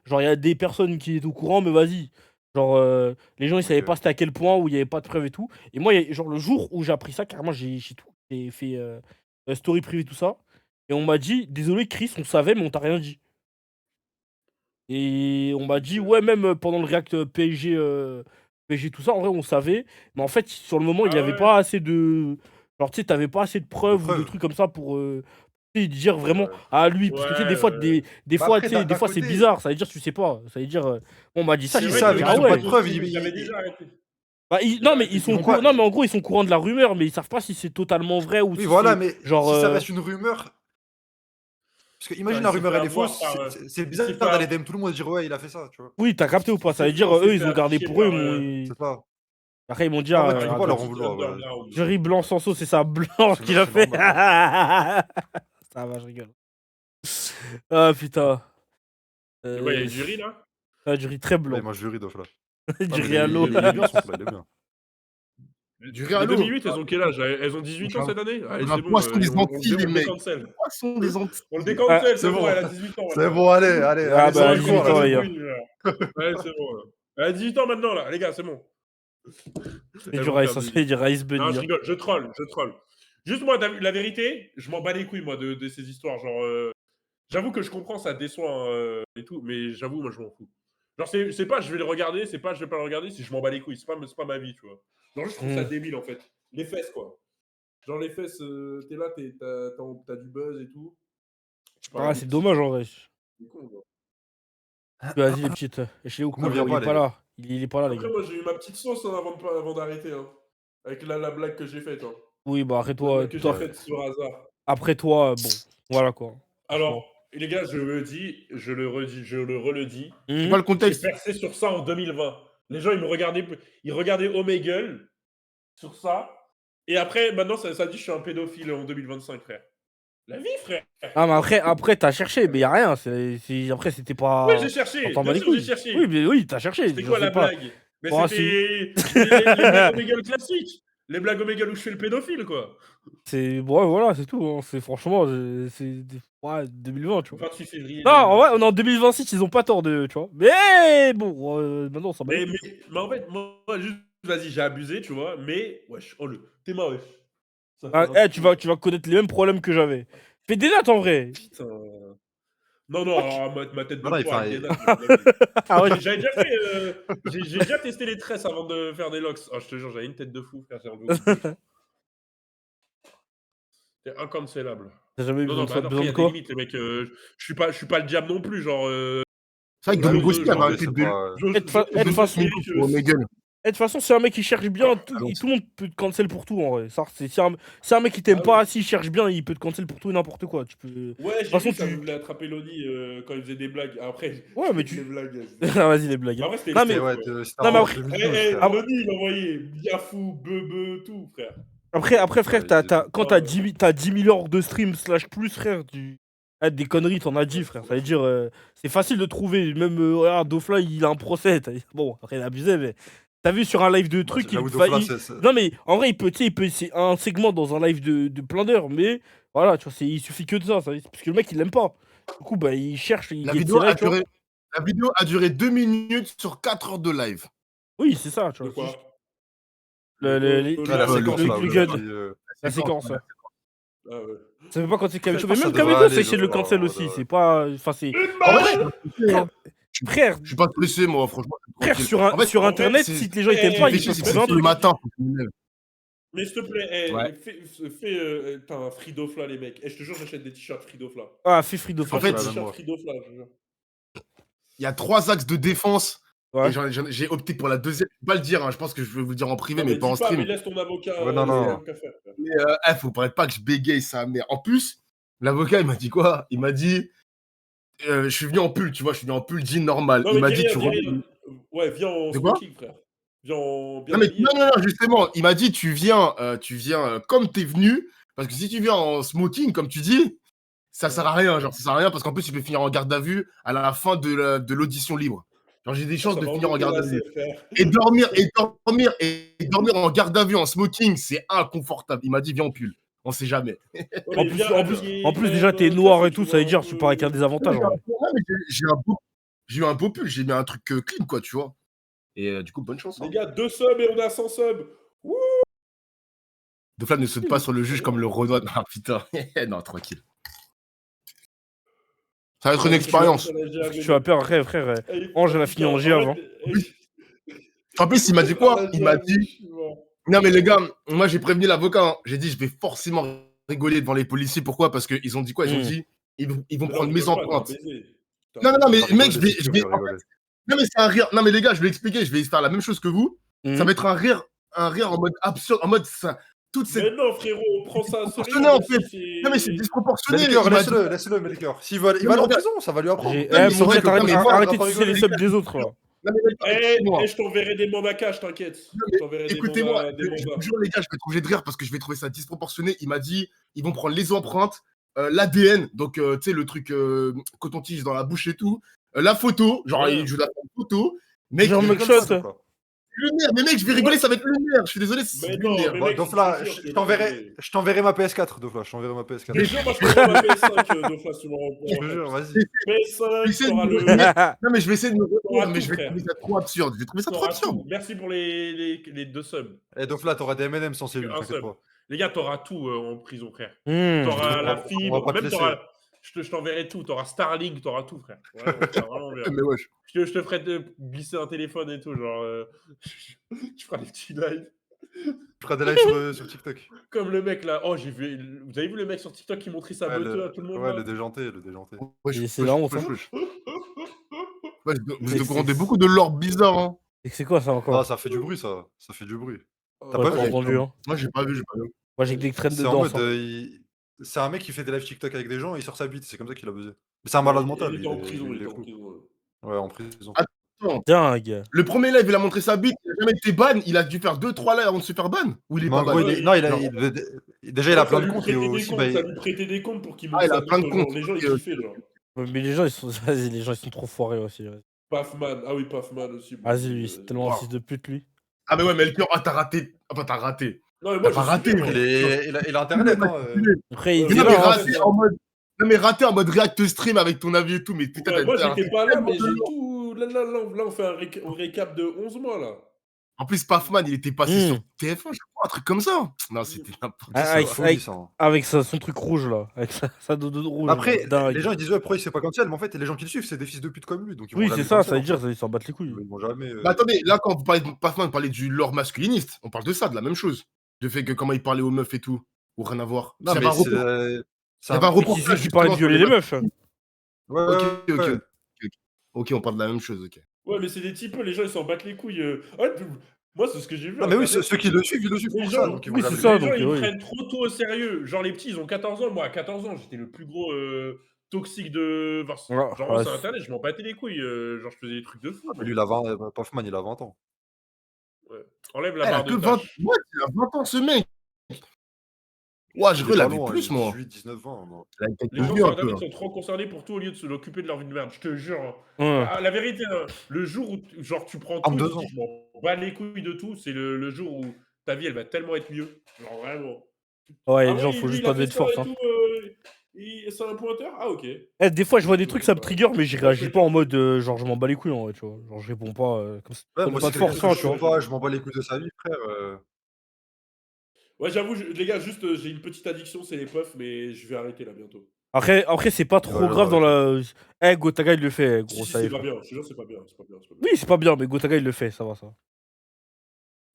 genre, il y a des personnes qui étaient au courant, mais vas-y. Genre, les gens, ils savaient Ok. pas c'était à quel point, où il y avait pas de preuves et tout. Et moi, genre, le jour où j'ai appris ça, carrément, j'ai fait story privée, tout ça. Et on m'a dit, désolé, Chris, on savait, mais on t'a rien dit. Et on m'a dit, ouais, même pendant le React PSG, tout ça, en vrai, on savait. Mais en fait, sur le moment, il n'y Ah avait ouais. pas assez de. Genre, tu sais, t'avais pas assez de preuves ou de preuves. trucs comme ça pour tu sais, dire vraiment Ouais. à lui. Parce que tu sais, des fois, Ouais, des Bah fois, après, tu sais, des d'un fois c'est côté- bizarre. Ça veut dire, tu sais pas. Ça veut dire, on m'a dit ça, Si j'ai ça, fait, avec ah ils ont ouais. pas de preuves, J'avais déjà arrêté. Bah, non, mais ils Ils sont vont pas- non, mais en gros, ils sont au courant de la rumeur, mais ils savent pas si c'est totalement vrai ou Oui, si voilà, c'est mais genre. si ça reste une rumeur. Parce que imagine Ouais, la il s'est rumeur fait elle est avoir fausse, par, c'est il bizarre s'est fait d'aller avoir- DM tout le monde et dire ouais il a fait ça, tu vois. Oui, t'as capté ou pas? Ça veut dire, il s'est eux, ils fait ont gardé afficher pour eux. par, C'est ça. Après, ils m'ont dit, En vrai, tu peux pas leur en Petit vouloir. Ouais. underground. Jerry Blanc sans sauce, c'est ça, Blanche C'est qu'il a c'est fait. normal, Ça va, je rigole. Ah putain. Et ouais, il y a eu du riz, là. Ah, du riz très Ouais, blanc. moi je riz d'off là. Du riz à l'eau. Il est bien son plat, il est bien. Du Les Realo. 2008, elles ont quel âge? Elles ont 18 ans cette année? Allez, On a c'est bon. poisson les on Antilles, les le mecs. décancel. Poisson des Antilles. On le décancel, c'est c'est bon, bon. elle a 18 ans. C'est maintenant. bon, allez, Ah, allez, bah, sans 18 le ans, cours, les là. gars. Ouais, c'est bon. Là. Elle a 18 ans maintenant, là. Les gars, c'est bon. C'est Elles du vont rice, faire ça des- se du rice bunny. Non, je hein. rigole, je troll. Juste moi, la vérité, je m'en bats les couilles, moi, de ces histoires. Genre, j'avoue que je comprends, ça déçoit et tout, mais j'avoue, moi, je m'en fous. Genre, c'est pas je vais le regarder, c'est pas je vais pas le regarder, si je m'en bats les couilles. C'est pas ma vie, tu vois. Genre, juste, je trouve ça débile, en fait. Les fesses, quoi. Genre, les fesses, t'es là, t'as du buzz et tout. Je sais pas, Ah, c'est dommage en vrai. c'est con, quoi. Vas-y, les petites. Et chez Comment Oku, vient il pas, est les pas gars là. Il est pas là, les Après, gars. moi, j'ai eu ma petite sauce hein, avant d'arrêter. Hein. Avec la blague que j'ai faite. Hein. Oui, bah après La toi, blague que j'ai faite sur hasard. après toi, bon, voilà quoi. Alors, les gars, je le dis, je le redis, je le reledis. C'est Mhm. pas le J'ai contexte. percé sur ça en 2020. Les gens, ils regardaient Omegle sur ça. Et après, maintenant, ça dit que je suis un pédophile en 2025, frère. La vie, frère. Ah, mais après t'as cherché, mais y a rien. Après, c'était pas. Oui, j'ai cherché. On t'en bat Bien les sûr, j'ai couilles. cherché. Oui, mais oui, t'as cherché. C'était je quoi sais la pas. blague? Mais Oh, c'était les blagues Omegle classiques. Les blagues Omegle où je fais le pédophile, quoi. C'est. Bon, ouais, voilà, c'est tout. Hein. C'est franchement, c'est. Ouais, 2020, tu vois. 28 février. Non, en vrai, 2026. on est en 2026, ils ont pas tort de. Tu vois. Mais bon, maintenant, on s'en bat les couilles. Mais en fait, moi, juste, vas-y, j'ai abusé, tu vois. Mais, wesh, oh le. T'es ma wesh. Ça fait Ah, un tu coup. vas connaître les mêmes problèmes que j'avais. Fais des notes en vrai. Putain. Non, alors, ma tête de Voilà, il poids fait avec des un- nattes. Ah ouais. J'avais déjà fait. J'ai déjà testé les tresses avant de faire des locks. Oh, je te jure, j'avais une tête de fou, frère. J'ai enlevé au bout de deux. C'est incancellable. T'as jamais eu Non, besoin, bah, besoin après, il y de a des quoi? limites, les mecs. Je suis pas le diable non plus, genre. C'est vrai que Ouais, Domogoski genre, avait arrêté c'est de. pas- Et de toute façon, Pour Omegle. de toute façon, c'est un mec qui cherche bien, tout le monde peut te cancel pour tout en vrai. Ça, c'est un mec qui t'aime Ah pas, oui. s'il cherche bien, il peut te cancel pour tout et n'importe quoi. Tu peux. Ouais, j'ai façon, vu ça, tu- vous voulez attraper Loni quand il faisait des blagues. Après, Ouais, mais les tu. blagues. Ah, vas-y, les blagues. Mais après, c'était Non, C'était mais ouais, extrême, quoi. c'était Non, mais en après- 2012, Eh, frère. Loni, il envoyait Biafou, Bebe, tout, frère. après, frère, Ouais, quand t'as 10 000 heures de stream / plus, frère, des conneries, t'en as dit, frère. Ça veut dire, c'est facile de trouver. Même, regarde, Dofla, il a un procès. Bon, après, il a abusé, mais. T'as vu sur un live de trucs, J'avoue, il Dofla, va. Non, mais en vrai, c'est un segment dans un live de plein d'heures, mais voilà, tu vois, il suffit que de ça, parce que le mec, il l'aime pas. Du coup, bah, il cherche, il La guette vidéo ses a likes, tu vois. duré. La vidéo a duré 2 minutes sur 4 heures de live. Oui, c'est ça, tu De vois. quoi Ouais, la le- séquence le- là. le où gun. il dit, La séquence, ouais. Ah ouais. Ça veut pas quand c'est Kamecho. Je Mais pense même que ça devrait Kamecho, ça aller, essaie de le genre, cancel ouais, aussi. ouais. C'est pas. Enfin, c'est. En vrai, Frère, je suis pas stressé, moi, franchement. frère, tranquille. sur, En fait, sur en internet, fait, si les gens ils t'aiment Eh, pas, ils réfléchis, peuvent c'est trouver un le truc. matin. faut que je me lève. Mais s'il te plaît, Ouais. fais un Fridofla, les mecs. Et je te jure, j'achète des t-shirts Fridofla. Ah, fais Frido. En fait, Ouais, Des même t-shirts moi. Fridofla, je te jure. Il y a 3 axes de défense. Ouais. Et j'ai opté pour la deuxième. Je vais pas le dire, hein, je pense que je vais vous le dire en privé, Non, mais pas en dis pas, stream. mais laisse ton avocat. Ouais, non, laisse non. ton avocat faire, frère. Mais faut pas que je bégaye sa mère. En plus, l'avocat, il m'a dit quoi? Il m'a dit, je suis venu en pull, tu vois, je suis venu en pull jean normal. Non, Il mais m'a dis dit, rien, tu dis remets. rien. Ouais, viens en De quoi? smoking, frère. Viens en bien Non, mais habillé. non, justement, il m'a dit, tu viens comme t'es venu, parce que si tu viens en smoking, comme tu dis, ça sert à rien, genre, ça sert à rien, parce qu'en plus, tu peux finir en garde à vue à la fin de l'audition libre. Genre, j'ai des chances Ça de va finir en remonter garde à la vue. selle, frère. Et dormir en garde à vue en smoking, c'est inconfortable. Il m'a dit, viens en pull. On sait jamais. Ouais, En mais plus, viens habillé en plus, quand déjà, même, t'es noir et classique, tout, tu ça veut vois, dire un tu peu- pars avec un désavantage. en vrai. J'ai eu un beau pull, j'ai mis un truc clean, quoi, tu vois. Et du coup, bonne chance. Les Hein. gars, 2 subs et on a 100 subs. De Flamme ne saute pas sur le juge comme le Renoir. Ah putain, non, tranquille. Ça va être une expérience. Tu as peur, frère. Ange, elle a fini en G avant. En plus, il m'a dit quoi? Il m'a dit. Non, mais les gars, moi j'ai prévenu l'avocat. Hein. J'ai dit, je vais forcément rigoler devant les policiers. Pourquoi? Parce qu'ils ont dit quoi? Ils ont dit, ils vont prendre mes empreintes. Non, mais mec, je vais. En fait, non, mais c'est un rire. Non, mais les gars, je vais expliquer. Je vais faire la même chose que vous. Ça va être un rire en mode absurde. En mode ça. Toute cette. Mais non, frérot, prends ça à Disproportionné, en fait. Non, mais c'est disproportionné. Melchior, Il m'a dit- laisse-le, Melchior. S'il va aller en prison, ça va lui apprendre. Eh, mais c'est vrai que- arrête mais arrêtez on va de sucer les rigoler. subs des autres, là. Non, mais écoutez-moi. Je t'enverrai des mandats cash, t'inquiète. Non, mais Je t'enverrai des Écoutez-moi, mandats- des je mandats. vous jure, les gars, je vais être obligé de rire parce que je vais trouver ça disproportionné. Il m'a dit, ils vont prendre les empreintes, l'ADN, donc tu sais, le truc coton-tige dans la bouche et tout, la photo, genre, Ouais. je dois faire une photo. Mec, Genre, je mec, rigole, shot. c'est lunaire. Mais mec, je vais rigoler, ça va être lunaire. Je suis désolé, c'est Mais non, lunaire. mais Bon, mec, Dofla, je te jure que je t'enverrai ma PS4, Dofla, je t'enverrai ma PS4. Mais jure, moi, je t'envoie ma PS5 deux fois sur mon Je te jure, vas-y. PS5, t'auras le. Non, mais je vais essayer de me T'auras répondre, mais tout, je vais frère. trouver ça trop absurde. Je vais trouver ça trop T'auras absurde. tout. Merci pour les 2 subs. Eh, Dofla, t'auras des M&M sans cellule, Un t'inquiète sub. pas. Les gars, t'auras tout en prison, frère. Hmm. T'auras on la va pas fibre, te même laisser. t'auras. Je t'enverrai tout. T'auras Starlink, t'auras tout, frère. Vraiment, ça va vraiment bien. Mais wesh. Je te ferai glisser un téléphone et tout, genre. Tu feras des petits lives. Je ferai des lives sur TikTok. Comme le mec là. Oh, j'ai vu. Vous avez vu le mec sur TikTok qui montrait sa Ouais, beuteuse à tout le monde Ouais, là le déjanté. Wesh, Et c'est wesh, marrant, wesh, ça. wesh. Wesh, vous Mais êtes au courant c'est- de beaucoup de lore bizarre, hein. Et c'est quoi ça encore? Ah, ça fait du bruit, ça. Ça fait du bruit. T'as Ouais, pas pas vu entendu, hein. Moi, j'ai pas vu. Moi, j'ai que des traînes de C'est en danse. mode. Hein. C'est un mec qui fait des lives TikTok avec des gens et il sort sa bite. C'est comme ça qu'il a buzzé. Mais c'est un malade mental, Il était lui. en prison, Il est fou. ouais. Ouais, en prison. Attends, Dingue. le premier live, il a montré sa bite, il a jamais été ban, il a dû faire 2-3 lives avant de se faire ban. Ou il est Mais en pas gros, ban? Ouais, non, déjà, il a ça plein de lui comptes et prêtait des aussi, comptes, bah, ça lui prêtait des comptes pour qu'il Ah, monte il a sa plein de bite aux gens. comptes. Les gens, ils Ok, kiffaient, genre. Ouais, mais les gens, ils sont... Vas-y, les gens, ils sont trop foirés aussi. Pafman, ah oui, Pafman aussi. bon, Vas-y, lui, c'est tellement un Wow. fils de pute, lui. Ah, mais ouais, mais Melchior, t'as raté. Enfin, t'as raté. Non, mais T'as moi, pas je raté, suis frère. il a internet, hein. Après, il Ouais, Mais dit non, c'est mais là, vrai, hein, raté en mode. Non, mais raté en mode react stream avec ton avis et tout. Mais putain, Ouais, moi, t'as j'étais raté pas là, tellement mais de j'ai long. tout. Là, on fait un récap de 11 mois, là. En plus, Pafman, il était passé sur Hmm. TF1, je crois, un truc comme ça. Non, c'était n'importe C'est avec, la quoi. folie, ça. Hein. avec son truc rouge, là. Avec sa dodo rouge. Après, Dingue. les gens, ils disent, ouais, pourquoi il se fait pas cancel? Mais en fait, les gens qui le suivent, c'est des fils de pute comme lui. Donc, ils vont Oui, jamais c'est le ça, cancel, ça veut en dire, fait. ils s'en battent les couilles. Ils vont jamais. Bah attendez, là, quand vous parlez de Pafman, vous parlez du lore masculiniste. On parle de ça, de la même chose. De fait que comment il parlait aux meufs et tout. Ou rien à voir. Non, Il y avait mais un c'est. report- C'est il y avait un. un Oui, qui c'est reportage qui parlait de justement sur violer les les meufs. Ouais, Ok, ouais, ok. ouais. Ok, on parle de la même chose, ok. Ouais, mais c'est des types, les gens, ils s'en battent les couilles. Ouais, moi, c'est ce que j'ai vu. Non, mais oui, Internet, ceux qui le suivent, ils le suivent les pour gens, ça. Donc, ils vont Oui, c'est jamais. ça, les gens, donc, ils me oui. prennent trop tôt au sérieux. Genre, les petits, ils ont 14 ans. Moi, à 14 ans, j'étais le plus gros toxique de. Ouais, Genre, ouais, sur Internet, je m'en battais les couilles. Genre, je faisais des trucs de fou. Mais lui, il a 20. Puffman, il a 20 ans. Ouais. Enlève la Ah, il a barre que de 20... tâches. Ouais, il a 20 ans, ce mec. Ouais, je Il est crois qu'il pas avait loin, plus, moi. 18, 19, 20. Non. Il a peut-être Les gens vu sur un peu. Internet sont trop concernés pour tout au lieu de s'occuper de leur vie de merde. Je te jure. Hein. Ouais. Ah, la vérité, hein, le jour où genre, tu prends tout et 32 tu dis ans. je m'en bats les couilles de tout, c'est le jour où ta vie, elle va tellement être mieux. Genre, vraiment. Ouais, Ah les gens, ouais, faut lui, juste il a pas fait de ça force. et Hein. tout. C'est un pointeur? Ah, ok. Eh, des fois, je vois des trucs, ça me trigger, mais j'y Ouais, réagis je pas en vais- mode genre je m'en bats les couilles, en vrai, tu vois. Genre, je réponds pas comme ça. Ouais, Ça moi, pas c'est de quelqu'un force, que hein, je tu vois. suis pas, je m'en bats les couilles de sa vie, frère. Ouais, j'avoue, les gars, juste, j'ai une petite addiction, c'est les puffs, mais je vais arrêter là bientôt. Après c'est pas trop Ouais, grave dans la. Eh, Gotaga, il le fait, Si, gros, si, ça y est, c'est pas frère. bien. Je te jure, c'est pas bien. C'est pas bien. Oui, c'est pas bien, mais Gotaga, il le fait, ça va, ça va.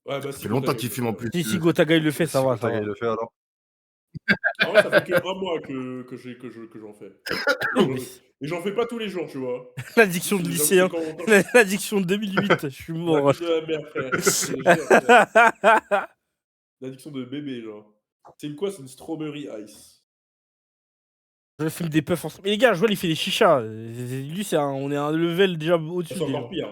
Ouais, bah Ça si, fait longtemps Gotaga, qu'il il le filme en fait. plus. Si Gotaga, il le fait, ça Si va, ça Gotaga, va. il le fait alors. En vrai, ça fait que un mois que j'en fais. Mais Et j'en fais pas tous les jours, tu vois. L'addiction de J'avoue, c'est lycéen. quand L'addiction de 2008, je suis la mort. vie de la mère, frère. Je te jure, frère. L'addiction de bébé, genre. C'est une quoi? C'est une strawberry ice. Je filme des puffs ensemble. Mais les gars, je vois, il fait des chichas. Lui, on est un level déjà au-dessus C'est déjà. encore pire.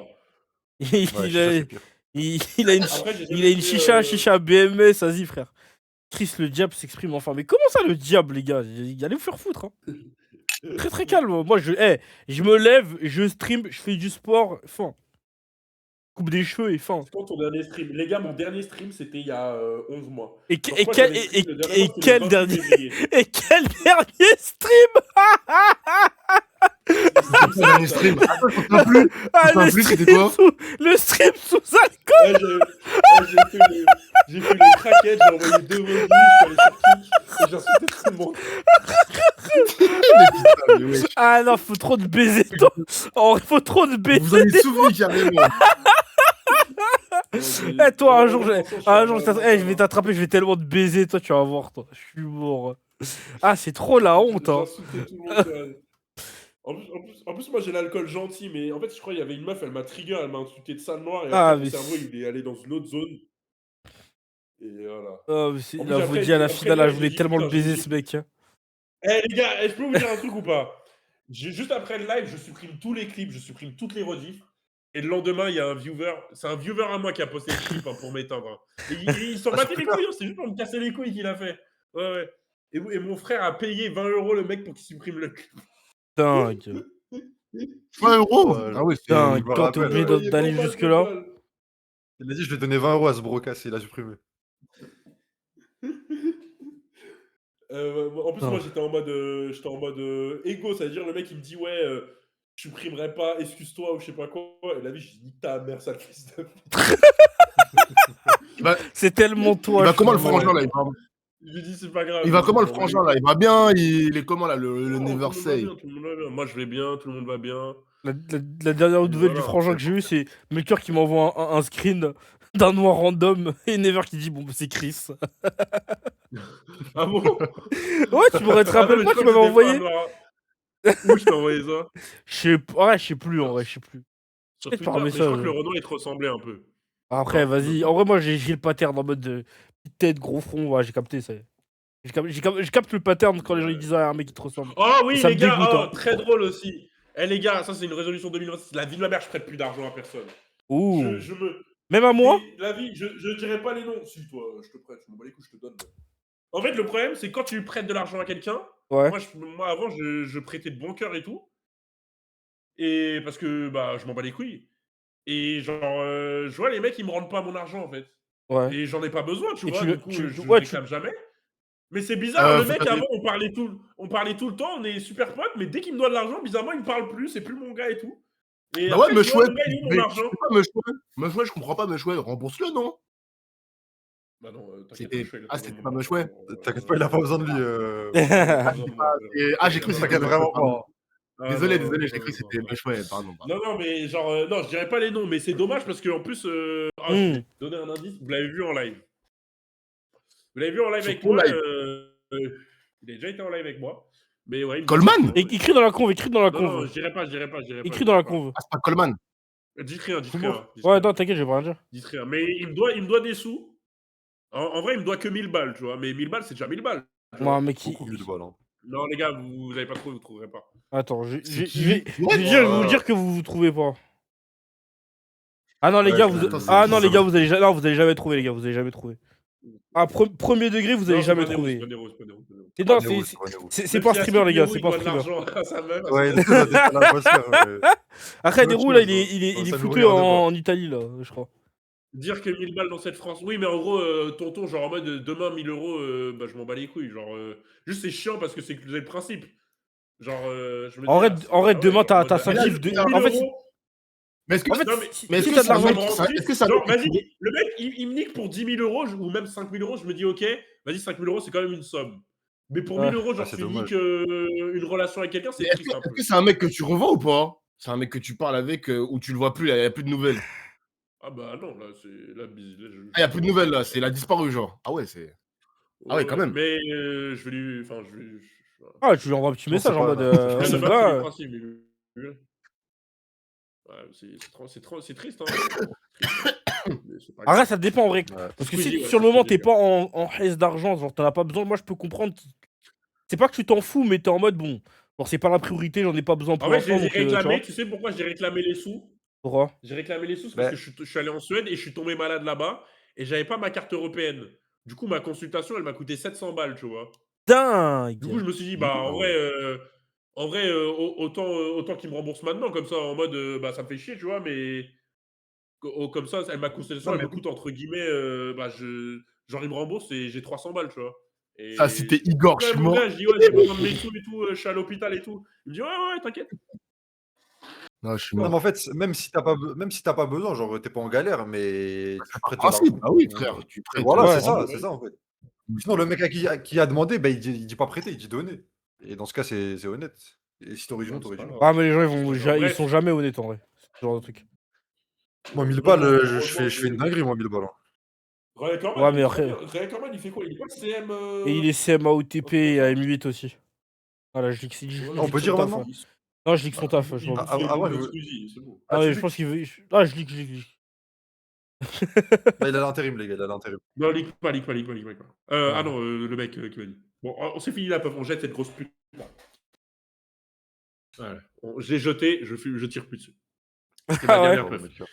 Ouais, Il chicha, a, c'est pire. il a une, Après, j'ai il jamais a une fait, chicha BMS, vas-y, frère. Chris, le diable s'exprime enfin. Mais comment ça, le diable, les gars? Allez vous faire foutre, hein. Très très calme. Moi, je me lève, je stream, je fais du sport, fin. Coupe des cheveux et fin. C'est quand ton dernier stream? Les gars, mon dernier stream, c'était il y a 11 mois. Et, Genre, et, je crois que quel, j'avais stream, le dernier et mois, c'était quel le 28 dernier février. et quel dernier stream? C'est le dernier stream. Attends, je m'en souviens plus. Ah, Putain, le plus, c'était stream quoi le stream sous alcool. Ouais, j'ai fait le craquette, j'ai envoyé 2 revues, je suis allé sur Kik, et j'ai insulté tout le monde. Mais ouais, Ah non, faut trop de baiser, toi. Oh, faut trop de baiser. vous en êtes souvenu carrément. Eh, toi, un jour, je vais t'attraper, je vais tellement te baiser, toi, tu vas voir, toi. Je suis mort. Ah, c'est trop la honte, J'ai hein. insulté tout le monde. En plus, moi j'ai l'alcool gentil, mais en fait, je crois qu'il y avait une meuf, elle m'a trigger, elle m'a insulté de sale noir, et Ah, après, mon mais cerveau il est allé dans une autre zone. Et voilà. Oh, mais En plus, là, vous après, dit à la après, finale, là, je j'ai voulais dit, tellement le putain, j'ai baiser, dit- ce mec. Hein. Eh les gars, je peux vous dire un truc ou pas? Juste après le live, je supprime tous les clips, je supprime toutes les rediffs. Et le lendemain, il y a un viewer, c'est un viewer à moi qui a posté le clip hein, pour m'éteindre. Hein. Et il s'en Ah, battait sur les Twitter. couilles, hein, c'est juste pour me casser les couilles qu'il a fait. Ouais, ouais. Et mon frère a payé 20 € le mec pour qu'il supprime le clip. Dingue. 20 euros. Ouais, Ah ouais, c'est. Dingue. je me Toi, t'es rappelle, obligé ouais. d'aller jusque-là. Il a dit, je lui ai donné 20 € à ce brocasse et il a supprimé. En plus, Non. moi, j'étais en mode égo, ça veut dire le mec il me dit ouais, je supprimerai pas, excuse-toi ou je sais pas quoi. Et la vie, je dis ta mère, sale fils de pute. C'est tellement toi. Il va je comment le suis mort. frangin là? Je lui dis c'est pas grave. Il va comment le J'ai frangin envoyé- là? Il va bien? Il est comment là? Le Non, Never tout le monde va Say. bien, tout le monde va bien. Moi, je vais bien, tout le monde va bien. La dernière nouvelle Voilà, du frangin que j'ai eu, c'est Melchior qui m'envoie un screen d'un noir random et Never qui dit bon, bah, c'est Chris. Ah bon? Ouais, tu pourrais te Ah non, rappeler mais pas, je tu crois que m'avais c'était pas envoyé. un noir. Où je t'ai envoyé ça? Ouais, je sais plus en vrai, je sais plus. Sur Peut-être Twitter, par mais je crois message. que le Renoir il te ressemblait un peu. Après, vas-y. En vrai, moi, j'ai le pattern en mode petite tête, gros front. Ouais, j'ai capté ça. Je capte le pattern quand les gens ils disent un mec qui te ressemble. Oh Et oui, ça les me gars, dégoûte. oh, Hein. très drôle aussi. Eh les gars, ça c'est une résolution 2026. La vie de ma mère, je prête plus d'argent à personne. Ouh. Je me. Même à moi La vie, je dirais pas les noms. Si, toi, je te prête, je m'en bats les couilles, je te donne. En fait, le problème, c'est quand tu prêtes de l'argent à quelqu'un. Ouais. Moi avant, je prêtais de bon cœur et tout. Et parce que bah, je m'en bats les couilles. Et genre, je vois les mecs, ils me rendent pas mon argent en fait. Ouais. Et j'en ai pas besoin, tu Et vois. tu Du le. coup, Tu... je Ouais, réclame jamais. Mais c'est bizarre, le faut mec donner- avant, on parlait tout le temps, on est super potes, mais dès qu'il me doit de l'argent, bizarrement, il me parle plus, c'est plus mon gars et tout. Et Bah après, ouais, je me dis, chouette. mon gars, il est où mon Mais argent? je sais pas, me chouette. Me chouette, je comprends pas, me chouette. Rembourse-le, non? Bah non, t'inquiète C'était- pas, je Ah, c'était pas me chouette. T'inquiète pas, il a pas besoin de lui. Ah, j'ai cru que c'était T'inquiète me vraiment pardon. pas. Désolé, j'ai cru que c'était me chouette, pardon. Non, non, mais genre, non, je dirais pas les noms, mais c'est dommage parce qu'en plus, je vais te donner un indice, vous l'avez vu en live. Vous l'avez vu en live Sur avec ton moi, live. il a déjà été en live avec moi. Mais ouais, il me Coleman dit- Écris dans la conve, écris dans la Non, non, conve. je dirais pas. Écris dans la conve. Ah, c'est pas Coleman. Dites rien, dites Humour. rien. dites Ouais, rien. non, t'inquiète, je vais rien dire. Dites rien. Mais il me doit des sous. En vrai, il me doit que 1000 balles, tu vois. Mais 1000 balles, c'est déjà 1000 balles. tu vois. Moi, un mec qui. Beaucoup 1000 balles. Hein. Non, les gars, vous avez pas trouvé, vous trouverez pas. Attends, C'est je qui vais vous dire que vous trouvez pas. Ah non, les Ouais, gars, je- vous. attends, Ah c'est non, qui, les ça gars, vous allez jamais trouver, les gars, vous allez jamais trouver. Ah, premier degré, vous allez Non, jamais c'est pas trouver. Nero, c'est pas Nero, c'est pas Nero, c'est pas Nero. C'est non, Nero, c'est- c'est pas Nero. c'est Même pas si à streamer, les gars, Nero, c'est il pas doit de streamer. l'argent à sa meuf, à Ouais, sa il essaie de faire la bossière. Après, Ouais, Nero, tu là, vois, il est ça nous foutu regarde pas. en Italie, là, je crois. Dire que 1000 balles dans cette France. Oui, mais en gros, tonton, genre en mode demain 1000 euros, bah je m'en bats les couilles. Genre, juste c'est chiant parce que c'est le principe. Genre, je me dis. En vrai, demain, genre, en t'as mode, 5 ah, chiffres de. 1000 En fait, euros, Mais est-ce que en fait, non, mais- si mais est-ce si que t'as de c'est un l'argent. mec me qui- rend ça- triste. est-ce que c'est un Genre, mec qui- vas-y, le mec, il me nique pour 10 000 euros ou même 5 000 euros. Je me dis, ok, vas-y, 5 000 euros, c'est quand même une somme. Mais pour 1000 euros, genre, c'est tu dommage. niques une relation avec quelqu'un, c'est Est-ce triste un que peu. est-ce que c'est un mec que tu revends ou pas? C'est un mec que tu parles avec ou tu le vois plus, il y a plus de nouvelles. Ah bah non, là, c'est la bise. Ah, il y a plus de nouvelles là, c'est il a disparu genre. Ah ouais, c'est. Ah ouais, quand même. Mais je vais lui. Enfin, je vais. Ah, tu lui envoies un petit Non, message c'est en pas- mode. c'est Ouais, c'est de Mon base, c'est le gars. principe, mais- Ouais, c'est triste, hein. Mais c'est pas Arrête, grave. ça dépend en vrai. Ouais. Parce que Squeezie, si ouais, sur le c'est moment Squeezie, t'es pas en haisse d'argent, genre t'en as pas besoin, moi je peux comprendre. C'est pas que tu t'en fous, mais t'es en mode bon, genre c'est pas la priorité, j'en ai pas besoin pour En fait, l'instant. j'ai Donc, tu réclamé, vois. tu sais pourquoi j'ai réclamé les sous? Pourquoi J'ai réclamé les sous, c'est parce Bah. que je suis allé en Suède et je suis tombé malade là-bas et j'avais pas ma carte européenne. Du coup, ma consultation, elle m'a coûté 700 balles, tu vois. Dingue. Du coup, je me suis dit, bah, en vrai, autant qu'ils me remboursent maintenant, comme ça, en mode, bah, ça me fait chier, tu vois, mais comme ça, ma consultation, Non, elle mais me coûte, entre guillemets, bah, genre, ils me remboursent et j'ai 300 balles, tu vois. Et Ça, c'était Igor, je ouais, suis mon mort. gars, je dis, ouais, j'ai besoin de mes sous et tout, je suis à l'hôpital et tout. Il me dit, ouais, t'inquiète. Non, je suis Non, mort. mais en fait, même si t'as pas besoin, genre t'es pas en galère, mais tu prêtes de Principe, l'argent. ah oui, frère. Tu prêtes. Voilà, Ouais, c'est ça en fait. Sinon, le mec qui a demandé, bah, il dit pas prêter, il dit donner. Et dans ce cas, c'est honnête. Et si t'original, Non, c'est pas t'original. grave. Ah, mais les gens Bref. ils sont jamais honnêtes en vrai. Ce genre de truc. Moi, 1000 Moi, balles, franchement, je fais une dinguerie, moi, 1000 balles. Hein. Ray Ackerman, Ouais, il mais est après- très bien. Ray Ackerman, il fait quoi? Il est pas CM. Et il est CMA OTP et à M8 aussi. Voilà, je lis On peut dire maintenant Non, je lis que son taf. Je Il m'en- Ah, fait moi, le je veux- Squeezie, c'est bon. Ah, ouais, tu je lis pense qu'il veut. Ah, je lis. Bah, il a l'intérim, les gars, il a l'intérim. Non, leak pas. Ouais. Ah non, le mec qui m'a dit. Bon, on s'est fini la puff, on jette cette grosse pute. Ouais. Je l'ai jeté, je tire plus dessus. C'était ma Ah ouais. dernière Ouais, puff. mec.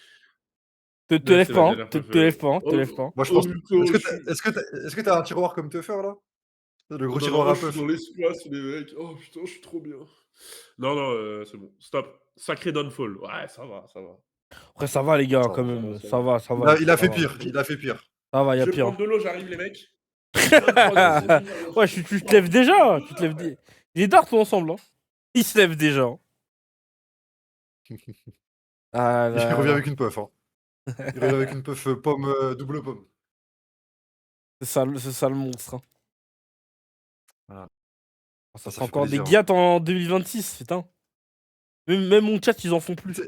Te Ouais, lève c'est pas, la hein. dernière Te puff, lève pas, hein. Te lève pas. hein. Moi, je pense. putain, Est-ce que t'as un tiroir comme Teuffer là? Le gros Non, tiroir non, à je suis puff. dans l'espace, les mecs. Oh putain, je suis trop bien. Non, c'est bon. Stop. Sacré downfall. Ouais, ça va. Après, ça va, les gars, Ça quand va, même. ça Ça va. va, ça va. Il a fait ça va. pire, il a fait pire. Ça va, y Je a vais pire. prendre de l'eau, j'arrive, les mecs. Ouais, tu te lèves déjà. Tu te lèves. Il est tard, tout ensemble. Hein. Il se lève déjà. hein. Ah Il là revient là. avec une puff. Hein. Il revient avec une puff pomme, double pomme. C'est ça le monstre. Hein. Voilà. Ça Ça sera fait encore plaisir, des gâtes en 2026, putain. Même mon chat, ils en font plus. Je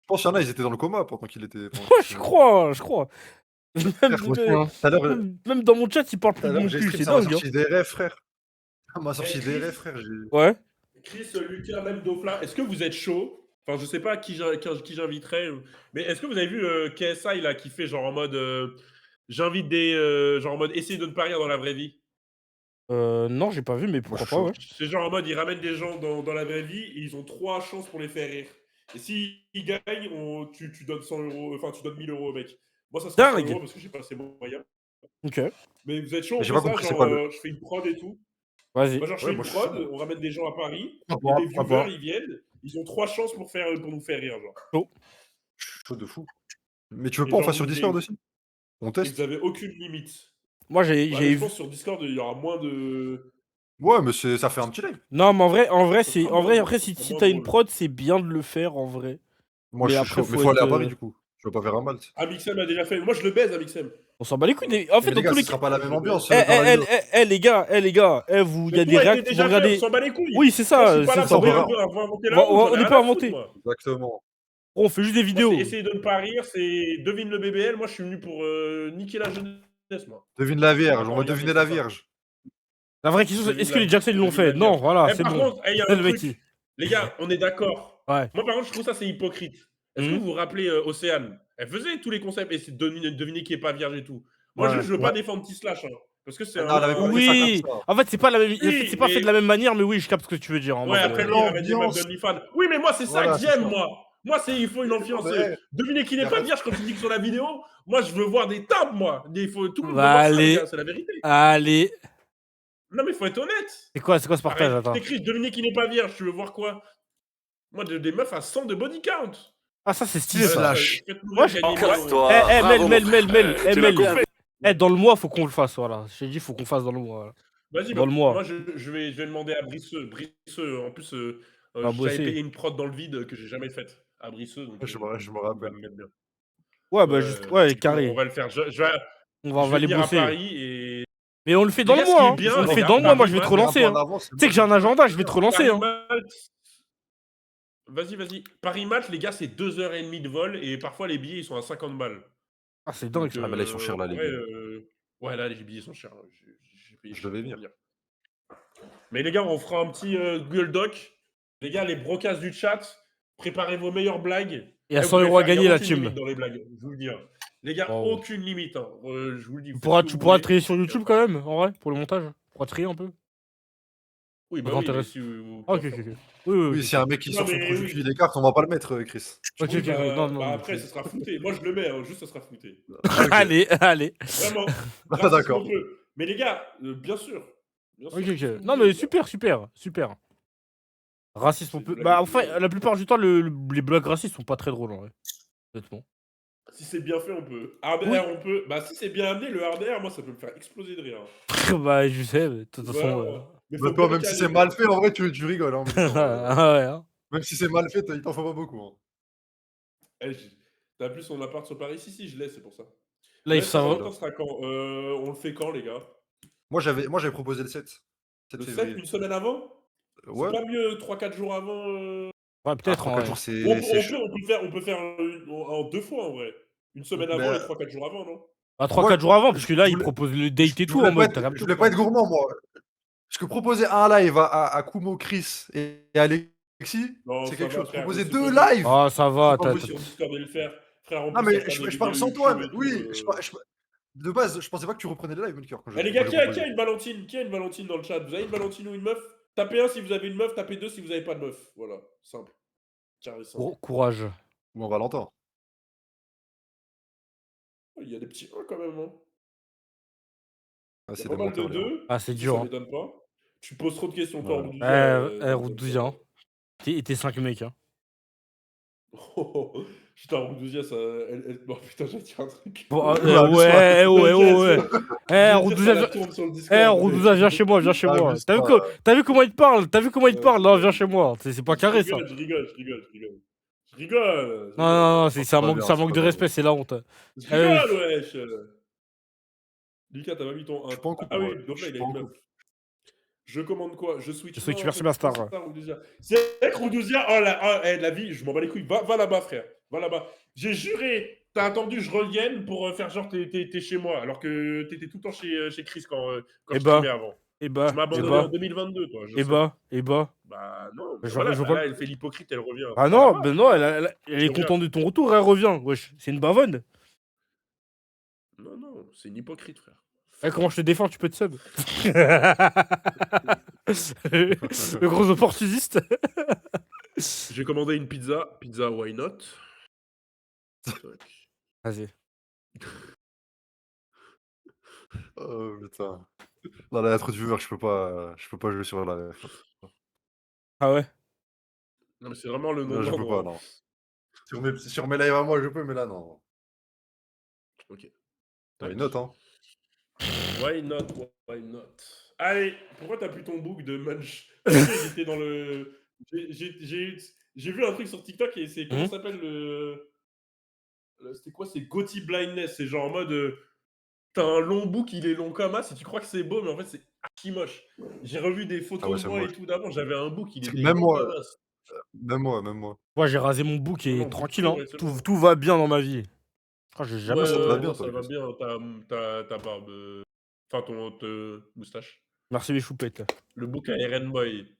pense qu'il y en a, ils étaient dans le coma pendant qu'il était. Ouais, je crois. Même, Tout à l'heure, même dans mon chat, ils parlent plus tout à de l'heure, mon j'ai cul, stream, c'est ça m'a dingue. Hein. sorti des rêves, frère. Ça m'a sorti Eh, des Chris. rêves, frère. Ouais. Chris, Lucas, même Dofla, est-ce que vous êtes chaud? Enfin, je sais pas qui j'inviterais. Mais est-ce que vous avez vu KSI là qui fait genre en mode j'invite des genre en mode essayer de ne pas rire dans la vraie vie. Non, j'ai pas vu, mais Moi, pourquoi je suis pas, chaud. ouais. C'est genre en mode ils ramènent des gens dans la vraie vie et ils ont 3 chances pour les faire rire. Et s'ils gagnent, tu donnes 100 euros, enfin tu donnes 1000 euros au mec. Moi ça sera 100 Dingue. euros parce que j'ai pas assez moyens. Ok, Mais vous êtes chaud, Mais on j'ai fait pas ça, compris, c'est genre quoi le. je fais une prod et tout. vas-y. Moi genre je Ouais, fais une moi, je suis prod, chaud. on ramène des gens à Paris Ah, et bon, les ah, viewers bon. ils viennent, ils ont 3 chances pour nous faire rire genre. Je suis chaud de fou. Mais tu veux Et pas on genre fasse sur Discord aussi? On et vous teste? avez aucune limite. Moi, Ouais, mais je pense sur Discord il y aura moins de. Ouais, mais ça fait un petit live. Non, mais en vrai, Ça c'est. sera En vrai, moins, après, ça si, sera si moins t'as une drôle. prod, c'est bien de le faire en vrai. Moi, Mais je suis après, chaud. Mais faut faut aller être, à Paris du coup. Je veux pas faire un Malte. Amixem a déjà fait. Moi je le baise Amixem. On s'en bat les couilles. En fait, Mais dans les gars, tous ce les sera cas. pas la même ambiance Eh, dans la vidéo. les gars, vous, il y Mais a tout des a été réacts, vous déjà fait, on regardez. s'en bat les couilles. Oui, c'est Moi, je ça, suis pas c'est là ça. pour on verra. inventer On la va- honte, j'en on ai n'est rien pas à inventé. foutre, moi. Exactement. On fait juste des Moi, c'est vidéos. essayer de ne pas rire, c'est devine le BBL. Moi, je suis venu pour niquer la jeunesse, moi. Devine la On va Vierge, pas on va regarder deviner ça, la ça. Vierge. La vraie question, c'est Devine est-ce que la- les Jackson l'ont devine la fait? Non, Vierge. voilà, Eh, c'est par bon. contre, il y a Le un mec, truc. Les gars, on est d'accord. Ouais. Moi, par contre, je trouve ça, c'est hypocrite. Est-ce que Mhm. vous vous rappelez Océane? Elle faisait tous les concepts et c'est deviner qui est pas vierge et tout. Moi, Ouais. je veux Ouais. pas défendre T-Slash. Hein, parce que c'est Non, elle avait pas un. fait ça comme Oui. ça. En fait, c'est pas la même. En fait, Oui, c'est pas fait de la même manière, mais oui, je capte ce que tu veux dire. En Ouais, mode, après, lui, il ramène des meufs L'ambiance. d'OnlyFans. Oui, mais moi, c'est ça Voilà, que c'est j'aime, ça. moi. Moi, il faut une ambiance. mais- Devinez qui y n'est a pas pas- vierge quand tu dis que sur la vidéo. Moi, je veux voir des tables, moi. Tout le monde veut Bah, voir ça, les allez. gars. C'est la vérité. Allez. Non, mais il faut être honnête. C'est quoi ce partage? Arrête, Attends. t'écris devinez qui n'est pas vierge. Tu veux voir quoi? Moi, des meufs à 100 de body count. Ah, ça, c'est stylé, ça. Slash. Faites-nous Moi, gagner je- des Casse-toi. Mel, Bravo, Mel, mon Mel, frère. Mel, Tu l'as Mel. bien fait. Dans le mois, faut qu'on le fasse, voilà. Je t'ai dit, faut qu'on fasse dans le mois. Voilà. Vas-y, Dans le mois. moi, je vais demander à Brisseux. Brisseux, en plus, Va j'avais bosser. payé une prod dans le vide que j'ai jamais faite à Brisseux. Donc, Je me il va rappelle. me mettre bien. Ouais, bah, juste. Ouais, du coup, carré. on va le faire. Je On vais va aller venir à bosser. Paris et. Mais on le fait dans Les le gars, ce qui mois. est Hein. bien, On le les fait gars, dans le mois. Moi, je vais te Paris, relancer. Hein. Tu sais que j'ai un agenda, je vais te relancer. Paris Hein. Match. Vas-y. Paris Match, les gars, c'est 2h30 de vol et parfois les billets ils sont à 50 balles. Ah, c'est dingue, Donc, ça. Ah, mais là, ils sont chers, là, en les vrai, billets. ouais, là, les billets sont chers. J'ai payé Je cher, devais pour venir. dire. Mais les gars, on fera un petit Google Doc. Les gars, les brocasses du chat, préparez vos meilleures blagues. Il y a Eh, vous 100 pouvez euros à faire- il y a gagner, la aucune team. limite dans les blagues, je vous le dis. Hein. Les gars, Wow. aucune limite. Hein. Je vous le dis. Tu vous pourras, faites ce tu que pourras vous trier voulez. sur YouTube quand même, en vrai, pour le montage. Tu pourras trier un peu. Oui, bah Ça oui, mais t'intéresse. si vous- Ah, ok. Oui. Oui, s'il y a un mec qui Non, sort son mais produit oui. qui l'écarte, on va pas le mettre, Chris. Ok, Oui, ok. bah, Non, non. après, ça sera flouté. Moi, je le mets, hein, juste ça sera flouté. Allez. Vraiment. Ah, Racisme, d'accord. on peut. Mais les gars, bien sûr. Bien sûr, Ok. si vous Non, voulez, mais super. Racisme, on C'est peut. une Bah, blague enfin, de- la plupart du temps, les blagues racistes sont pas très drôles, en vrai. Honnêtement. Si c'est bien fait, on peut. Hard Oui. air, on peut. Bah, si c'est bien amené, le hard air, moi, ça peut me faire exploser de rire. Bah, je sais, mais de toute façon. Vraiment. Mais Bah, faut toi, bien même si caler, c'est quoi. mal fait, en vrai, tu rigoles. Hein, mais Ah ouais, hein. même si c'est mal fait, il t'en faut pas beaucoup. Hein. Eh, t'as plus son appart sur Paris? Si, je l'ai, c'est pour ça. Live, Ça ça va. sera quand on le fait quand, les gars? Moi, j'avais proposé le 7. 7 Le 7, février. une semaine avant? Ouais, C'est pas mieux 3-4 jours avant Ouais, peut-être, en 3-4 vrai. jours, on, c'est on chaud. peut, on peut faire en 2 fois, en vrai. Une semaine avant Mais, et 3-4 jours avant, non? Bah, 3-4 jours avant, parce que là, je il voulais- propose le date et Je tout, voulais en mode. pas être- je voulais pas être gourmand, moi. Parce que proposer un live à Kumo, Chris et Alexis, Non, c'est ça quelque va, chose. frère, Proposer c'est 2 possible. lives. Ah, ça va. C'est pas t'as- Sur Discord et le faire. Frère, en Non, plus, mais ça fera je des parle vidéos sans toi. YouTube et Oui, tout, de base, je pensais pas que tu reprenais le live, Melchior. Quand Eh les gars, quand qui j'ai a proposé. une Valentine? Qui a une Valentine dans le chat? Vous avez une Valentine ou une meuf? Tapez 1 si vous avez une meuf, tapez 2 si vous avez pas de meuf. Voilà, simple. Carré simple. Courage. Bon, Valentin. Il y a des petits 1 quand même. Hein. Ah, Il y c'est a pas des mal de menteurs, les gars. 2. Ah, c'est dur, Ça hein. m'étonne pas. Tu poses trop de questions, toi, Ouais. Roudouza. Roudouza, hein. T'es 5 mecs, hein. Putain, Roudouza, ça. Oh putain, j'ai dit un truc. Bon, Ouais, ouais. Roudouza, Roudouza, Roudouza, viens chez moi. Ah, T'as abuse pas. t'as vu comment il te parle? Non, viens chez moi. C'est pas carré, ça. Je rigole. Non, c'est un pas manque, bien, c'est un c'est manque pas de bien. respect, c'est la honte. Je rigole, wesh. Lucas, t'as pas mis ton 1. Je suis pas en couple, Ah oui, moi. donc Je là, suis il pas a en une meuf. couple. Je commande quoi? Je switch. Je switch, Non, merci, c'est Bastar. pas ça, Roudouza. C'est vrai que Roudouza, la vie, je m'en bats les couilles. Va là-bas, frère. Va là-bas. J'ai juré. T'as attendu, je revienne pour faire genre t'es chez moi, alors que t'étais tout le temps chez Chris quand Eh je ben. streamais avant. Et bah, Tu m'as et abandonné en bah, 2022, toi. et bah, et bah. Bah non, bah Je- voilà, je bah vois- là, elle fait l'hypocrite, elle revient. Ah Ça non, va, ben non, elle est je reviens. contente de ton retour, elle revient. Wesh, c'est une bavonne. Non, non, c'est une hypocrite, frère. Eh, comment je te défends, tu peux te sub. Le gros opportuniste. J'ai commandé une pizza. Pizza, why not? Tac. Vas-y. Oh putain. Non, là, il y a trop de viewers, je peux pas jouer sur la ref. Ah ouais. Non, mais c'est vraiment le nom Là, de je peux l'endroit. pas, non. Sur mes lives à moi, je peux, mais là, non. Ok. Why Tac. not, hein. Why not? Why not? Allez, pourquoi t'as plus ton book de Munch? Tu sais, j'étais dans le. J'ai vu un truc sur TikTok et c'est. Comment ça s'appelle c'était quoi? C'est Gotti Blindness. C'est genre en mode. T'as un long book, il est long comme as, et tu crois que c'est beau, mais en fait, c'est archi moche. J'ai revu des Ah photos ouais, de c'est moi et moche. tout d'avant, j'avais un book, il était Même long moi, comme as. même moi. Moi, j'ai rasé mon bouc Non, et non, tranquille, beaucoup hein. récemment. Tout va bien dans ma vie. Oh, j'ai jamais Ouais, ça te va bien, moi, toi, ça va Chris. bien, ta barbe. Enfin, ton moustache. Merci mes choupettes. Le book à RN Boy.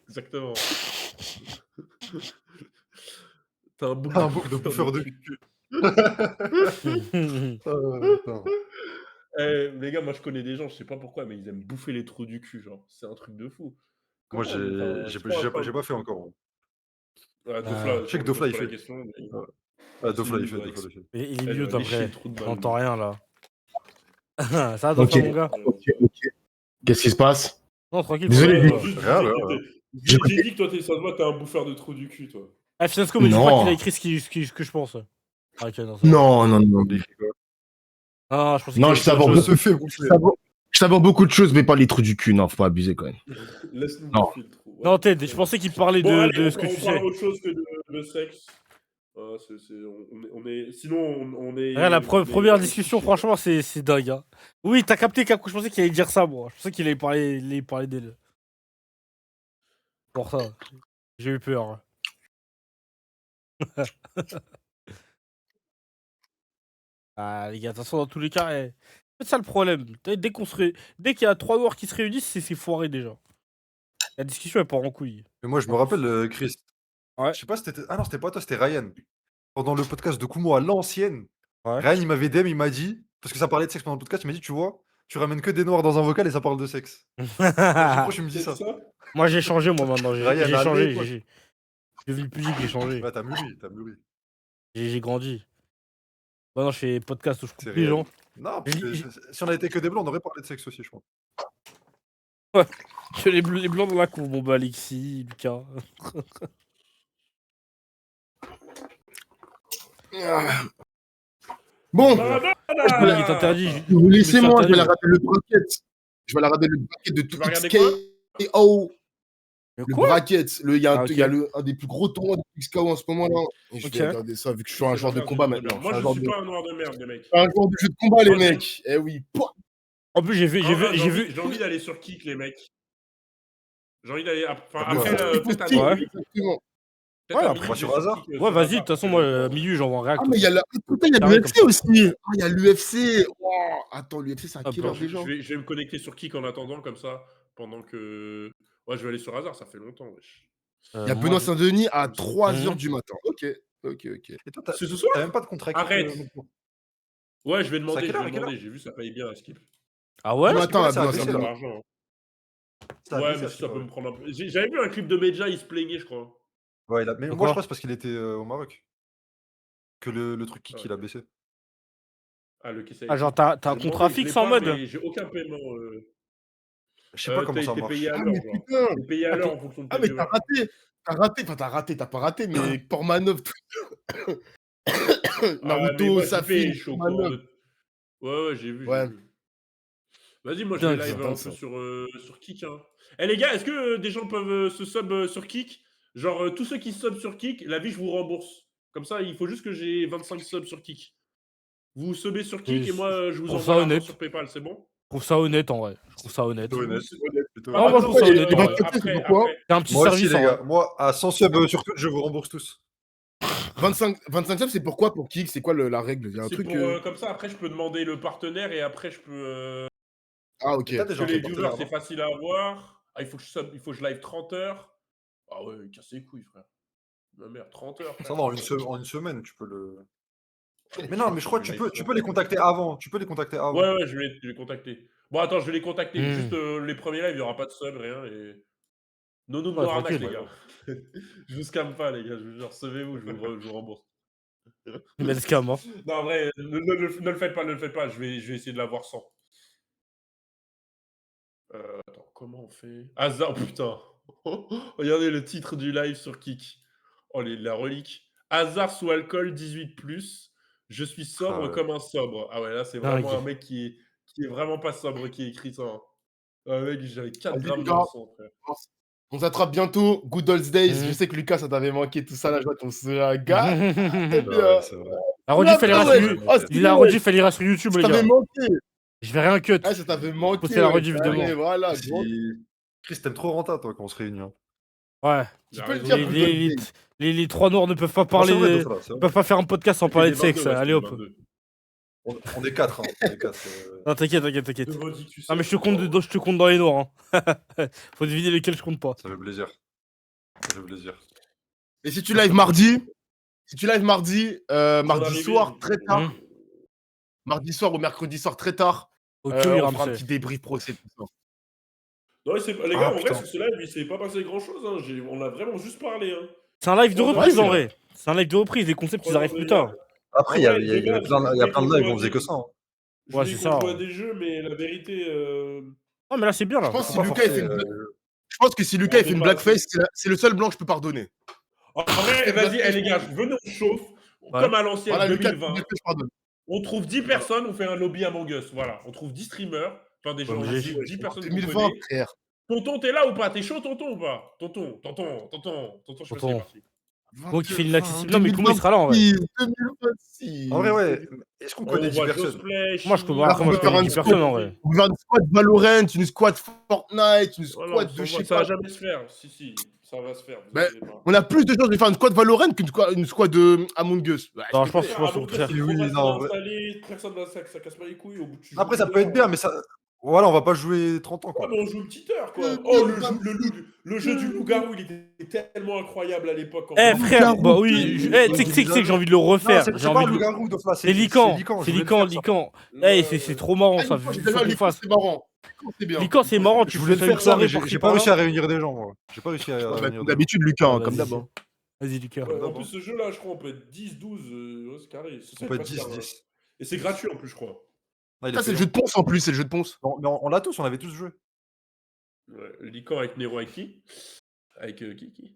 Exactement. T'as un book Un bouc de bouffeur de cul. Putain. Les gars, moi je connais des gens, je sais pas pourquoi, mais ils aiment bouffer les trous du cul, genre. C'est un truc de fou. Moi, Comment enfin, j'ai c'est quoi un pas fait encore. Ouais, Ah. Je sais que je me Dofla, pose il pas la fait. question, mais Ah, c'est Dofla, il lui, fait, il doit Dofla, il fait. Il est Elle mute va lécher après. le trou de balle. J'entends rien là. Ça va, Ok. Dofla, mon gars? Ok. Qu'est-ce qui se passe? Non, tranquille. Désolé, tranquille, Non, toi. juste Rien, dire rien, que rien. j'ai dit que toi, ça se voit, t'es un bouffeur de trou du cul, toi. Ah, Fiasco me dit pas Non. qu'il a écrit ce que je pense. Ah, ok, non, ça va. Non. Il écrit quoi? Ah, je pensais Non, qu'il je écrit autre savais Je chose. se fais bouffer. Je savais beaucoup de choses, mais pas les trous du cul. Non, faut pas abuser quand même. Laisse-nous Non. bouffer le trou. Ouais. Non, Ted, je pensais qu'il parlait Bon, allez, de ce que on tu parle sais. autre chose que de sexe. Sinon, on est. Regarde, la on est- première on est discussion, fichés. franchement, c'est dingue. Hein. Oui, t'as capté, Kakou, je pensais qu'il allait dire ça, moi. Je pensais qu'il allait parler d'elle. Pour ça, j'ai eu peur. Ah, les gars, de toute façon, dans tous les cas, c'est ça le problème. Dès qu'il y a 3 joueurs qui se réunissent, c'est foiré déjà. La discussion, elle part en couille. Mais moi, je me En rappelle, Chris. Ouais. Je sais pas si c'était. Ah non, c'était pas toi, c'était Ryan. Pendant le podcast de Kumo à l'ancienne, Ouais. Ryan, il m'avait DM, il m'a dit, parce que ça parlait de sexe pendant le podcast, il m'a dit, tu vois, tu ramènes que des noirs dans un vocal et ça parle de sexe. Pourquoi tu me dis C'est ça? ça? Moi, j'ai changé, moi, maintenant. Ryan, J'ai à changé. l'époque. J'ai devenu public, j'ai changé. Ouais, t'as mûri, t'as mûri. J'ai grandi. Maintenant, je fais podcast où je C'est coupe les réel. gens. Non, parce que J'ai- si on avait été que des blancs, on aurait parlé de sexe aussi, je crois. Je fais les blancs dans la cour. Bon, bah, Alexis, Lucas. Bon, Maradona. Il est interdit. vous laissez-moi, je vais interdit. la regarder le bracket. Je vais la regarder le bracket de tout vas regarder XKO. Le Le quoi? bracket. Il y a, Ah, ok. il y a un des plus gros tournois de XKO en ce moment là. Et je Ok. vais regarder ça vu que je suis un joueur de Merde, combat merde. maintenant. Moi, un je joueur suis de... pas un noir de merde, les mecs. un joueur de jeu de combat, les Moi, j'aime- mecs. Eh oui. Pouah. En plus, j'ai vu. J'ai envie d'aller sur Kick, les mecs. J'ai envie d'aller. Enfin, Le après, foot, peut-être à Kick, Ouais. minuit. exactement. Peut-être Ouais, à après, minuit, on va je sur vais hasard. Kick, Ouais, sur vas-y, hasard, de toute façon, parce moi, que- milieu, j'envoie un react. Ah, mais il y a la. Putain, il y a Carré l'UFC comme aussi. Ah, il y a l'UFC. Oh, attends, l'UFC, c'est à Hop, quelle heure hop. déjà? Je vais me connecter sur Kick en attendant, comme ça, pendant que. Ouais, je vais aller sur hasard, ça fait longtemps, wesh. Il y a Moi, Benoît Saint-Denis à Comme ça. 3h Mhm. du matin. Ok. Et toi, C'est ce soir? t'as même pas de contrat Kick, Arrête. non plus. Ouais, je vais C'est à demander, quelle je heure, vais à quelle demander. J'ai vu, ça paye bien à Skip. Ah ouais? Du matin à ça a Benoît baissé, C'est de là. Saint-Denis. l'argent. Ça a Ouais, baissé, mais à ce si ça qui peut me paraît. prendre un peu. J'avais vu un clip de Medja, il se plaignait, je crois. Ouais, mais moi, Pourquoi? je crois que c'est parce qu'il était au Maroc. Que le truc Kick, Ah, il a baissé. Ah, le KSA. Ah, genre, t'as un J'ai contrat demandé, je l'ai fixe en pas, mode? mais j'ai aucun paiement. Je sais pas comment ça T'es marche. payé à Ah, l'heure, mais genre. putain. T'es payé à Ah, l'heure t'es- en fonction de Ah, tes mais viewers. t'as pas raté, mais Portmanov, Ah, mais Naruto, moi, j'y Safin, vais, je suis au courant Portmanov. de. Ouais, j'ai vu, Ouais. j'ai vu. Vas-y, moi, je Putain, vais c'est live un intense, peu ça. sur Kick. Hein. Eh, les gars, est-ce que des gens peuvent se sub sur Kick? Genre, tous ceux qui sub sur Kick, la vie, je vous rembourse. Comme ça, il faut juste que j'ai 25 subs sur Kick. Vous subez sur Kick Oui, et moi, je vous trouve envoie ça l'argent honnête. sur PayPal, c'est bon? Je trouve ça honnête en vrai. Je trouve ça honnête. Plutôt honnête. Plutôt Non, honnête. moi, je trouve ça honnête, les en vrai. braquettes, c'est pourquoi après, C'est un petit Moi aussi, service les en gars. vrai. Moi, à 100 subs sur Twitch, je vous rembourse tous. 25 subs, c'est pourquoi pour Kick? C'est quoi la règle? Il y a un c'est truc. pour, comme ça, après, je peux demander le partenaire et après, je peux. Ah, ok. T'as des Parce gens que qui les sont viewers, partenaires, c'est non? facile à avoir. Ah, il faut que je live 30 heures. Ah ouais, il casse les couilles, frère. Ma mère, 30 heures, Ça frère. va, en une semaine, tu peux le. Ouais, Mais non, mais je crois que vais tu live peux, tu 30 peux les heures. contacter avant. Tu peux les contacter avant. Ouais, ouais, je vais les contacter. Bon, attends, je vais les contacter. Hmm. Juste les premiers lives, il n'y aura pas de sub, rien. Et... Non, non, Ouais, non, arnaque, tranquille. les gars. Je vous scamme pas, les gars. Je vous jure, recevez-vous, je vous rembourse. Mais le scam, hein. Non, en vrai, ne le faites pas, ne le faites pas. Je vais essayer de l'avoir sans. Attends, comment on fait? Hasard, putain. Regardez le titre du live sur Kik. Oh, la relique. Hasard sous alcool 18+. Je suis sobre Ah ouais. comme un sobre. Ah ouais, là, c'est Ah, vraiment ok. un mec qui est vraiment pas sobre qui a écrit ça, hein. Ah, mec, j'avais 4 Vas-y, les grammes dans gars. le sang, frère. On s'attrape bientôt. Good old days. Je Mhm. sais que Lucas, ça t'avait manqué tout ça. Là, je vois ton sourire. Gars, t'es C'est bien. vrai, c'est vrai. La rediff, elle ira sur ouais. YouTube. Ah, La rediff, elle ira sur YouTube, ça les t'avait gars. manqué. Je vais rien cut. Ah, ça t'avait Poster manqué. la Ouais, rediff demain. carré, voilà. Si... Gros. Chris, t'aimes trop Renta, toi, quand on se réunit. Hein. Ouais. Il Tu a peux le raison, dire, Les, il a Good raison. old les, days. les trois noirs ne peuvent pas Ah, c'est parler. vrai, Ils Dofla, c'est vrai. peuvent pas faire un podcast sans parler de C'était les sexe. 22, ouais, Allez c'était hop. les 22. On est 4, hein. On est 4. Non, t'inquiète, t'inquiète, t'inquiète. De redis, tu sais. Ah, mais je te compte dans les noirs. Hein. Faut deviner lesquels je compte pas. Ça fait plaisir. Ça fait plaisir. Et si tu live mardi, mardi arrivé, soir, très tard, Hum. mardi soir ou mercredi soir, très tard, Ok, on fera un Ramsey. petit débrief procès. Tout ça. Non, les Ah, gars, en vrai, putain. sur ce live, il s'est pas passé grand chose. Hein. On a vraiment juste parlé. Hein. C'est un live de Ouais, reprise c'est en vrai. vrai. C'est un live de reprise. Les concepts, ils Trois arrivent heures plus de tard. live. Après, En il y, vrai, il y les a gars, plein dès de qu'on lives joue où à on faisait des- que ça. Hein. Je Ouais, voulais c'est qu'on ça. joue à des jeux, mais la vérité. Non, mais là, c'est bien, Je là. pense, Faut si pas Lucas, il forcer, fait je pense que si Lucas il fait une blackface, c'est le seul blanc que je peux pardonner. En vrai, vas-y, les gars, venez, on chauffe. Ouais. Comme à l'ancienne Voilà, Lucas, 2020. je pardonne. On trouve 10 Voilà. personnes, on fait un lobby Among Us. Voilà. On trouve 10 streamers. Enfin, des gens, OMG. 10 personnes qu'on 2020, connaît. frère. Tonton, t'es là ou pas? T'es chaud, tonton, ou pas? Tonton, je sais pas s'il est Tonton. parti. Moi qui fais l'inaccessible. Non, mais Koumou, il sera là en vrai. 2026. En vrai, ouais. Est-ce qu'on connaît On 10 voit personnes? Josplay, Moi, je peux voir. Là, Après, on moi, peut je faire connais un 10 squad. personnes en vrai. On veut une squad Valorant, une squad Fortnite, une Voilà, squad de je sais ça va pas. jamais se faire. Si, ça va se faire. Vous Ben, inquiétez pas. On a plus de chances de faire une squad Valorant qu'une squad de Among Us. Ouais, Non, s'il je te pense plaît. que c'est au Among Us, contraire. c'est trop Oui, facile non, à en vrai. installer. Personne ça casse pas les couilles. Au bout, tu joues Après, ça une peut être heure, bien, mais ça. Voilà, on va pas jouer 30 ans, Ouais, quoi. mais on joue une petite heure, quoi. Oh, le jeu du loup-garou, il était tellement incroyable à l'époque. Eh frère, Loup-garou, bah oui. Tu sais que j'ai envie de le Non, refaire. c'est J'ai pas envie un de. loup-garou, Dofla, C'est Lican. Lican. C'est je voulais le faire, ça. Lican. Eh, c'est trop marrant ça. J'ai Faut déjà qu'on les fasse. c'est marrant. C'est bien. Lican, c'est marrant. Tu Je voulais fais le une faire ça, mais soirée par-ci j'ai pas réussi par-là. à réunir des gens, moi. J'ai pas réussi à réunir des Comme gens. d'habitude, Lucas, Ouais, comme vas-y. d'hab. Vas-y, Lucas. Ouais, en d'abord. plus, ce jeu-là, je crois, on peut être 10, 12, ouais, c'est carré. C'est ça, On peut il être passe par, 10. Et c'est gratuit en plus, je crois. Ah, il Ça, est c'est le payant. jeu de ponce en plus, c'est le jeu de ponce. Non, mais on l'a tous, on avait tous joué. Ouais, Lican avec Nero avec qui? Avec qui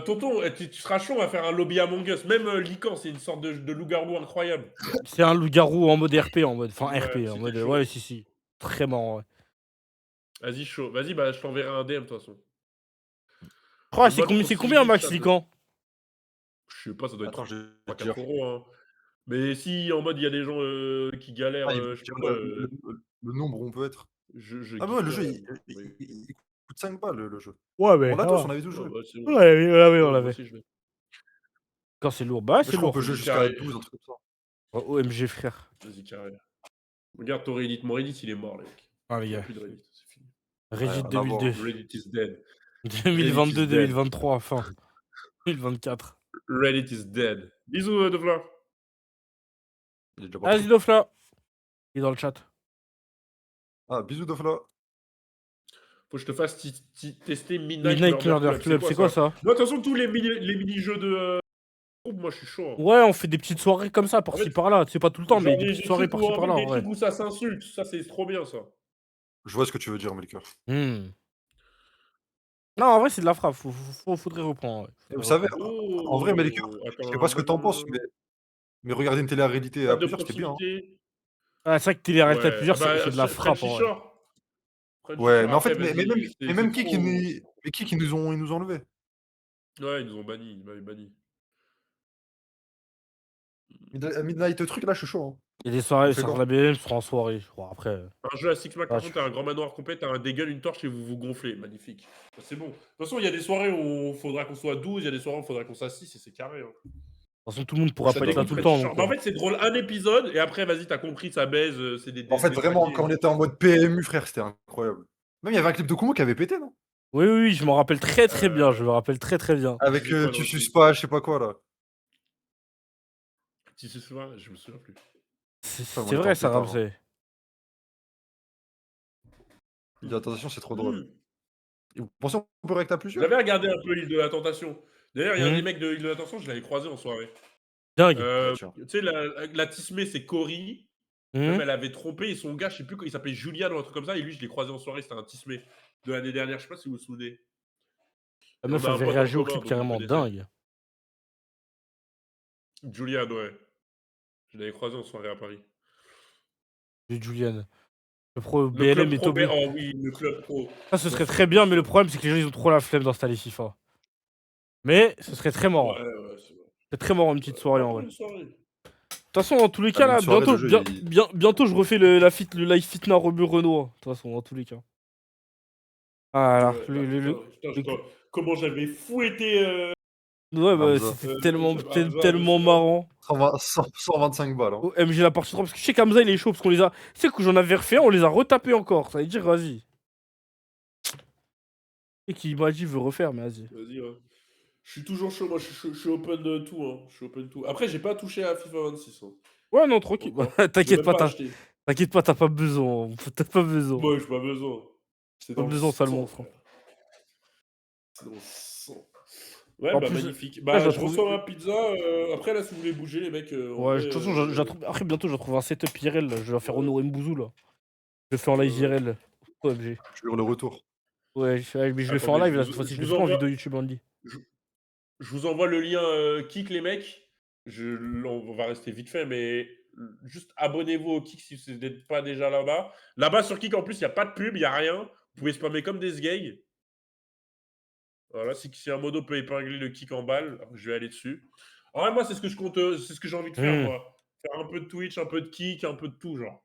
Tonton, tu seras chaud à faire un lobby Among Us. Même Lican, c'est une sorte de loup-garou incroyable. C'est un loup-garou en mode RP, enfin Ouais, RP, en c'était mode. chaud. Ouais, si. Très marrant, ouais. Vas-y, chaud. Vas-y, bah, je t'enverrai un DM de toute façon. Oh, Le mode c'est combien procédure, max, ça Lican? Je sais pas, ça doit être Attends, je vais te 4 dire. euros. Hein. Mais si en mode il y a des gens qui galèrent, Ah, il je faut sais dire pas quoi, le nombre où on peut être. je Ah, bah ouais, le jeu, giflerai. il coûte 5 balles, le jeu. Ouais, mais. On l'a tous, on avait tous Ouais, joué. bah, c'est bon. Ouais, on Moi l'avait. aussi, je vais. Quand c'est lourd, bah Mais c'est je crois qu'on lourd. peut jouer Vas-y, jusqu'à carré. 12, un truc comme ça. Oh, OMG, frère. Vas-y, carré. Regarde ton Reddit. Mon Reddit, il est mort, les mecs. Ah, les Il n'y a gars. plus de Reddit, c'est fini. Reddit Ouais, rien à voir. 2002. Reddit is dead. 2022, 2023, fin. 2024. Reddit is dead. Bisous, De Fleur. Il est déjà parti. Vas-y, Dofla. Il est dans le chat. Ah, bisous, Dofla. Faut que je te fasse tester Midnight, Midnight Murder Club, c'est quoi ça? Moi, de toute façon, tous les mini-jeux de groupe, moi, je suis chaud. Hein. Ouais, on fait des petites soirées comme ça, par-ci En fait, par-là. C'est pas tout le temps, mais Genre des petites soirées trucs où, par-ci par-là, en des vrai. trucs où ça s'insulte. Ça, c'est trop bien, ça. Je vois ce que tu veux dire, Melker. Non, en vrai, c'est de la frappe. Faudrait reprendre. Ouais. Vous savez, Oh, en vrai, Melker, je sais pas ce que t'en penses, mais regarder une télé-réalité à Pas de plusieurs, c'était bien. Hein. proximité. Ah, c'est vrai que télé-réalité à Ouais. plusieurs, c'est de la frappe, en vrai. Ouais, mais en fait, Après, mais vas-y, même c'est qui nous ont enlevés. Ouais, ils nous ont banni. Ils m'avaient banni. Midnight truc, là, je suis chaud. Hein. Il y a des soirées, On fait ça quand la BM, sera en soirée, je crois. Après. Un jeu à Six Mac, par Ah, contre, t'as un grand manoir complet, t'as un dégueule, une torche et vous vous gonflez. Magnifique. C'est bon. De toute façon, il y a des soirées où il faudra qu'on soit 12, il y a des soirées où il faudra qu'on soit 6 et c'est carré. Hein. façon, tout le monde pourra Ça pas être là dégoûte, tout le frère, temps. chiant. Donc, Bah, en fait, c'est drôle un épisode et après, vas-y, t'as compris, ça baise, c'est En fait, des vraiment, craqués. quand on était en mode PMU, frère, c'était incroyable. Même il y avait un clip de Kumo qui avait pété, non? oui, oui, oui, je m'en rappelle très très bien. Je me rappelle très très bien. Avec J'ai pas Tu dans le suces clip. pas, je sais pas quoi, là. Si c'est souvent, je me souviens plus. Enfin, on C'est était vrai, en ça, pétard, hein. Ramsey. Il dit attention, c'est trop drôle. Hmm. Et vous pensez qu'on peut réacter à plusieurs? J'avais regardé un peu l'île de la Tentation. D'ailleurs, il y a un Mhm. des mecs de l'île de la Tentation, je l'avais croisé en soirée. Dingue. Tiens. Tu sais, la Tismé, c'est Cory. Même Mhm. elle avait trompé et son gars, je sais plus, il s'appelait Julian ou un truc comme ça. Et lui, je l'ai croisé en soirée, c'était un Tismé de l'année dernière. Je sais pas si vous vous souvenez. La Et on meuf a un avait pote en réagi au commun, clip donc on carrément connaissait. dingue. Julian, ouais. Je l'avais croisé en soirée à Paris. De Julian. Le pro Le club BLM est pro, obligé. oh oui, le club pro. Ça, ce Bien serait sûr, très bien bien, mais le sûr. problème, c'est que les gens, ils ont trop la flemme d'installer FIFA. Mais ce serait très marrant. Ouais, ouais, c'est vrai. C'est très marrant, une petite soirée Ouais, en pour vrai. une soirée. De toute façon, dans tous les Ah, cas, mais une là, soirée, bientôt, le jeu, il... bientôt, je refais le live Fitna Rebeu Renault. De toute façon, dans tous les cas. Ah là, Ouais, ah putain, putain, comment j'avais fouetté ouais, bah, Hamza. c'était Hamza le tellement soir. marrant. 125 balles, hein. Oh, MJ la partie 3, parce que je sais qu'Hamza il est chaud, parce qu'on les a. Tu sais que j'en avais refait, on les a retapés encore. Ça veut dire, vas-y. Et qui m'a dit, veut refaire, mais vas-y. Vas-y, ouais. Je suis toujours chaud, moi je suis open de tout. Hein. Je suis open de tout. Après, j'ai pas touché à FIFA 26. Hein. Ouais, non, tranquille. Encore. J'ai T'inquiète même pas, pas acheté. t'as pas besoin. T'as pas besoin. Moi, j'ai pas besoin. C'est Pas dans le besoin, ça le sang, monstre. frère. C'est dans le sang. Ouais, En bah plus, magnifique. là, je Bah, la je trouve. reçois ma pizza. Après, là, si vous voulez bouger, les mecs, en Ouais, de vrai, toute façon, après, bientôt, je vais trouver un setup IRL. Là. Je vais la faire honorer Mbouzou, là. Je le fais en live IRL. OMG. Je jure le retour. Ouais, mais je le fais en attendez, live, là, cette fois-ci. Je le fais pas en vidéo YouTube only. je- je vous envoie le lien Kik, les mecs. On va rester vite fait, mais juste abonnez-vous au Kik si vous n'êtes pas déjà là-bas. Là-bas, sur Kik, en plus, il n'y a pas de pub, il n'y a rien. Vous pouvez spammer comme des sgays. Voilà, si un modo peut épingler le Kik en balle, je vais aller dessus. En vrai, moi, c'est ce que je compte, c'est ce que j'ai envie de faire, De moi. Faire un peu de Twitch, un peu de Kik, un peu de tout, genre.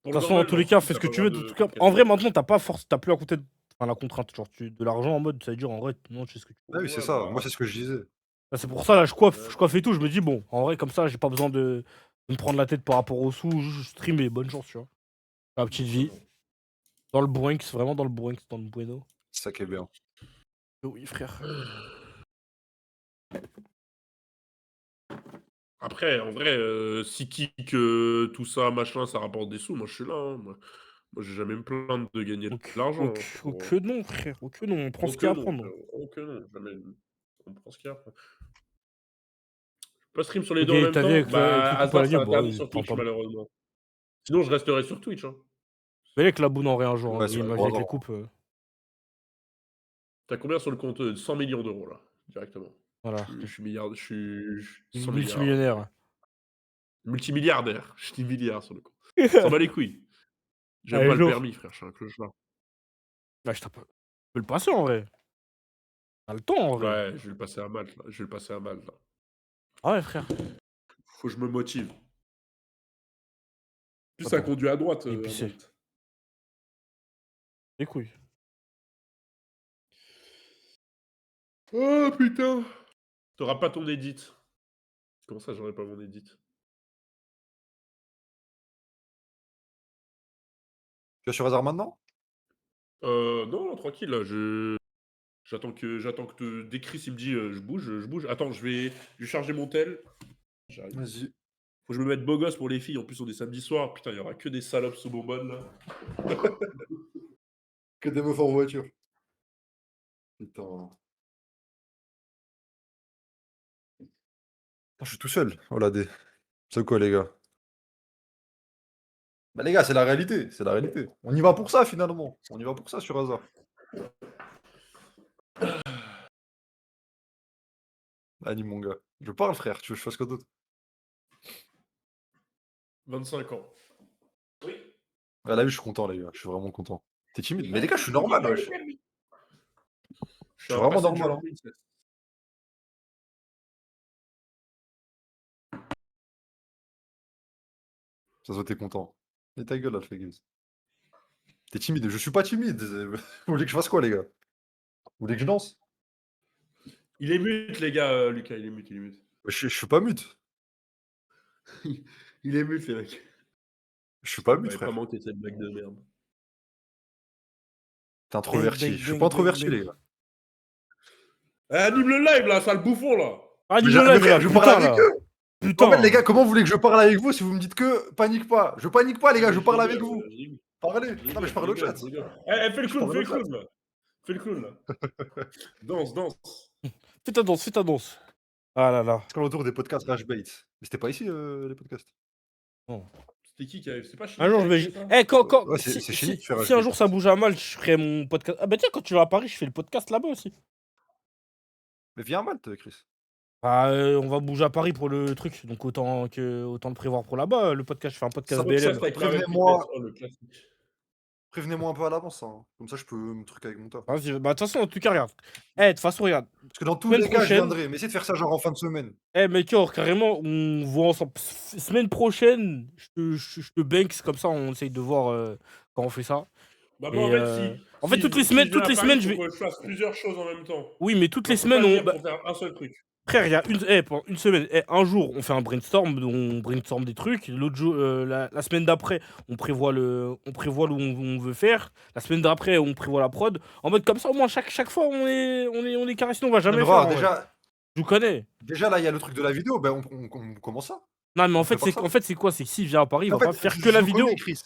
Pour toute le façon, dans normal, tous je les m'en cas, fous, fais ce ça que peut tu veux. avoir En de tout cas, en vrai, maintenant, t'as plus à compter. Enfin, la contrainte. Genre, de l'argent en mode, ça veut dire, en vrai, non, tu sais ce que tu veux. Ah oui, c'est Ouais, ça. bah, Moi, c'est ce que je disais. Là, c'est pour ça, là, je coiffe et tout. Je me dis, bon, en vrai, comme ça, j'ai pas besoin de me prendre la tête par rapport aux sous. Je stream et bonne chance, tu vois. La petite vie. Dans le Bronx, vraiment dans le Bronx, dans le Bueno. C'est ça qui est bien. Oui, frère. Après, en vrai, si Kik, tout ça, machin, ça rapporte des sous, moi je suis là. Hein. Moi, j'ai jamais me plaindre de gagner de l'argent. Hein, Que non, frère. Que non, on prend oh ce que qu'il y a à non, prendre. frère. Oh que non, jamais. On prend ce qu'il y a à prendre. Je peux stream sur les Ok, deux en même t'as vu temps? avec Bah, le coupe à Hazard, c'est l'agneau, bah interdit oui, sur Twitch, pas. malheureusement. Sinon, je resterai sur Twitch. Hein. Mais avec la boune en vrai un jour, Ouais, hein, c'est imagine pour avec les avoir. coupes. T'as combien sur le compte? 100 millions d'euros, là, directement. Voilà. Je suis milliard, je suis 100 milliards. Multimillionnaire. Multimilliardaire. Je dis milliard sur le compte. S'en bat les couilles. J'aime Allez, pas le jour. permis, frère, je suis un clochard. Là, je peux le passer en vrai. T'as le temps en vrai. Ouais, je vais le passer à Malte, là. Je vais le passer à Malte, là. Ah ouais, frère. Faut que je me motive. Plus ça Attends. conduit à droite, à Épicé. Malte. Les couilles. Oh putain! T'auras pas ton edit. Comment ça, j'aurais pas mon edit? Tu vas sur Hazard maintenant? Non, tranquille, là, j'attends que dès Chris il me dit je bouge. Attends, je vais charger mon tel. J'arrive. Vas-y. Faut que je me mette beau gosse pour les filles. En plus, on est samedi soir. Putain, il y aura que des salopes sous bonbonne là. Que des meufs en voiture. Putain. Je suis tout seul. Oh là, c'est quoi, les gars? Bah, les gars, c'est la réalité. C'est la réalité. On y va pour ça, finalement. On y va pour ça sur Hazard. Annie, mon gars. Je parle, frère. Tu veux que je fasse quoi d'autre? 25 ans. Oui. Ah, là, oui, je suis content, les gars. Je suis vraiment content. T'es timide? Mais les gars, je suis normal, wesh. Je suis vraiment normal, hein. Princess. Ça se voit, t'es content. Et ta gueule, Alphageuse. T'es timide? Je suis pas timide. Vous voulez que je fasse quoi, les gars? Vous voulez que je danse? Il est mute, les gars, Lucas. Il est mute. Je suis pas mute. Il est mute, les mecs. Je suis pas Bah, mute, il frère. pas manqué cette blague de merde. T'es introverti. Bang, Je suis bang, pas bang, introverti, bang. les gars. Eh, anime le live là, sale bouffon là. Ah, Mais dis-le mais live, frère, là, je parle putain, avec là. eux. En fait, Putain. les gars, comment vous voulez que je parle avec vous si vous me dites que panique pas? Je panique pas, les gars, je parle avec vous. Parlez. Non, mais je parle au chat. Eh, fais le Je clown, parle fais au le chat. clown là. Fais le clown là. Danse, danse. Fais ta danse, fais ta danse. Ah là là. C'est quand autour des podcasts Rashbait. Mais c'était pas ici, les podcasts. C'était qui avait. C'est pas Chini Un jour, qui je avait vais. fait ça Eh, Ouais, c'est Chini qui fait si un Rashbait. jour ça bouge à mal, je ferai mon podcast. Ah, bah tiens, quand tu vas à Paris, je fais le podcast là-bas aussi. Mais viens à Malte, Chris. Bah, on va bouger à Paris pour le truc, donc autant le prévoir pour là-bas. Le podcast, je fais un podcast Ça, BLM. avec prévenez-moi. Oh, le classique. Prévenez-moi un peu à l'avance, hein. Comme ça, je peux me truquer avec mon taf. Vas-y, bah, de toute façon, en tout cas, regarde. Eh, de toute façon, regarde. Parce que dans tous Semaine les cas, je prochaine. viendrai. Mais essayez de faire ça genre en fin de semaine. Eh, mec, carrément, on voit ensemble. Semaine prochaine, je te banks comme ça, on essaye de voir quand on fait ça. Bah, Et, moi, en fait, en fait, toutes les semaines, je vais. Faut que je fasse plusieurs choses en même temps. Oui, mais toutes On les peut pas semaines, venir bah, pour faire un seul truc. frère, il y a pendant une semaine, un jour, on fait un brainstorm, on brainstorm des trucs. L'autre jour, la semaine d'après, on prévoit où on veut faire. La semaine d'après, on prévoit la prod. En mode comme ça, au moins chaque fois, on est carré. Sinon, on va Non, jamais mais faire. regarde, En vrai. déjà, Je vous connais. déjà, là, il y a le truc de la vidéo. Ben, on commence ça. Non, mais en On fait, prépare ça. c'est quoi? C'est que s'il vient à Paris, il En va fait, pas faire je que la vous vidéo. connais, Chris.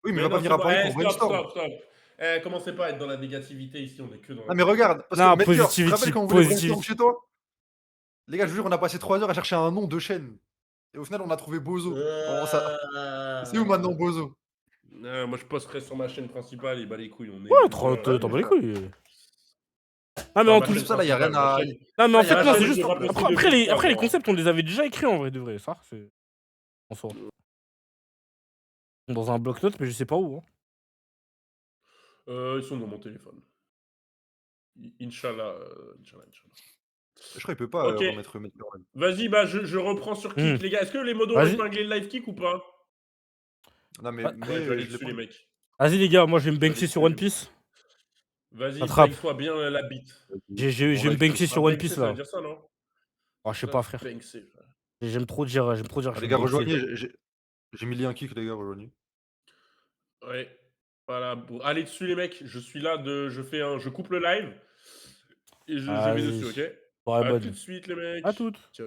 Oui, mais il va non, pas venir à c'est Paris pas- pour eh, brainstorm. stop. Eh, commencez pas à être dans la négativité ici, on est que dans la. Non, mais regarde, parce Non, que Melchior, tu te positivity, rappelles quand on voulait brainstorm positivity. chez toi? Les gars, je vous jure, on a passé 3 heures à chercher un nom de chaîne. Et au final, on a trouvé Bozo. C'est où maintenant, Bozo? Moi, je posterai sur ma chaîne principale et bah les couilles, on est. Ouais, plusieurs. t'en bats les couilles. Ah, mais Non, en ma tout chaîne, ça, là, y a rien à- Non, mais en Ah, y a fait, rien non, à c'est dire, juste. j'ai pas posté Après, depuis 3 les ans. concepts, on les avait déjà écrits en vrai de vrai. Ça, c'est. En soi. Dans un bloc-notes, mais je sais pas où. Hein. Ils sont dans mon téléphone. Inch'Allah. Inch'Allah. Je crois qu'il peut pas Ok. remettre Melchior. Vas-y, bah je reprends sur Kick, les gars. Est-ce que les modos ont Vas-y. épinglé le live Kick ou pas? Non, mais, Ouais, Ouais, je vais aller je l'ai dessus, pas. les mecs. Vas-y, les gars, moi, je vais me Allez, banksy sur salut. One Piece. Vas-y, Attrape. bank-toi bien la bite. Je vais me banksy sur One Piece Ça veut là. dire ça, non? Ah, je sais pas, frère. Banksé, frère. J'aime trop dire que Ah, je les suis gars, banksy. rejoignez. J'ai mis le lien kick, les gars, rejoignez. Ouais. Voilà. Bon, allez dessus, les mecs. Je suis là. Je coupe le live. Et je vais dessus, ok? Ouais, À bonne. tout de suite, les mecs. À toutes. Ciao.